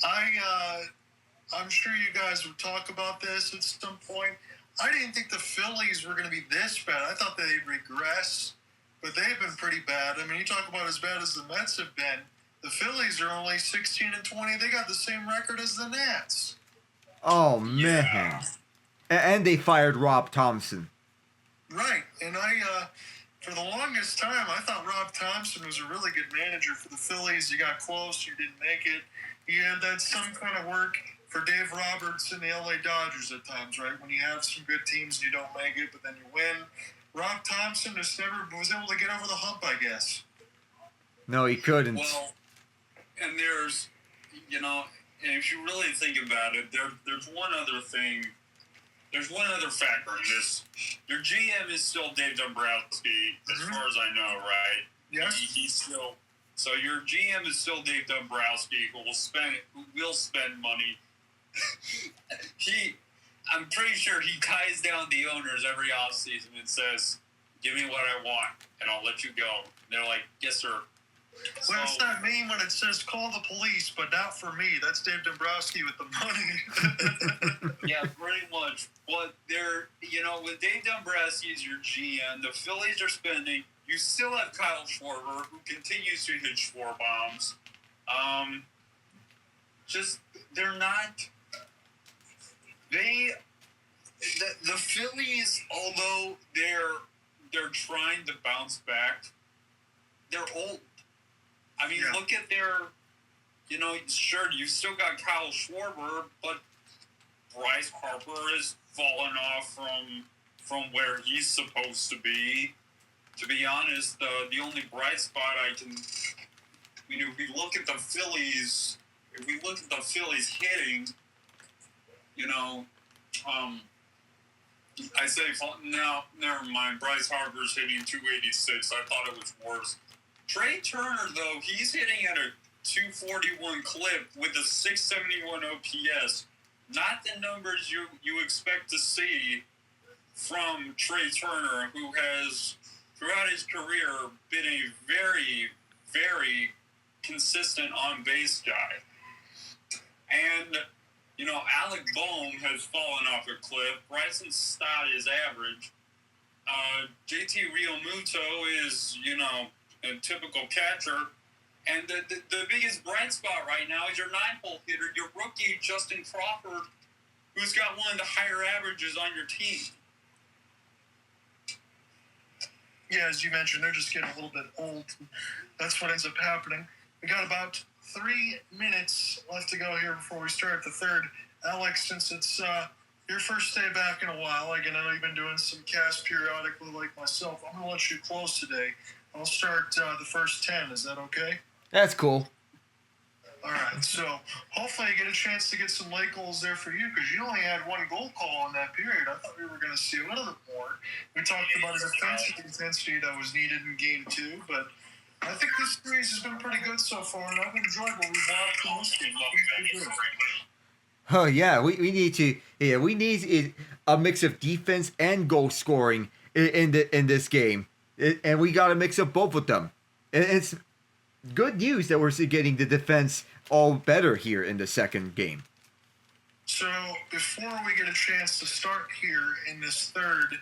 I'm sure you guys would talk about this at some point. I didn't think the Phillies were going to be this bad. I thought they'd regress, but they've been pretty bad. I mean, you talk about as bad as the Mets have been. The Phillies are only 16-20. They got the same record as the Nats. Oh man! Yeah. And they fired Rob Thompson. Right, and for the longest time, I thought Rob Thompson was a really good manager for the Phillies. You got close, you didn't make it. You had that some kind of work for Dave Roberts and the LA Dodgers at times, right? When you have some good teams, you don't make it, but then you win. Rob Thompson just never was able to get over the hump, I guess. No, he couldn't. Well, and there's, and if you really think about it, there's one other thing. There's one other factor in this. Your GM is still Dave Dombrowski, as far as I know, right? Yes. He's still. So your GM is still Dave Dombrowski, who will spend money. I'm pretty sure he ties down the owners every offseason and says, "Give me what I want, and I'll let you go." And they're like, "Yes, sir." Well, it's not mean when it says call the police, but not for me. That's Dave Dombrowski with the money. Yeah, pretty much. But when Dave Dombrowski is your GM, the Phillies are spending. You still have Kyle Schwarber, who continues to hit Schwarber bombs. They're not. The Phillies, although they're trying to bounce back, they're old. I mean, Look at their, sure, you still got Kyle Schwarber, but Bryce Harper has fallen off from where he's supposed to be. To be honest, the only bright spot if we look at the Phillies, hitting, I say, no, never mind. Bryce Harper's hitting 286. I thought it was worse. Trey Turner, though, he's hitting at a 241 clip with a 671 OPS. Not the numbers you expect to see from Trey Turner, who has, throughout his career, been a very, very consistent on-base guy. And, Alec Bohm has fallen off a cliff. Bryson Stott is average. JT Realmuto is, a typical catcher. And the biggest bright spot right now is your 9-hole hitter, your rookie, Justin Crawford, who's got one of the higher averages on your team. Yeah, as you mentioned, they're just getting a little bit old. That's what ends up happening. We got about 3 minutes left to go here before we start the third. Alex, since it's your first day back in a while, again, I know you've been doing some casts periodically like myself. I'm going to let you close today. I'll start the first 10. Is that okay? That's cool. All right, so hopefully you get a chance to get some late goals there for you because you only had 1 goal call in that period. I thought we were going to see a little bit more. We talked about the defensive intensity that was needed in Game 2, but I think this series has been pretty good so far, and I've enjoyed what we've watched in this game. Oh yeah, we need a mix of defense and goal scoring in this game, and we got a mix of both of them. And it's good news that we're getting the defense all better here in the second game. So before we get a chance to start here in this third,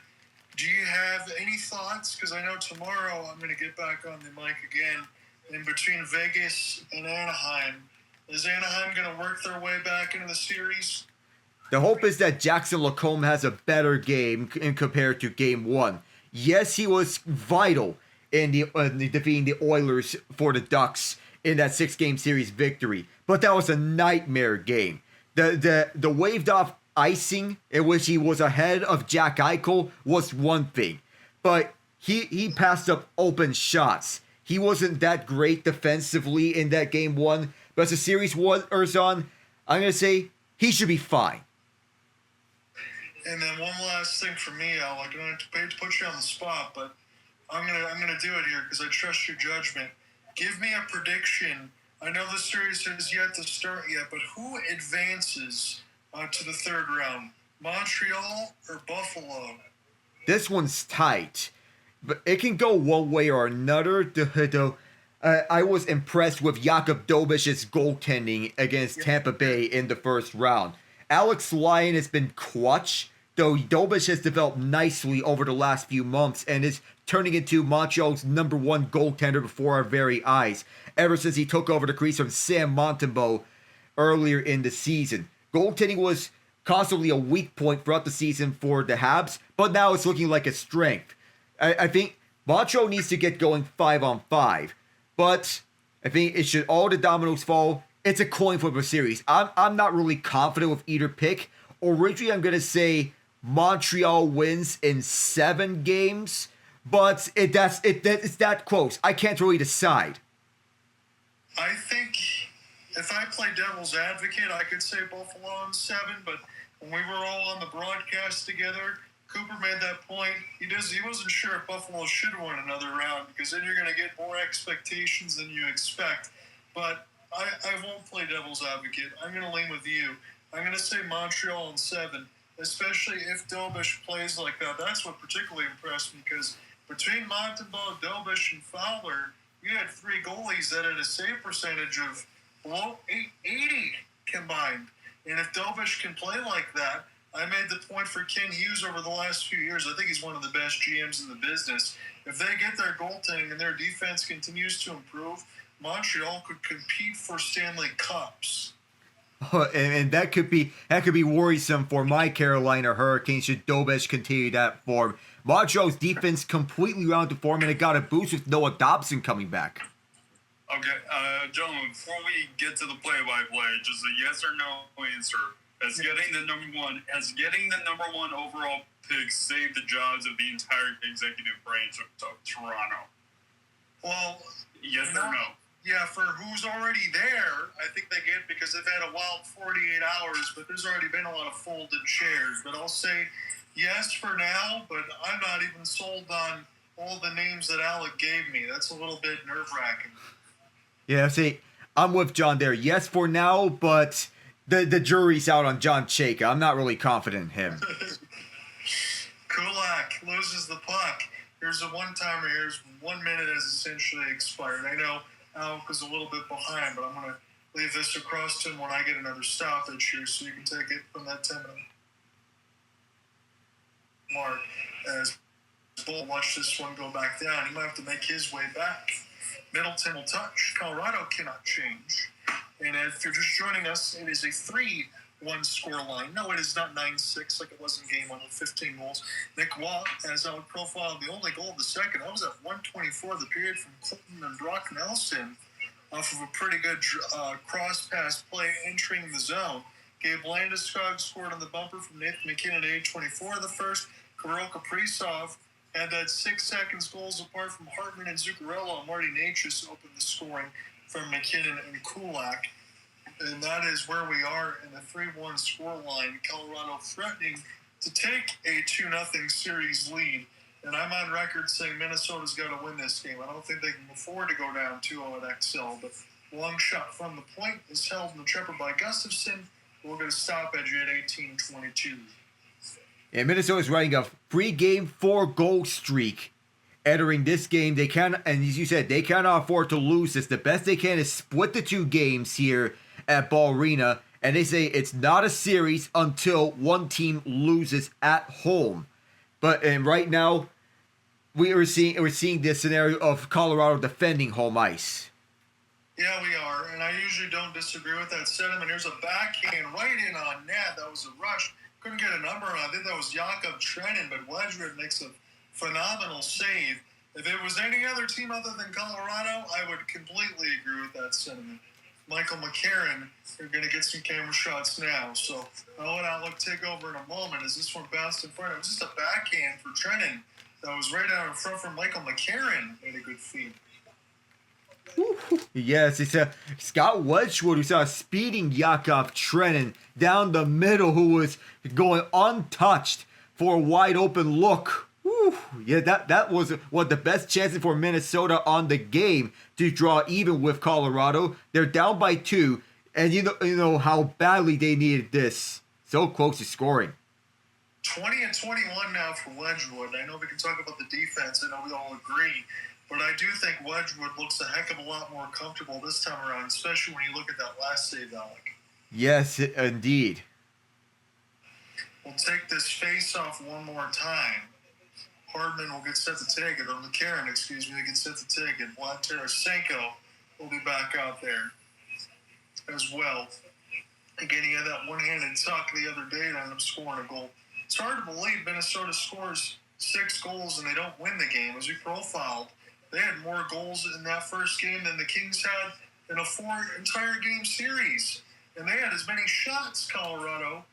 do you have any thoughts? Because I know tomorrow I'm going to get back on the mic again. In between Vegas and Anaheim, is Anaheim going to work their way back into the series? The hope is that Jackson Lacombe has a better game in compared to Game 1. Yes, he was vital in the defeating the Oilers for the Ducks in that 6-game series victory, but that was a nightmare game. The waved off icing in which he was ahead of Jack Eichel was one thing, but he passed up open shots. He wasn't that great defensively in that Game 1, but as the series wears on, I'm going to say he should be fine. And then one last thing for me, Al, I don't have to put you on the spot, but I'm gonna do it here because I trust your judgment. Give me a prediction. I know the series has yet to start yet, but who advances to the third round? Montreal or Buffalo? This one's tight, but it can go one way or another. I was impressed with Jakub Dobish's goaltending against Tampa Bay in the first round. Alex Lyon has been clutch, though Dobish has developed nicely over the last few months and is turning into Montreal's #1 goaltender before our very eyes, ever since he took over the crease from Sam Montembeault earlier in the season. Goaltending was constantly a weak point throughout the season for the Habs, but now it's looking like a strength. I think Montreal needs to get going 5-on-5, but I think it should all the dominoes fall. It's a coin flip of series. I'm not really confident with either pick. Originally, I'm going to say Montreal wins in 7 games, but it's that close. I can't really decide. I think if I play devil's advocate, I could say Buffalo in 7, but when we were all on the broadcast together, Cooper made that point. He wasn't sure if Buffalo should win another round because then you're going to get more expectations than you expect. But I won't play devil's advocate. I'm going to lean with you. I'm going to say Montreal in 7, especially if Dobish plays like that. That's what particularly impressed me because between Montembeault, Dobish, and Fowler, you had 3 goalies that had a save percentage of below 880 combined. And if Dobish can play like that, I made the point for Ken Hughes over the last few years. I think he's one of the best GMs in the business. If they get their goaltending and their defense continues to improve, Montreal could compete for Stanley Cups. And that could be worrisome for my Carolina Hurricanes should Dobish continue that form. Montreal's defense completely rounded form, and it got a boost with Noah Dobson coming back. Okay, gentlemen, before we get to the play-by-play, just a yes or no answer. Has getting the number one overall pick saved the jobs of the entire executive branch of Toronto? Well, yes or no? Yeah, for who's already there, I think they get because they've had a wild 48 hours, but there's already been a lot of folded chairs. But I'll say yes for now, but I'm not even sold on all the names that Alec gave me. That's a little bit nerve-wracking. Yeah, see, I'm with John there. Yes for now, but the jury's out on John Chayka. I'm not really confident in him. Kulak loses the puck. Here's a one-timer. Here's 1 minute has essentially expired. I know Alec was a little bit behind, but I'm going to leave this across to him when I get another stoppage here so you can take it from that 10-minute mark. As Bull watched this one go back down, he might have to make his way back. Middleton will touch. Colorado cannot change. And if you're just joining us, it is a 3-1 score line. No, it is not 9-6 like it was in game 1 with 15 goals. Nick Watt, as I would profile the only goal of the second, that was at 1:24 of the period from Colton and Brock Nelson off of a pretty good cross-pass play entering the zone. Gabe Landeskog scored on the bumper from Nathan MacKinnon at 8:24 of the first. Kirill Kaprizov had that 6 seconds goals apart from Hartman and Zuccarello. Marty Natchez opened the scoring from MacKinnon and Kulak. And that is where we are in the 3-1 scoreline. Colorado threatening to take a 2-0 series lead. And I'm on record saying Minnesota's got to win this game. I don't think they can afford to go down 2-0 at XL. But long shot from the point is held in the tripper by Gustafsson. We're going to stop at 18-22. And Minnesota's riding a 3-game, 4-goal streak. Entering this game, they can, and as you said, they cannot afford to lose this. The best they can is split the 2 games here at Ball Arena. And they say it's not a series until one team loses at home. And right now, we're seeing this scenario of Colorado defending home ice. Yeah, we are, and I usually don't disagree with that sentiment. Here's a backhand right in on net. That was a rush. Couldn't get a number on. I think that was Jakob Trenin, but Wedgewood makes a phenomenal save. If it was any other team other than Colorado, I would completely agree with that sentiment. Michael McCarron, you're going to get some camera shots now. So I'll let Outlook take over in a moment as this one bounced in front. It was just a backhand for Trenin that was right out in front from Michael McCarron. Made a good feed. Yes, it's Scott Wedgewood who saw a speeding Yakov Trenin down the middle who was going untouched for a wide open look. Whew. Yeah, that was one of the best chances for Minnesota on the game to draw even with Colorado. They're down by 2, and you know how badly they needed this. So close to scoring. 20-21 now for Wedgewood. I know we can talk about the defense. I know we all agree. But I do think Wedgewood looks a heck of a lot more comfortable this time around, especially when you look at that last save, Alec. Yes, indeed. We'll take this face-off one more time. Hardman will get set to take it, or McCarron, excuse me, will get set to take it. Vlad Tarasenko will be back out there as well. Again, he had that one-handed tuck the other day and ended up scoring a goal. It's hard to believe Minnesota scores 6 goals and they don't win the game. As we profiled, they had more goals in that first game than the Kings had in a 4 entire game series. And they had as many shots, Colorado,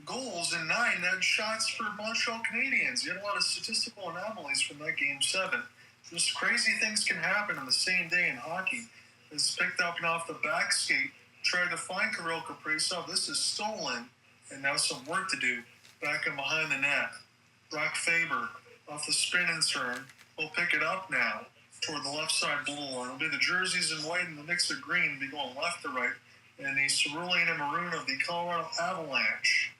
goals in 9 than shots for Montreal Canadiens. You had a lot of statistical anomalies from that game 7. Just crazy things can happen on the same day in hockey. It's picked up and off the back skate, tried to find Kirill Kaprizov. This is stolen, and now some work to do back and behind the net. Brock Faber off the spin and turn. Will pick it up now toward the left side blue line. It'll be the jerseys in white and the mix of green will be going left to right. And the cerulean and maroon of the Colorado Avalanche.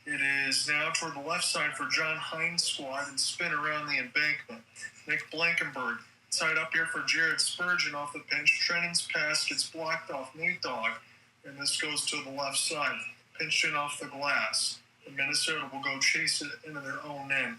It is now toward the left side for John Hines' squad and spin around the embankment. Nick Blankenberg tied up here for Jared Spurgeon off the pinch. Trenin's pass gets blocked off Nate Dogg, and this goes to the left side. Pinched in off the glass. And Minnesota will go chase it into their own end.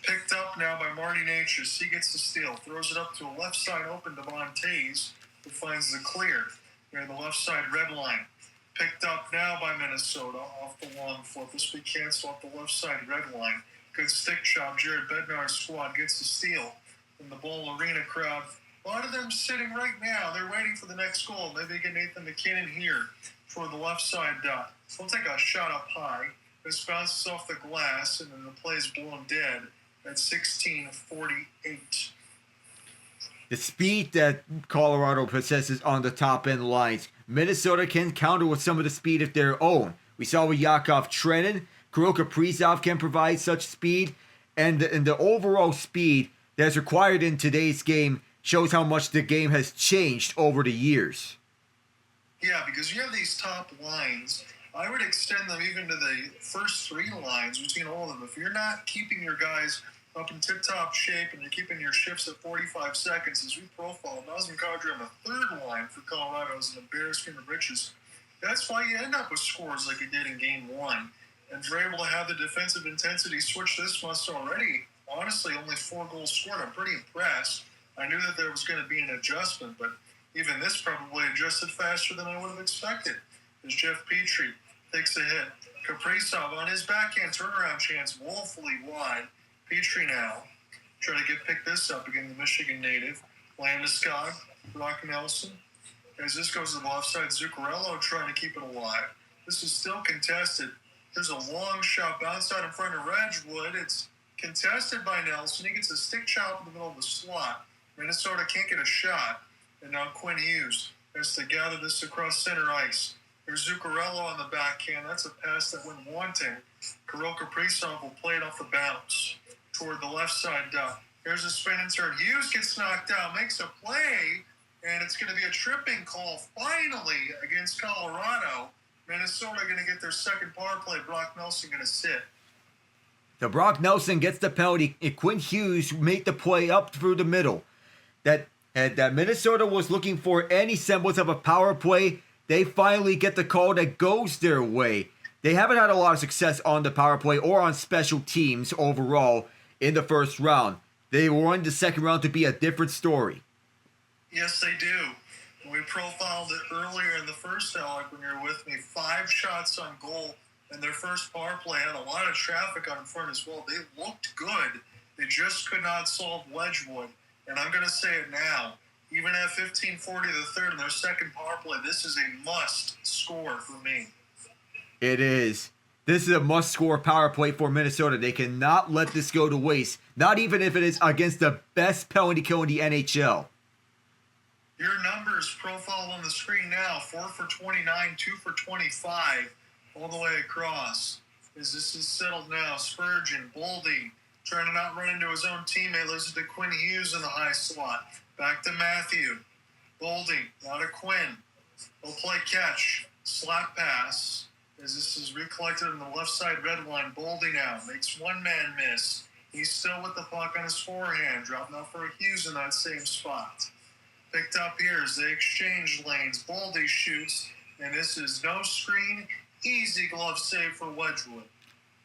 Picked up now by Marty Natchez. He gets the steal. Throws it up to a left side open to Von Tays, who finds the clear near the left side red line. Picked up now by Minnesota off the long foot. This will be canceled off the left side red line. Good stick chop. Jared Bednar's squad gets the steal. And the Bowl Arena crowd, a lot of them sitting right now. They're waiting for the next goal. Maybe get Nathan MacKinnon here toward the left side dot. We'll take a shot up high. This bounces off the glass, and then the play is blown dead at 16:48. The speed that Colorado possesses on the top end lines, Minnesota can counter with some of the speed of their own. We saw with Yakov Trenin, Kirill Kaprizov can provide such speed, and the overall speed that's required in today's game shows how much the game has changed over the years. Yeah, because you have these top lines. I would extend them even to the first 3 lines between all of them. If you're not keeping your guys up in tip-top shape and you're keeping your shifts at 45 seconds, as we profile, Nazem Kadri on the 3rd line for Colorado is an embarrassment of riches. That's why you end up with scores like you did in Game 1. And if you're able to have the defensive intensity switch this much already, honestly, only 4 goals scored. I'm pretty impressed. I knew that there was going to be an adjustment, but even this probably adjusted faster than I would have expected. As Jeff Petrie takes a hit. Kaprizov on his backhand turnaround chance woefully wide. Petrie now trying to pick this up again, the Michigan native. Landeskog, Brock Nelson. As this goes to the left side, Zuccarello trying to keep it alive. This is still contested. There's a long shot bounced out in front of Wedgewood. It's contested by Nelson. He gets a stick chop in the middle of the slot. Minnesota can't get a shot. And now Quinn Hughes has to gather this across center ice. There's Zuccarello on the backhand. That's a pass that went wanting. Kirill Kaprizov will play it off the bounce toward the left side dot. Here's a spin and turn. Hughes gets knocked out, makes a play, and it's going to be a tripping call finally against Colorado. Minnesota going to get their second power play. Brock Nelson going to sit. So Brock Nelson gets the penalty, and Quinn Hughes made the play up through the middle. That Minnesota was looking for any semblance of a power play. They finally get the call that goes their way. They haven't had a lot of success on the power play or on special teams overall in the first round. They want the second round to be a different story. Yes, they do. We profiled it earlier in the first, Alec, when you were with me. 5 shots on goal, and their first power play had a lot of traffic on in front as well. They looked good. They just could not solve Wedgewood. And I'm going to say it now. Even at 15-40 the third in their second power play, this is a must score for me. It is. This is a must-score power play for Minnesota. They cannot let this go to waste, not even if it is against the best penalty kill in the NHL. Your numbers profiled on the screen now, 4 for 29, 2 for 25, all the way across. As this is settled now, Spurgeon, Boldy, trying to not run into his own teammate, loses to Quinn Hughes in the high slot. Back to Matthew. Boldy, out of Quinn. He'll play catch. Slap pass. As this is recollected in the left side red line. Boldy now makes one man miss. He's still with the puck on his forehand. Dropping out for Hughes in that same spot. Picked up here as they exchange lanes. Boldy shoots. And this is no screen. Easy glove save for Wedgewood.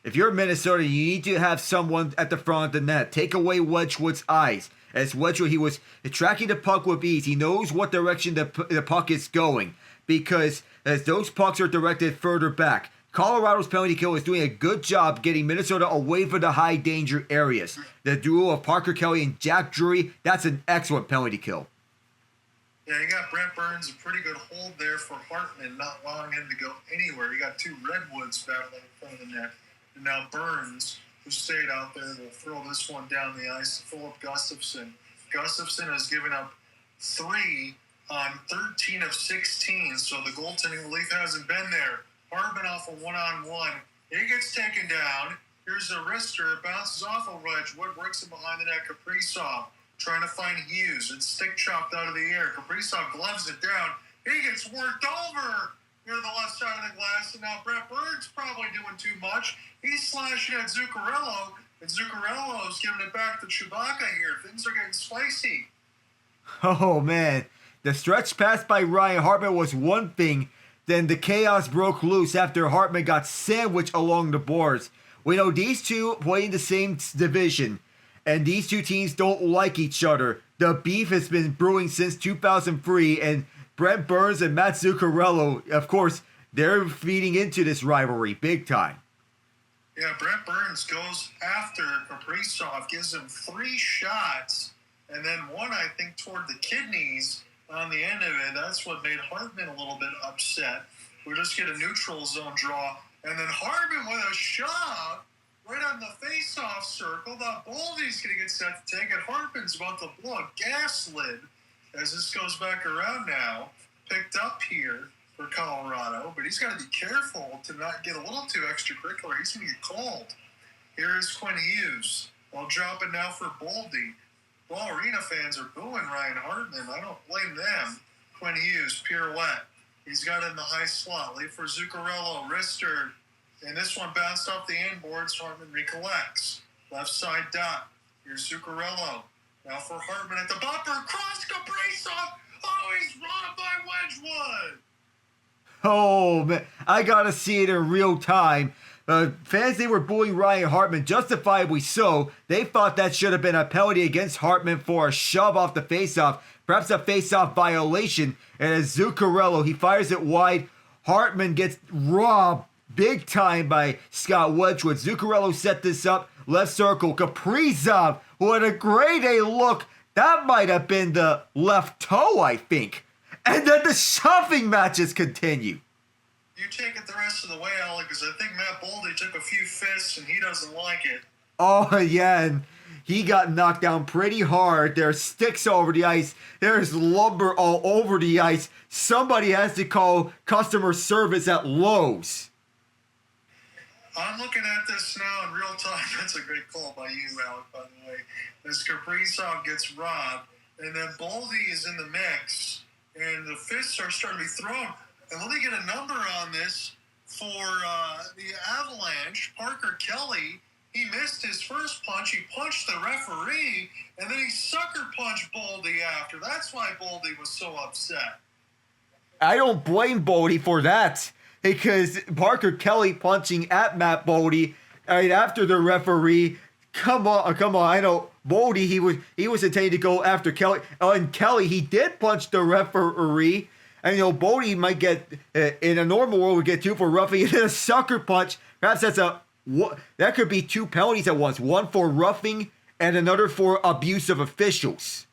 If you're Minnesota, you need to have someone at the front of the net. Take away Wedgewood's eyes. As Wedgewood, he was tracking the puck with ease. He knows what direction the puck is going because as those pucks are directed further back. Colorado's penalty kill is doing a good job getting Minnesota away from the high danger areas. The duo of Parker Kelly and Jack Drury, that's an excellent penalty kill. Yeah, you got Brent Burns, a pretty good hold there for Hartman, not allowing him to go anywhere. You got 2 Redwoods battling in front of the net. And now Burns, who stayed out there, will throw this one down the ice to Philip Gustafsson. Gustafsson has given up 3 on 13 of 16, so the goaltending relief hasn't been there. Hartman off a one-on-one. He gets taken down. Here's a wrister. It bounces off of Wedgewood, works it behind the net. Kaprizov trying to find Hughes. It's stick chopped out of the air. Kaprizov gloves it down. He gets worked over near the left side of the glass, and now Brent Burns probably doing too much. He's slashing at Zuccarello, and Zuccarello's giving it back to Chewbacca here. Things are getting spicy. Oh, man. The stretch pass by Ryan Hartman was one thing, then the chaos broke loose after Hartman got sandwiched along the boards. We know these two play in the same division, and these two teams don't like each other. The beef has been brewing since 2003, and Brent Burns and Matt Zuccarello, of course, they're feeding into this rivalry big time. Yeah, Brent Burns goes after Kaprizov, gives him 3 shots, and then one, I think, toward the kidneys on the end of it. That's what made Hartman a little bit upset. We'll just get a neutral zone draw, and then Hartman with a shot right on the face-off circle. That Boldy's going to get set to take it. Hartman's about to blow a gas lid as this goes back around now. Picked up here for Colorado, but he's got to be careful to not get a little too extracurricular. He's going to get called. Here is Quinn Hughes. I'll drop it now for Boldy. Well, arena fans are booing Ryan Hartman. I don't blame them. Quinn Hughes, pirouette. He's got it in the high slot. Lead for Zuccarello, wrister. And this one bounced off the inboards. Hartman recollects. Left side dot. Here's Zuccarello. Now for Hartman at the bumper. Cross Kaprizov. Oh, he's robbed by Wedgewood. Oh, man. I got to see it in real time. Fans, they were booing Ryan Hartman, justifiably so. They thought that should have been a penalty against Hartman for a shove off the faceoff, perhaps a faceoff violation. And as Zuccarello, he fires it wide. Hartman gets robbed big time by Scott Wedgewood. Zuccarello set this up, left circle. Kaprizov, what a grade A look. That might have been the left toe, I think. And then the shoving matches continue. You take it the rest of the way, Alec, because I think Matt Boldy took a few fists and he doesn't like it. Oh, yeah, and he got knocked down pretty hard. There's sticks over the ice. There's lumber all over the ice. Somebody has to call customer service at Lowe's. I'm looking at this now in real time. That's a great call by you, Alec, by the way. As Kaprizov gets robbed, and then Boldy is in the mix, and the fists are starting to be thrown. And let me get a number on this for the Avalanche. Parker Kelly, he missed his first punch. He punched the referee, and then he sucker punched Boldy after. That's why Boldy was so upset. I don't blame Boldy for that, because Parker Kelly punching at Matt Boldy right after the referee. Come on! I know Boldy. He was intended to go after Kelly. And Kelly, he did punch the referee. And Boldy might get in a normal world would get 2 for roughing and then a sucker punch. Perhaps that could be 2 penalties at once. One for roughing and another for abuse of officials.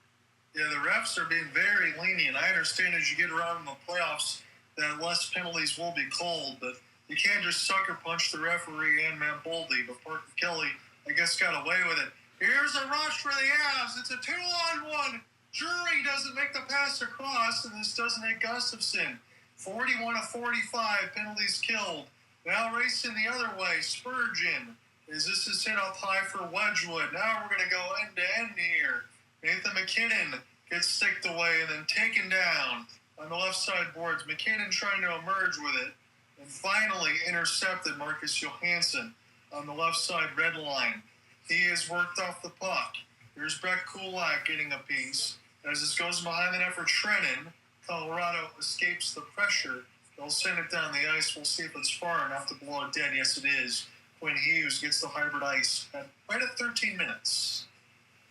Yeah, the refs are being very lenient. I understand as you get around in the playoffs that less penalties will be called, but you can't just sucker punch the referee and Matt Boldy. But Parker Kelly, I guess, got away with it. Here's a rush for the Avs. It's a 2-on-1. Drury doesn't make the pass across, and this doesn't hit Gustafson. 41 of 45 penalties killed. Now racing the other way. Spurgeon. This is hit up high for Wedgewood. Now we're going to go end to end here. Nathan MacKinnon gets sticked away and then taken down on the left side boards. MacKinnon trying to emerge with it, and finally intercepted Marcus Johansson on the left side red line. He has worked off the puck. There's Brett Kulak getting a piece. As this goes behind the net for Trennan, Colorado escapes the pressure. They'll send it down the ice. We'll see if it's far enough to blow it dead. Yes, it is. Quinn Hughes gets the hybrid ice right at 13 minutes.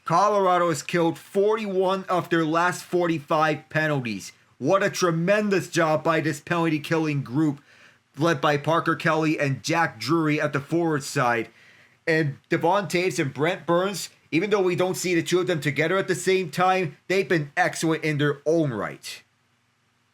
Colorado has killed 41 of their last 45 penalties. What a tremendous job by this penalty-killing group led by Parker Kelly and Jack Drury at the forward side. And Devon Taves and Brent Burns, even though we don't see the two of them together at the same time, they've been excellent in their own right.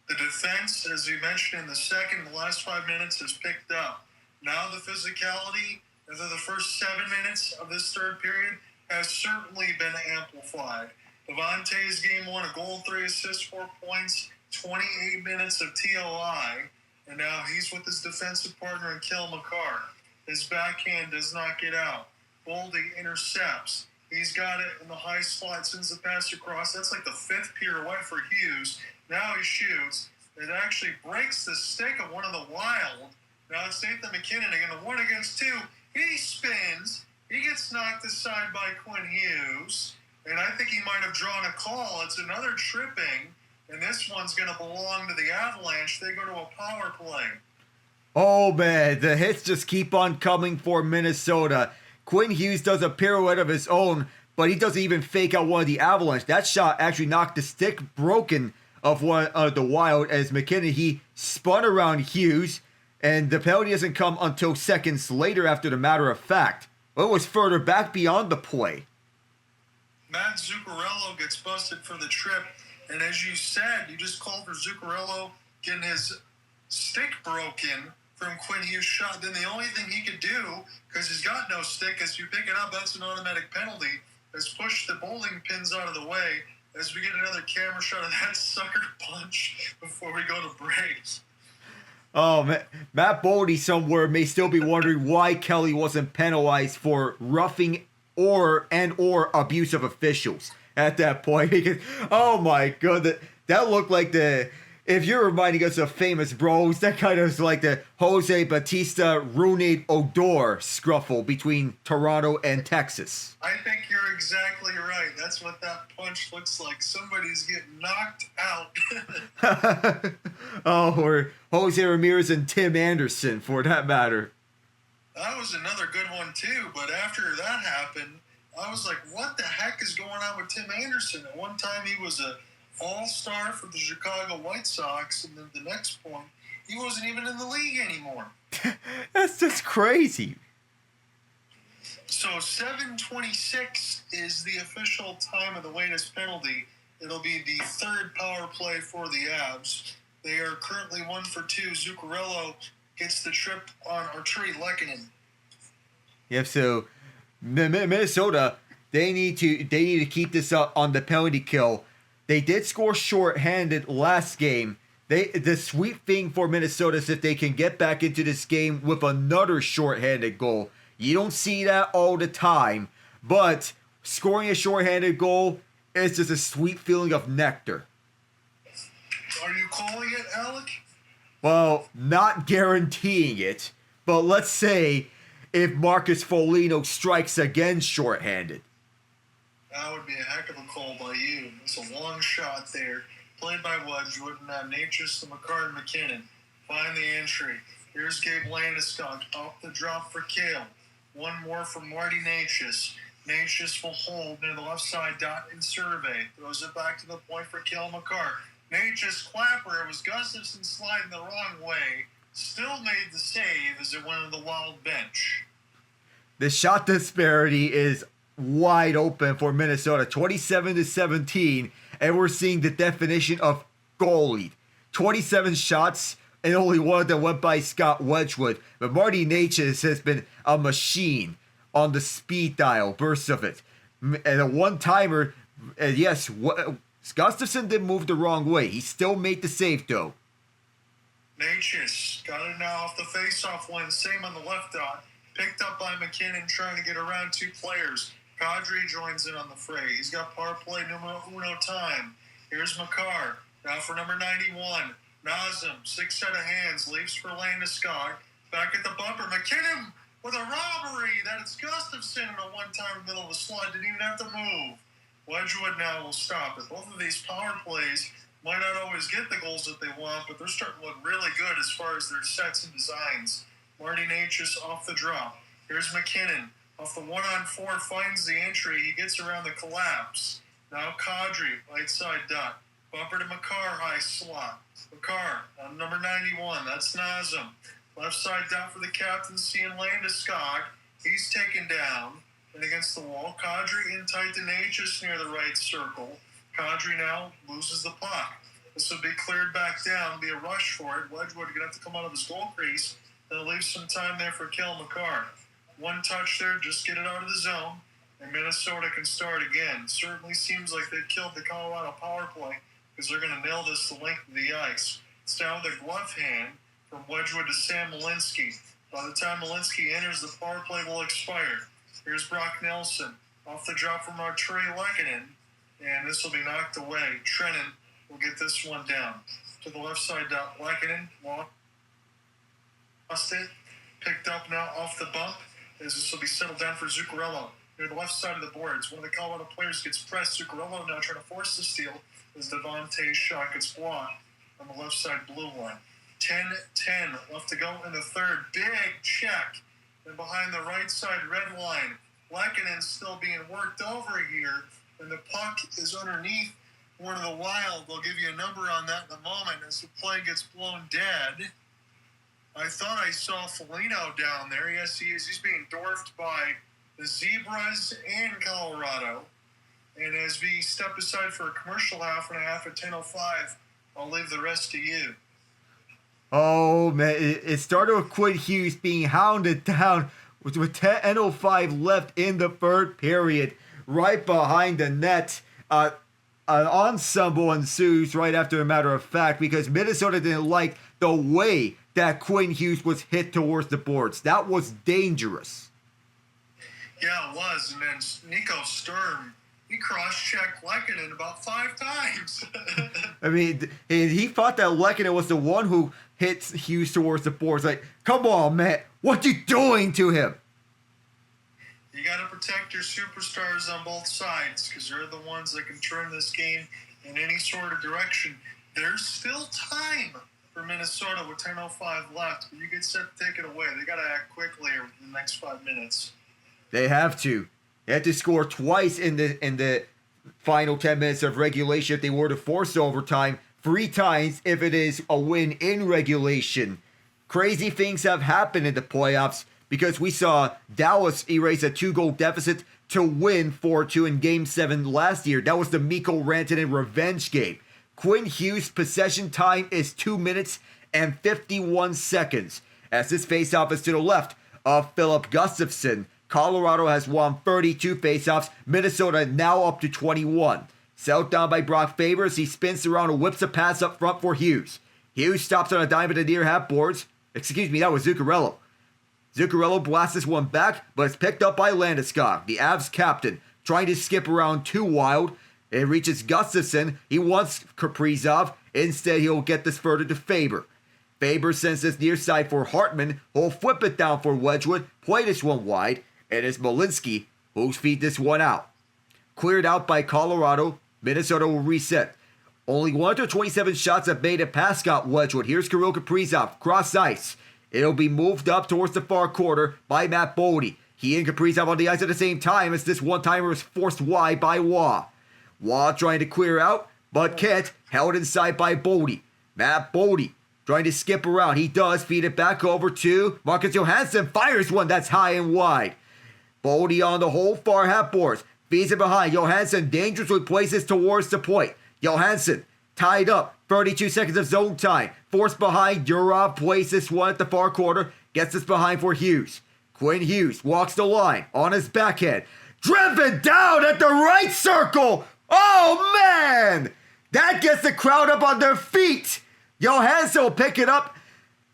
The defense, as we mentioned in the last 5 minutes has picked up. Now the physicality after the first 7 minutes of this third period has certainly been amplified. Devontae's game 1, a goal, 3 assists, 4 points, 28 minutes of TOI, and now he's with his defensive partner in Kel McCarr. His backhand does not get out. Boldy intercepts. He's got it in the high slot, sends the pass across. That's like the 5th pirouette for Hughes. Now he shoots. It actually breaks the stick of one of the Wild. Now it's Nathan MacKinnon again, the 1 against 2. He spins. He gets knocked aside by Quinn Hughes. And I think he might have drawn a call. It's another tripping. And this one's going to belong to the Avalanche. They go to a power play. Oh, man, the hits just keep on coming for Minnesota. Quinn Hughes does a pirouette of his own, but he doesn't even fake out one of the Avalanche. That shot actually knocked the stick broken of one of the Wild as MacKinnon, he spun around Hughes, and the penalty doesn't come until seconds later after the matter of fact. It was further back beyond the play. Matt Zuccarello gets busted for the trip, and as you said, you just called for Zuccarello getting his stick broken from Quinn Hughes' shot. Then the only thing he could do, because he's got no stick, is you pick it up, that's an automatic penalty, is push the bowling pins out of the way as we get another camera shot of that sucker punch before we go to break. Oh, man. Matt Boldy somewhere may still be wondering why Kelly wasn't penalized for roughing or abuse of officials at that point. Because, oh my god, that looked like if you're reminding us of famous bros, that kind of is like the Jose Batista Rune Odor scruffle between Toronto and Texas. I think you're exactly right. That's what that punch looks like. Somebody's getting knocked out. Oh, or Jose Ramirez and Tim Anderson, for that matter. That was another good one, too. But after that happened, I was like, what the heck is going on with Tim Anderson? At one time, he was a all-star for the Chicago White Sox, and then the next point, he wasn't even in the league anymore. That's just crazy. So 7:26 is the official time of the latest penalty. It'll be the third power play for the Avs. They are currently 1 for 2. Zuccarello gets the trip on Arturi Lehkonen. Yep. So Minnesota, they need to keep this up on the penalty kill. They did score shorthanded last game. The sweet thing for Minnesota is if they can get back into this game with another shorthanded goal. You don't see that all the time, but scoring a shorthanded goal is just a sweet feeling of nectar. Are you calling it, Alec? Well, not guaranteeing it, but let's say if Marcus Foligno strikes again shorthanded. That would be a heck of a call by you. It's a long shot there. Played by Wedgewood, and now Natchez to McCarr and MacKinnon. Find the entry. Here's Gabe Landeskog off the drop for Kale. One more from Marty Natchez. Natchez will hold near the left side dot and survey. Throws it back to the point for Kale McCarr. Natchez clapper. It was Gustafson sliding the wrong way. Still made the save as it went to the wild bench. The shot disparity is wide open for Minnesota, 27-17, and we're seeing the definition of goalie. 27 shots, and only one of them went by Scott Wedgewood. But Marty Natchez has been a machine on the speed dial, bursts of it. And a one-timer, yes, Gustafson did move the wrong way. He still made the save, though. Natchez got it now off the face-off one. Same on the left dot. Picked up by MacKinnon trying to get around two players. Kadri joins in on the fray. He's got power play numero uno time. Here's McCarr. Now for number 91. Nazem, 6 set of hands. Leaves for Landeskog. Back at the bumper. MacKinnon with a robbery. That is Gustafson in a one-time in the middle of the slot. Didn't even have to move. Wedgewood now will stop it. Both of these power plays might not always get the goals that they want, but they're starting to look really good as far as their sets and designs. Marty Natchez off the drop. Here's MacKinnon. Off the 1-on-4, finds the entry. He gets around the collapse. Now Kadri, right side dot. Bumper to McCarr, high slot. McCarr on number 91. That's Nazem. Left side dot for the captaincy and Landeskog. He's taken down. And against the wall, Kadri in tight to Natchez near the right circle. Kadri now loses the puck. This will be cleared back down, be a rush for it. Wedgewood going to have to come out of his goal crease. That'll leave some time there for Kel McCarr. One touch there, just get it out of the zone, and Minnesota can start again. Certainly seems like they've killed the Colorado power play because they're going to nail this the length of the ice. It's down with a glove hand from Wedgewood to Sam Malinsky. By the time Malinsky enters, the power play will expire. Here's Brock Nelson off the drop from Arturi Lehkonen, and this will be knocked away. Trennan will get this one down. To the left side, Lehkonen lost it. Picked up now off the bump, as this will be settled down for Zuccarello. Near the left side of the boards, one of the Colorado players gets pressed. Zuccarello now trying to force the steal as Devontae's shot gets blocked on the left side blue line. 10-10 left to go in the third. Big check. And behind the right side red line, Lehkonen's still being worked over here, and the puck is underneath one of the Wild. They'll give you a number on that in a moment as the play gets blown dead. I thought I saw Foligno down there. Yes, he is. He's being dwarfed by the Zebras and Colorado. And as we step aside for a commercial half and a half at 10:05, I'll leave the rest to you. Oh, man. It started with Quinn Hughes being hounded down with 10:05 left in the third period, right behind the net. An ensemble ensues right after a matter of fact because Minnesota didn't like the way that Quinn Hughes was hit towards the boards. That was dangerous. Yeah, it was. And then Nico Sturm, he cross-checked Lehkonen about 5 times. I mean, he thought that Lehkonen was the one who hit Hughes towards the boards. Like, come on, man. What you doing to him? You got to protect your superstars on both sides because they're the ones that can turn this game in any sort of direction. There's still time. for Minnesota with 10:05 left. But you get set to take it away. They got to act quickly over the next 5 minutes. They have to. They had to score twice in the final 10 minutes of regulation if they were to force overtime. 3 times if it is a win in regulation. Crazy things have happened in the playoffs because we saw Dallas erase a 2-goal deficit to win 4-2 in Game 7 last year. That was the Mikko Rantanen revenge game. Quinn Hughes' possession time is 2 minutes and 51 seconds. As this faceoff is to the left of Philip Gustafsson. Colorado has won 32 faceoffs. Minnesota now up to 21. Settled down by Brock Faber as he spins around and whips a pass up front for Hughes. Hughes stops on a dime at the near half boards. Excuse me, that was Zuccarello. Zuccarello blasts this one back, but it's picked up by Landeskog, the Avs captain, trying to skip around too wild. It reaches Gustafsson. He wants Kaprizov. Instead, he'll get this further to Faber. Faber sends this near side for Hartman, who'll flip it down for Wedgewood, play this one wide, and it's Malinsky who'll feed this one out. Cleared out by Colorado. Minnesota will reset. Only 127 shots have made it past Scott Wedgewood. Here's Kirill Kaprizov, cross ice. It'll be moved up towards the far corner by Matt Bodie. He and Kaprizov on the ice at the same time as this one-timer is forced wide by Waugh. Waugh trying to clear out, but can't. Held inside by Bodie. Matt Bodie trying to skip around. He does feed it back over to Marcus Johansson. Fires one that's high and wide. Bodie on the whole far half boards. Feeds it behind. Johansson dangerously places towards the point. Johansson tied up. 32 seconds of zone time. Forced behind. Durov plays this one at the far corner. Gets this behind for Hughes. Quinn Hughes walks the line on his backhand. Driven down at the right circle. Oh, man! That gets the crowd up on their feet. Johansson will pick it up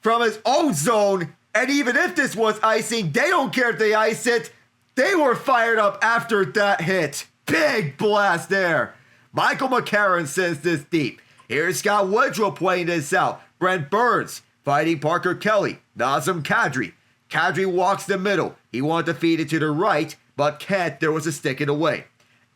from his own zone. And even if this was icing, they don't care if they ice it. They were fired up after that hit. Big blast there. Michael McCarron sends this deep. Here's Scott Woodrow playing this out. Brent Burns fighting Parker Kelly. Nazem Kadri. Kadri walks the middle. He wanted to feed it to the right, but can't. There was a stick in the way.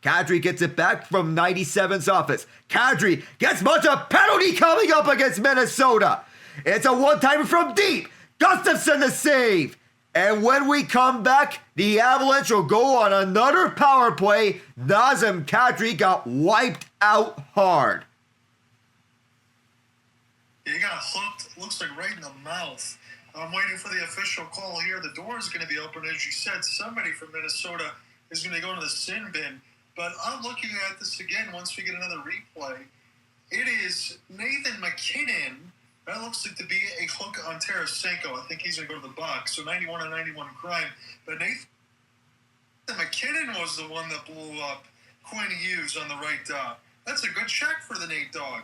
Kadri gets it back from 97's office. Kadri gets much a penalty coming up against Minnesota. It's a one-timer from deep. Gustafsson the save. And when we come back, the Avalanche will go on another power play. Nazem Kadri got wiped out hard. He got hooked, looks like right in the mouth. I'm waiting for the official call here. The door is going to be open, as you said. Somebody from Minnesota is going to go to the sin bin. But I'm looking at this again once we get another replay. It is Nathan MacKinnon. That looks like to be a hook on Tarasenko. I think he's going to go to the box. So 91 on 91 crime. But Nathan MacKinnon was the one that blew up Quinn Hughes on the right dot. That's a good check for the Nate Dogg.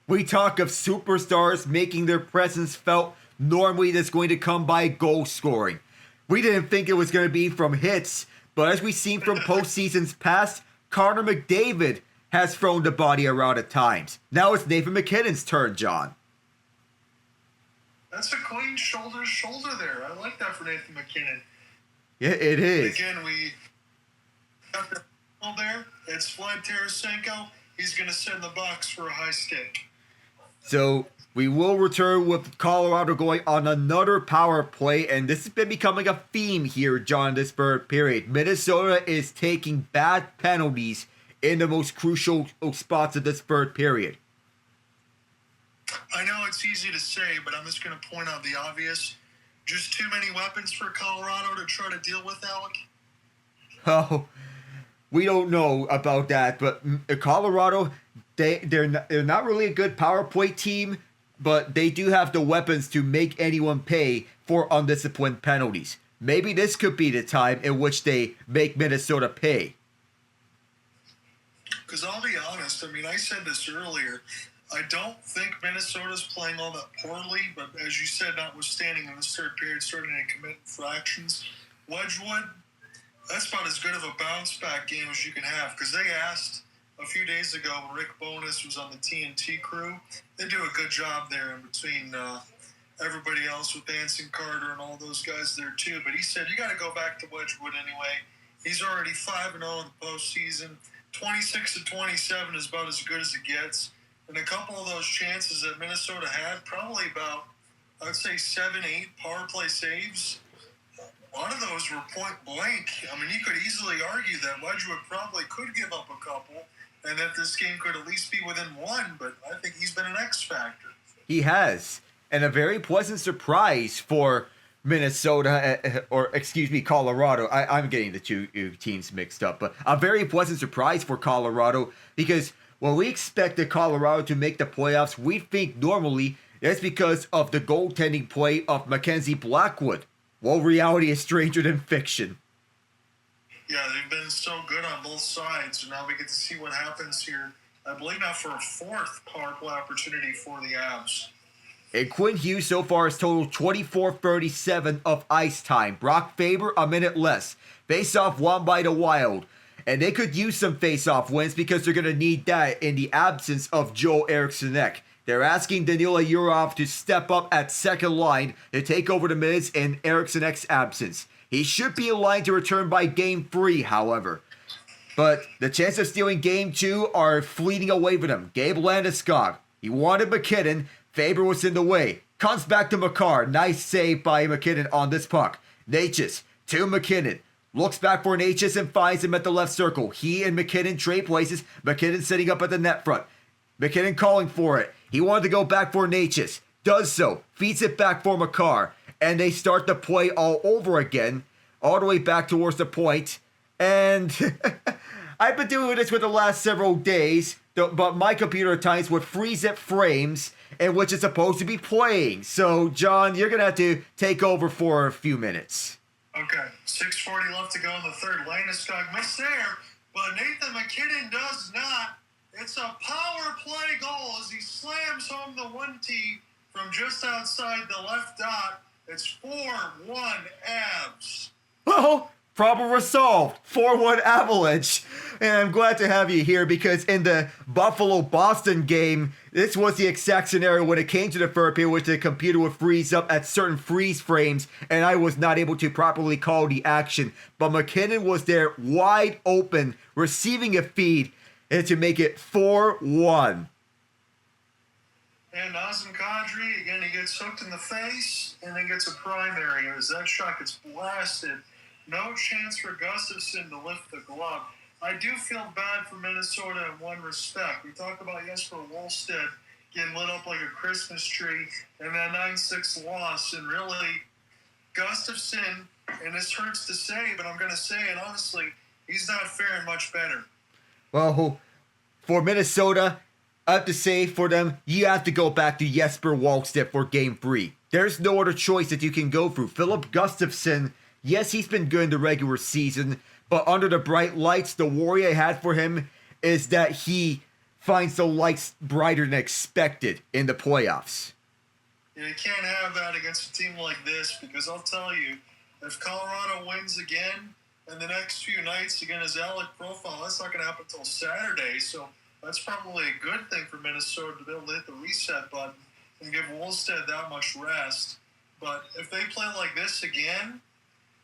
We talk of superstars making their presence felt. Normally that's going to come by goal scoring. We didn't think it was going to be from hits. But as we've seen from postseasons past, Connor McDavid has thrown the body around at times. Now it's Nathan MacKinnon's turn, John. That's a clean shoulder there. I like that for Nathan MacKinnon. Yeah, it is. Again, we got the ball there. It's Vlad Tarasenko. He's going to sit in the box for a high stick. So we will return with Colorado going on another power play, and this has been becoming a theme here, John, this third period. Minnesota is taking bad penalties in the most crucial spots of this third period. I know it's easy to say, but I'm just going to point out the obvious. Just too many weapons for Colorado to try to deal with, Alec? Oh, we don't know about that, but Colorado, they're not really a good power play team, but they do have the weapons to make anyone pay for undisciplined penalties. Maybe this could be the time in which they make Minnesota pay. Because I'll be honest, I mean, I said this earlier. I don't think Minnesota's playing all that poorly, but as you said, notwithstanding in this third period, starting to commit infractions. Wedgewood, that's about as good of a bounce-back game as you can have, because they asked a few days ago when Rick Bowness was on the TNT crew. They do a good job there in between everybody else with Anson Carter and all those guys there too. But he said, you got to go back to Wedgewood anyway. He's already 5-0 in the postseason. 26-27 is about as good as it gets. and a couple of those chances that Minnesota had, probably about, I would say 7, 8 power play saves. A lot of those were point blank. I mean, you could easily argue that Wedgewood probably could give up a couple and that this game could at least be within one, but I think he's been an X factor. He has. And a very pleasant surprise for Minnesota, or excuse me, Colorado. I'm getting the two teams mixed up, but a very pleasant surprise for Colorado because when we expected Colorado to make the playoffs, we think normally that's because of the goaltending play of Mackenzie Blackwood. Well, reality is stranger than fiction. Yeah, they've been so good on both sides, and now we get to see what happens here. I believe now for a fourth power play opportunity for the Avs. And Quinn Hughes so far has totaled 24-37 of ice time. Brock Faber, a minute less. Face-off won by the Wild. And they could use some face-off wins because they're going to need that in the absence of Joe Eriksson-Ek. They're asking Danila Yurov to step up at second line to take over the minutes in Eriksson-Ek's absence. He should be aligned to return by Game 3, however. But the chance of stealing Game 2 are fleeting away from him. Gabe Landeskog, he wanted MacKinnon. Faber was in the way. Comes back to Makar. Nice save by MacKinnon on this puck. Natchez to MacKinnon. Looks back for Natchez and finds him at the left circle. He and MacKinnon trade places. MacKinnon sitting up at the net front. MacKinnon calling for it. He wanted to go back for Natchez. Does so. Feeds it back for Makar. And they start the play all over again. All the way back towards the point. And I've been doing this for the last several days. But my computer at times would freeze at frames in which it's supposed to be playing. So, John, you're going to have to take over for a few minutes. Okay, 6:40 left to go in the third. Landeskog missed there, but Nathan MacKinnon does not. It's a power play goal as he slams home the 1T from just outside the left dot. It's 4-1 Avs. Well, problem resolved. 4-1 Avalanche. And I'm glad to have you here because in the Buffalo-Boston game, this was the exact scenario when it came to the third period, which the computer would freeze up at certain freeze frames, and I was not able to properly call the action. But MacKinnon was there wide open, receiving a feed, and to make it 4-1. And Nazem Kadri, again, he gets hooked in the face and then gets a primary as that shot gets blasted. No chance for Gustafsson to lift the glove. I do feel bad for Minnesota in one respect. We talked about Jesper Wallstedt getting lit up like a Christmas tree and that 9-6 loss. And really, Gustafsson, and this hurts to say, but I'm going to say it honestly, he's not faring much better. Well, for Minnesota, I have to say for them, you have to go back to Jesper Wallstedt for Game 3. There's no other choice that you can go through. Philip Gustafsson, yes, he's been good in the regular season, but under the bright lights, the worry I had for him is that he finds the lights brighter than expected in the playoffs. You can't have that against a team like this because I'll tell you, if Colorado wins again in the next few nights against Alec Profile, that's not going to happen until Saturday, so that's probably a good thing for Minnesota to be able to hit the reset button and give Wallstedt that much rest. But if they play like this again,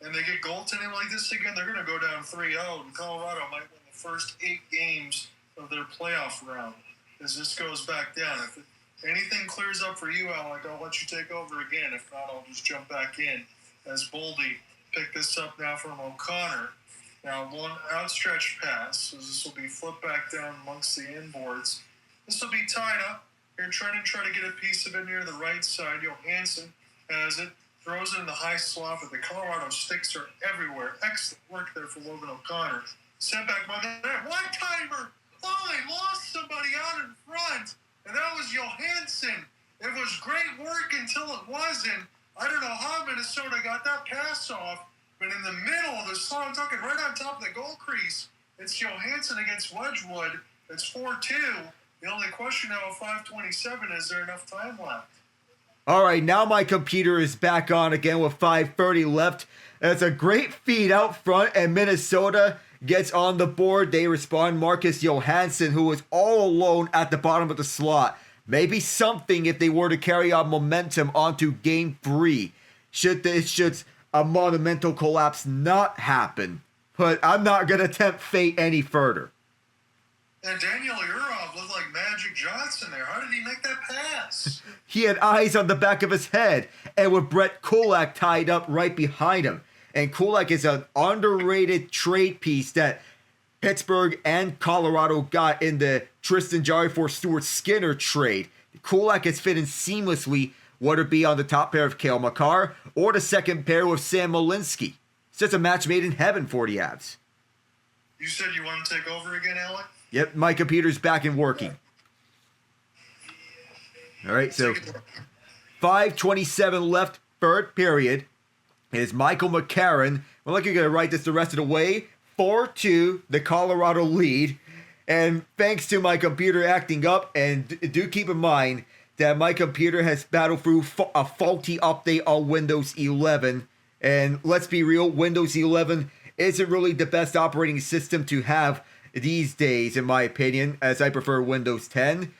and they get goaltending like this again, they're going to go down 3-0, and Colorado might win the first 8 games of their playoff round as this goes back down. If anything clears up for you, Alec, I'll let you take over again. If not, I'll just jump back in as Boldy picked this up now from O'Connor. Now, one outstretched pass, so this will be flipped back down amongst the inboards. This will be tied up. Here, try to get a piece of it near the right side. Johansson has it. Throws it in the high slot, but the Colorado sticks are everywhere. Excellent work there for Logan O'Connor. Sent back by the net. One-timer! Oh, he lost somebody out in front, and that was Johansson. It was great work until it wasn't. I don't know how Minnesota got that pass off, but in the middle of the slot, I'm talking right on top of the goal crease, it's Johansson against Wedgewood. It's 4-2. The only question now at 5:27 is there enough time left? All right, now my computer is back on again with 5:30 left. It's a great feed out front, and Minnesota gets on the board. They respond Marcus Johansson, who was all alone at the bottom of the slot. Maybe something if they were to carry on momentum onto Game 3. Should a monumental collapse not happen. But I'm not going to tempt fate any further. And Daniel Yurov looked like magic Johnson there. How did he make that pass? He had eyes on the back of his head, and with Brett Kulak tied up right behind him. And Kulak is an underrated trade piece that Pittsburgh and Colorado got in the Tristan Jarry for Stuart Skinner trade. Kulak has fit in seamlessly, whether it be on the top pair of Cale Makar or the second pair with Sam Malinsky. It's just a match made in heaven for the Avs. You said you want to take over again, Alec? Yep, my computer's back and working. All right, so 5:27 left, third period. Is Michael McCarron. We're looking to write this the rest of the way. 4-2, the Colorado lead. And thanks to my computer acting up, and do keep in mind that my computer has battled through a faulty update on Windows 11. And let's be real, Windows 11 isn't really the best operating system to have these days, in my opinion, as I prefer Windows 10.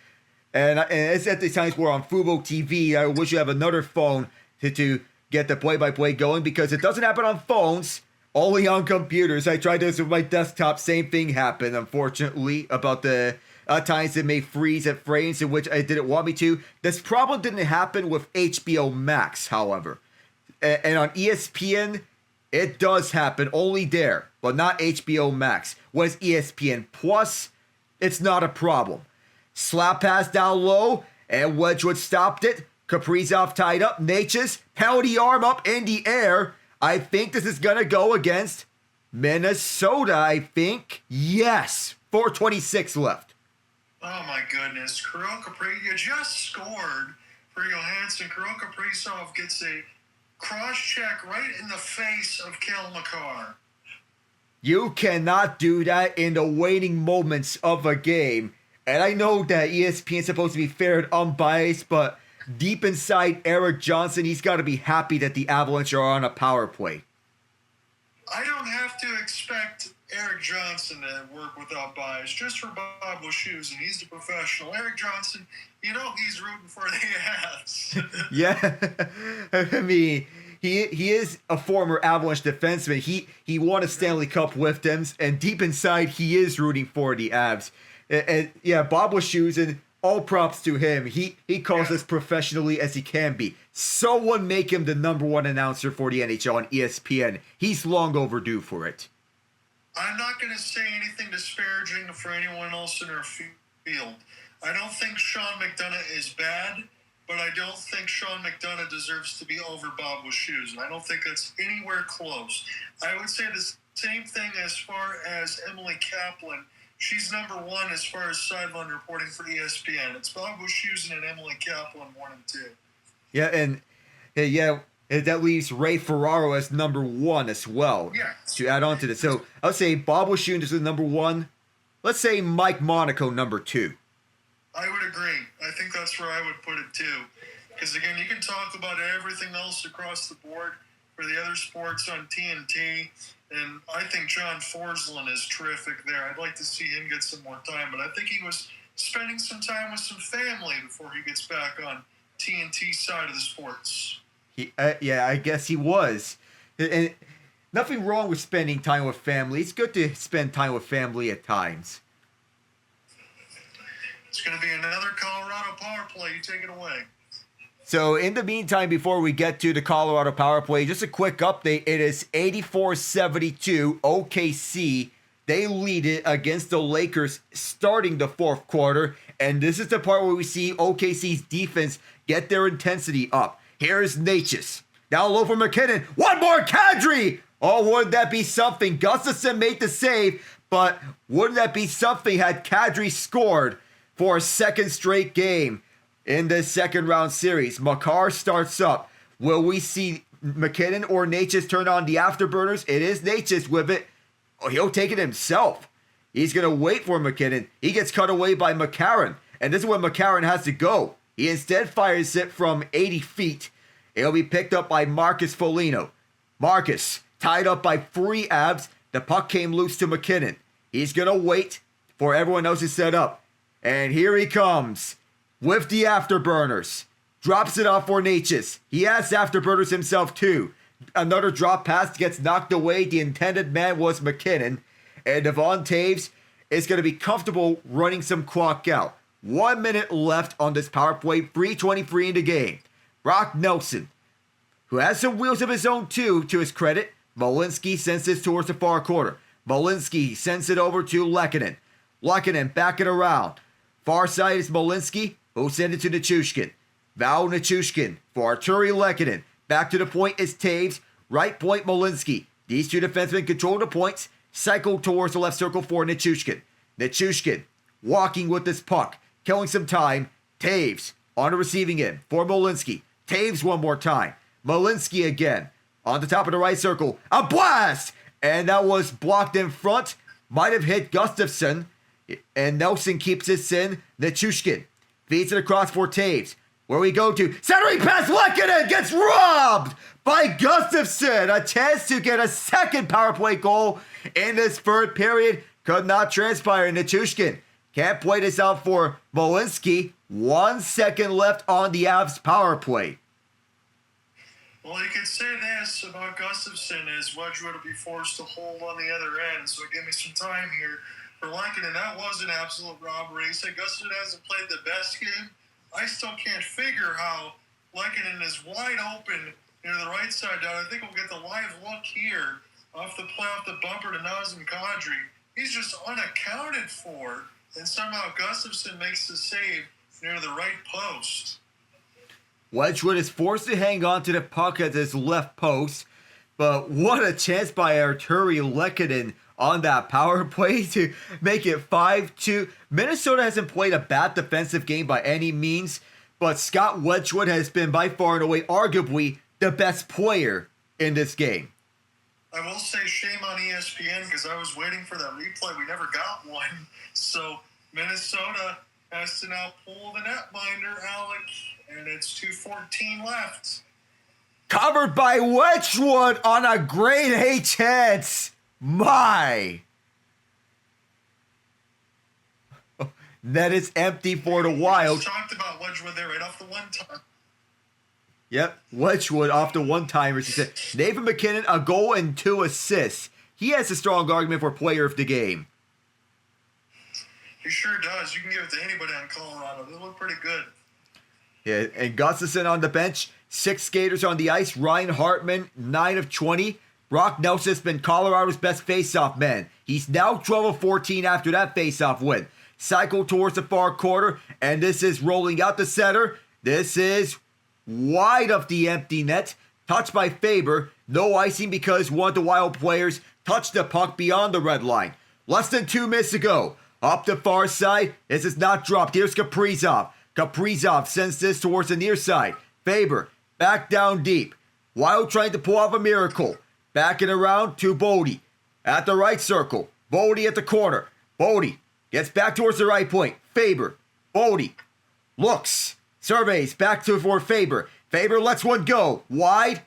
And it's at the times where on Fubo TV, I wish you have another phone to get the play-by-play going, because it doesn't happen on phones, only on computers. I tried this with my desktop, same thing happened, unfortunately, about the times it may freeze at frames in which I didn't want me to. This problem didn't happen with HBO Max, however. And on ESPN, it does happen, only there, but not HBO Max. When it's ESPN Plus, it's not a problem. Slap pass down low, and Wedgewood stopped it. Kaprizov tied up. Natchez, penalty arm up in the air. I think this is going to go against Minnesota, I think. Yes. 4:26 left. Oh, my goodness. Kirill Kaprizov, you just scored for Johansson. Kirill Kaprizov gets a cross-check right in the face of Cale Makar. You cannot do that in the waning moments of a game. And I know that ESPN is supposed to be fair and unbiased, but deep inside Eric Johnson, he's got to be happy that the Avalanche are on a power play. I don't have to expect Eric Johnson to work without bias, just for Bob Wishoes, and he's the professional. Eric Johnson, you know he's rooting for the Avs. Yeah, I mean, he is a former Avalanche defenseman. He won a Stanley Cup with them, and deep inside, he is rooting for the Avs. And yeah, Bob Wishoes, and all props to him. He calls as professionally as he can be. Someone make him the #1 announcer for the NHL on ESPN. He's long overdue for it. I'm not going to say anything disparaging for anyone else in our field. I don't think Sean McDonough is bad, but I don't think Sean McDonough deserves to be over Bob Wishoes, and I don't think that's anywhere close. I would say the same thing as far as Emily Kaplan. She's #1 as far as sideline reporting for ESPN. It's Bob Wishoes and Emily Kaplan 1 and 2. Yeah, and that leaves Ray Ferraro as #1 as well. Yeah. To add on to this. So I would say Bob Wishoes is the #1. Let's say Mike Monaco #2. I would agree. I think that's where I would put it too. Because again, you can talk about everything else across the board for the other sports on TNT. And I think John Forsland is terrific there. I'd like to see him get some more time. But I think he was spending some time with some family before he gets back on TNT side of the sports. Yeah, I guess he was. And nothing wrong with spending time with family. It's good to spend time with family at times. It's going to be another Colorado power play. You take it away. So in the meantime, before we get to the Colorado power play, just a quick update. It is 84-72 OKC. They lead it against the Lakers starting the fourth quarter. And this is the part where we see OKC's defense get their intensity up. Here's Natchez. Down low for MacKinnon. One more, Kadri! Oh, wouldn't that be something? Gustafsson made the save, but wouldn't that be something had Kadri scored for a second straight game in the second round series? Makar starts up. Will we see MacKinnon or Natchez turn on the afterburners? It is Natchez with it. Oh, he'll take it himself. He's going to wait for MacKinnon. He gets cut away by McCarron. And this is where McCarron has to go. He instead fires it from 80 feet. It'll be picked up by Marcus Foligno. Marcus, tied up by 3 Avs. The puck came loose to MacKinnon. He's going to wait for everyone else to set up. And here he comes with the afterburners. Drops it off for Natchez. He has afterburners himself too. Another drop pass gets knocked away. The intended man was MacKinnon. And Devon Taves is going to be comfortable running some clock out. 1 minute left on this power play, 3:23 in the game. Brock Nelson, who has some wheels of his own too, to his credit. Malinsky sends this towards the far corner. Malinsky sends it over to Lehkonen. Lehkonen back it around. Far side is Malinsky, who sends it to Nichushkin. Val Nichushkin for Arturi Lehkonen. Back to the point is Taves. Right point Malinsky. These two defensemen control the points. Cycle towards the left circle for Nichushkin. Nichushkin walking with this puck. Killing some time. Taves on the receiving end for Malinsky. Taves one more time. Malinsky again. On the top of the right circle. A blast! And that was blocked in front. Might have hit Gustafsson. And Nelson keeps this in. Nichushkin feeds it across for Taves. Where we go to. Centering pass. Lehkonen gets robbed by Gustafsson. A chance to get a second power play goal in this third period. Could not transpire. Nichushkin can't play this out for Malinsky. 1 second left on the Avs power play. Well, you could say this about Gustafsson is Wedgewood will be forced to hold on the other end, so give me some time here for Lehkonen. That was an absolute robbery. He said Gustafsson hasn't played the best game. I still can't figure how Lehkonen is wide open near the right side down. I think we'll get the live look here off the play off the bumper to Nazem Kadri. He's just unaccounted for, and somehow Gustafsson makes the save near the right post. Wedgewood is forced to hang on to the puck at his left post, but what a chance by Arturi Lehkonen on that power play to make it 5-2. Minnesota hasn't played a bad defensive game by any means, but Scott Wedgewood has been by far and away arguably the best player in this game. I will say shame on ESPN because I was waiting for that replay. We never got one. So Minnesota has to now pull the netminder, Alec, and it's 2:14 left. Covered by Wedgewood on a grade A chance. My. That is empty for the Wild. We just talked about Wedgewood there right off the one time. Yep, Wedgewood off the one-timer. She said, Nathan MacKinnon, a goal and 2 assists. He has a strong argument for player of the game. He sure does. You can give it to anybody on Colorado. They look pretty good. Yeah, and Gustafsson on the bench. 6 skaters on the ice. Ryan Hartman, 9 of 20. Brock Nelson has been Colorado's best face-off man. He's now 12 of 14 after that face-off win. Cycle towards the far corner, and this is rolling out the center. This is wide of the empty net. Touched by Faber. No icing because one of the Wild players touched the puck beyond the red line. Less than 2 minutes to go. Up the far side. This is not dropped. Here's Kaprizov. Kaprizov sends this towards the near side. Faber back down deep. Wild trying to pull off a miracle. Backing around to Bodie. At the right circle. Bodie at the corner. Bodie gets back towards the right point. Faber. Bodie looks. Surveys back to for Faber. Faber lets one go. Wide.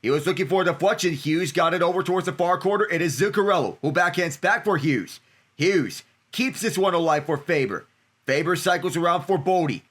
He was looking for a deflection. Hughes got it over towards the far corner. It is Zuccarello who backhands back for Hughes. Hughes keeps this one alive for Faber. Faber cycles around for Bodie.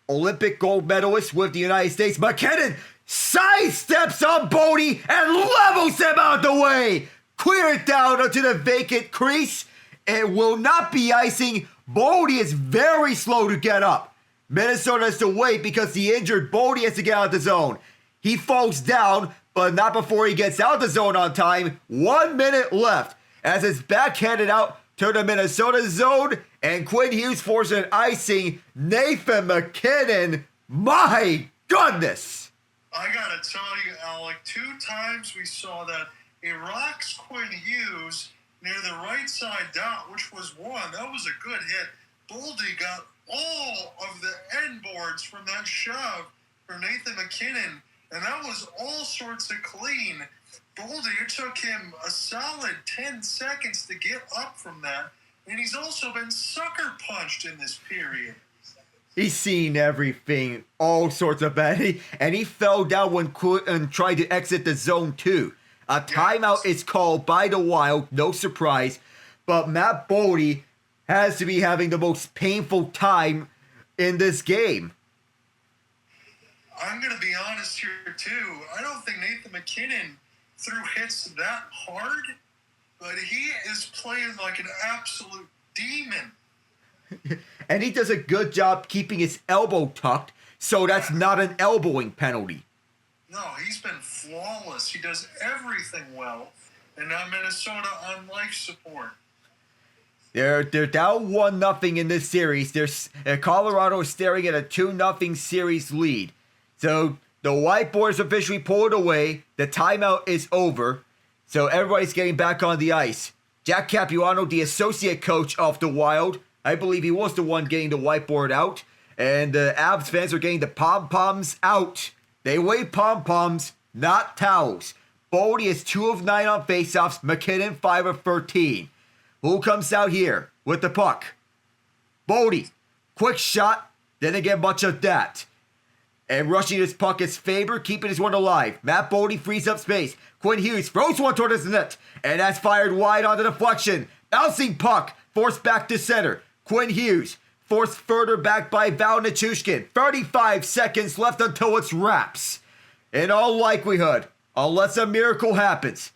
Olympic gold medalist with the United States. MacKinnon sidesteps on Bodie and levels him out of the way. Clear it down onto the vacant crease. It will not be icing. Bodie is very slow to get up. Minnesota has to wait because the injured Bodie has to get out of the zone. He falls down, but not before he gets out of the zone on time. 1 minute left as it's backhanded out to the Minnesota zone, and Quinn Hughes forces an icing. Nathan MacKinnon, my goodness. I gotta tell you, Alec, 2 times we saw that it rocks Quinn Hughes near the right side dot, which was one. That was a good hit. Boldy got all of the end boards from that shove for Nathan MacKinnon, and that was all sorts of clean. Boldy, it took him a solid 10 seconds to get up from that, and he's also been sucker punched in this period. He's seen everything, all sorts of bad. And he fell down when and tried to exit the zone too. A timeout is called by the Wild, no surprise. But Matt Boldy has to be having the most painful time in this game. I'm going to be honest here too. I don't think Nathan MacKinnon threw hits that hard, but he is playing like an absolute demon. And he does a good job keeping his elbow tucked, so that's not an elbowing penalty. No, he's been flawless. He does everything well. And now Minnesota on life support. They're down 1-0 in this series. Colorado is staring at a 2-0 series lead. So the whiteboard is officially pulled away. The timeout is over. So everybody's getting back on the ice. Jack Capuano, the associate coach of the Wild, I believe he was the one getting the whiteboard out. And the Avs fans are getting the pom-poms out. They wave pom-poms, not towels. Boldy is 2 of 9 on faceoffs. MacKinnon 5 of 13. Who comes out here with the puck? Boldy. Quick shot. Then again, much of that. And rushing his puck is Faber, keeping his one alive. Matt Boldy frees up space. Quinn Hughes throws one toward his net. And that's fired wide on the deflection. Bouncing puck. Forced back to center. Quinn Hughes forced further back by Val Nichushkin. 35 seconds left until it's wraps. In all likelihood, unless a miracle happens,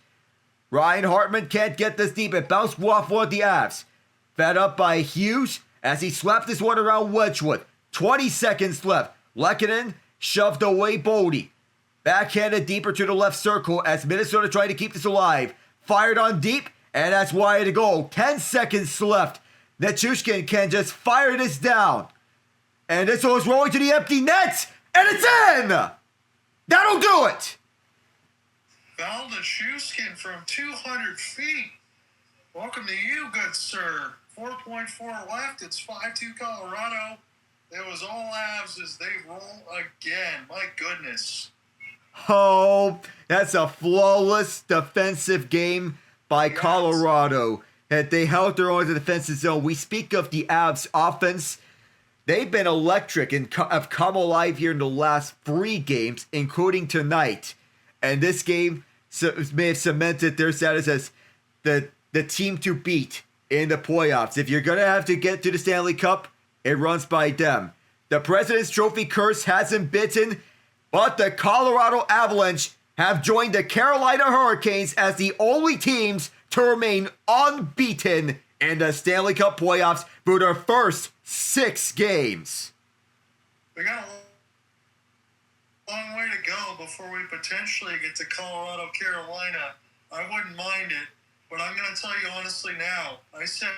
Ryan Hartman can't get this deep. It bounced off one of the Avs. Fed up by Hughes as he slapped this one around Wedgewood. 20 seconds left. MacKinnon shoved away Boldy. Backhanded deeper to the left circle as Minnesota tried to keep this alive. Fired on deep, and that's wide to goal. 10 seconds left. Nichushkin can just fire this down. And this one is rolling to the empty net, and it's in! That'll do it! Val Nichushkin from 200 feet. Welcome to you, good sir. 4.4 left. It's 5-2 Colorado. It was all Avs as they roll again. My goodness. Oh, that's a flawless defensive game by Colorado. And they held their own in the defensive zone. We speak of the Avs offense. They've been electric and have come alive here in the last 3 games, including tonight. And this game may have cemented their status as the team to beat in the playoffs. If you're going to have to get to the Stanley Cup, it runs by them. The President's Trophy curse hasn't bitten, but the Colorado Avalanche have joined the Carolina Hurricanes as the only teams to remain unbeaten in the Stanley Cup playoffs for their first 6 games. We got a long way to go before we potentially get to Colorado, Carolina. I wouldn't mind it, but I'm going to tell you honestly now. I said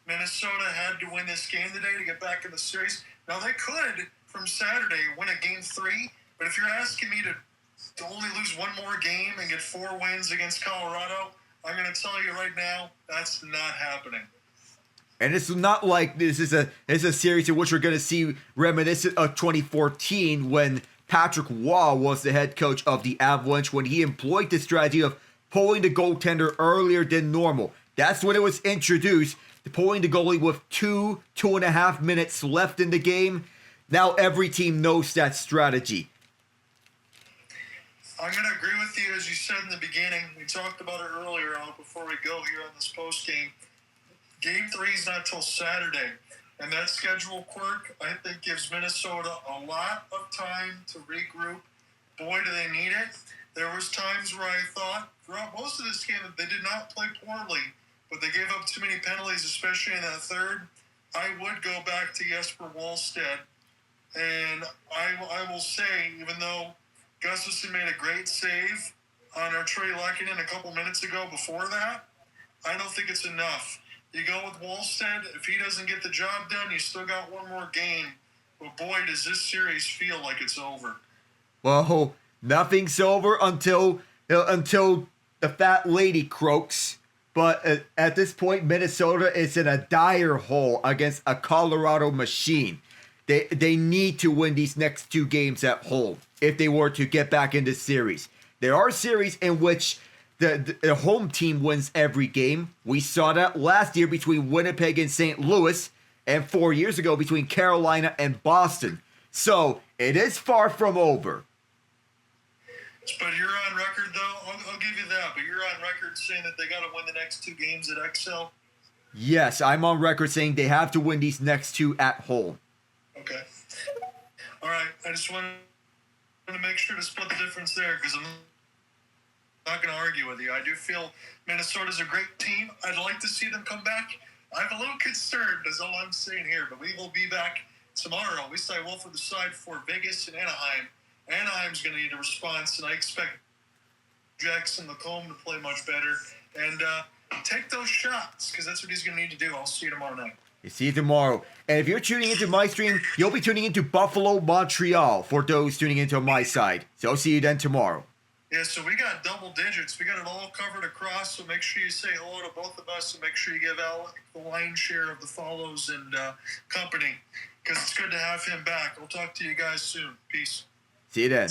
Minnesota had to win this game today to get back in the series. Now, they could, from Saturday, win a Game 3, but if you're asking me to only lose one more game and get 4 wins against Colorado, I'm going to tell you right now, that's not happening. And it's not like this is a series in which we're going to see reminiscent of 2014 when Patrick Waugh was the head coach of the Avalanche, when he employed the strategy of pulling the goaltender earlier than normal. That's when it was introduced, pulling the goalie with 2.5 minutes left in the game. Now every team knows that strategy. I'm going to agree with you, as you said in the beginning. We talked about it earlier before we go here on this post game. Game 3 is not till Saturday, and that schedule quirk, I think, gives Minnesota a lot of time to regroup. Boy, do they need it. There was times where I thought throughout most of this game that they did not play poorly, but they gave up too many penalties, especially in that third. I would go back to Jesper Wallstedt, and I will say, even though Gustafsson made a great save on our Trey Lehkonen a couple minutes ago before that, I don't think it's enough. You go with Wallstedt. If he doesn't get the job done, you still got one more game. But boy, does this series feel like it's over. Well, nothing's over until the fat lady croaks. But at this point, Minnesota is in a dire hole against a Colorado machine. They need to win these next 2 games at home if they were to get back in this series. There are series in which the home team wins every game. We saw that last year between Winnipeg and St. Louis, and 4 years ago between Carolina and Boston. So it is far from over. But you're on record, though. I'll give you that. But you're on record saying that they got to win the next 2 games at XL. Yes, I'm on record saying they have to win these next 2 at home. Okay. All right. I just wanted to make sure to split the difference there because I'm not going to argue with you. I do feel Minnesota's a great team. I'd like to see them come back I'm a little concerned, is all I'm saying here. But we will be back tomorrow. We stay Wolf of the side for Vegas and Anaheim. Anaheim's going to need a response, and I expect Jackson McComb to play much better. And take those shots, because that's what he's going to need to do. I'll see you tomorrow night. You see you tomorrow. And if you're tuning into my stream, you'll be tuning into Buffalo, Montreal for those tuning into my side. So I'll see you then tomorrow. Yeah, so we got double digits. We got it all covered across, so make sure you say hello to both of us and make sure you give Alec the lion's share of the follows and company, because it's good to have him back. I'll talk to you guys soon. Peace. See you then.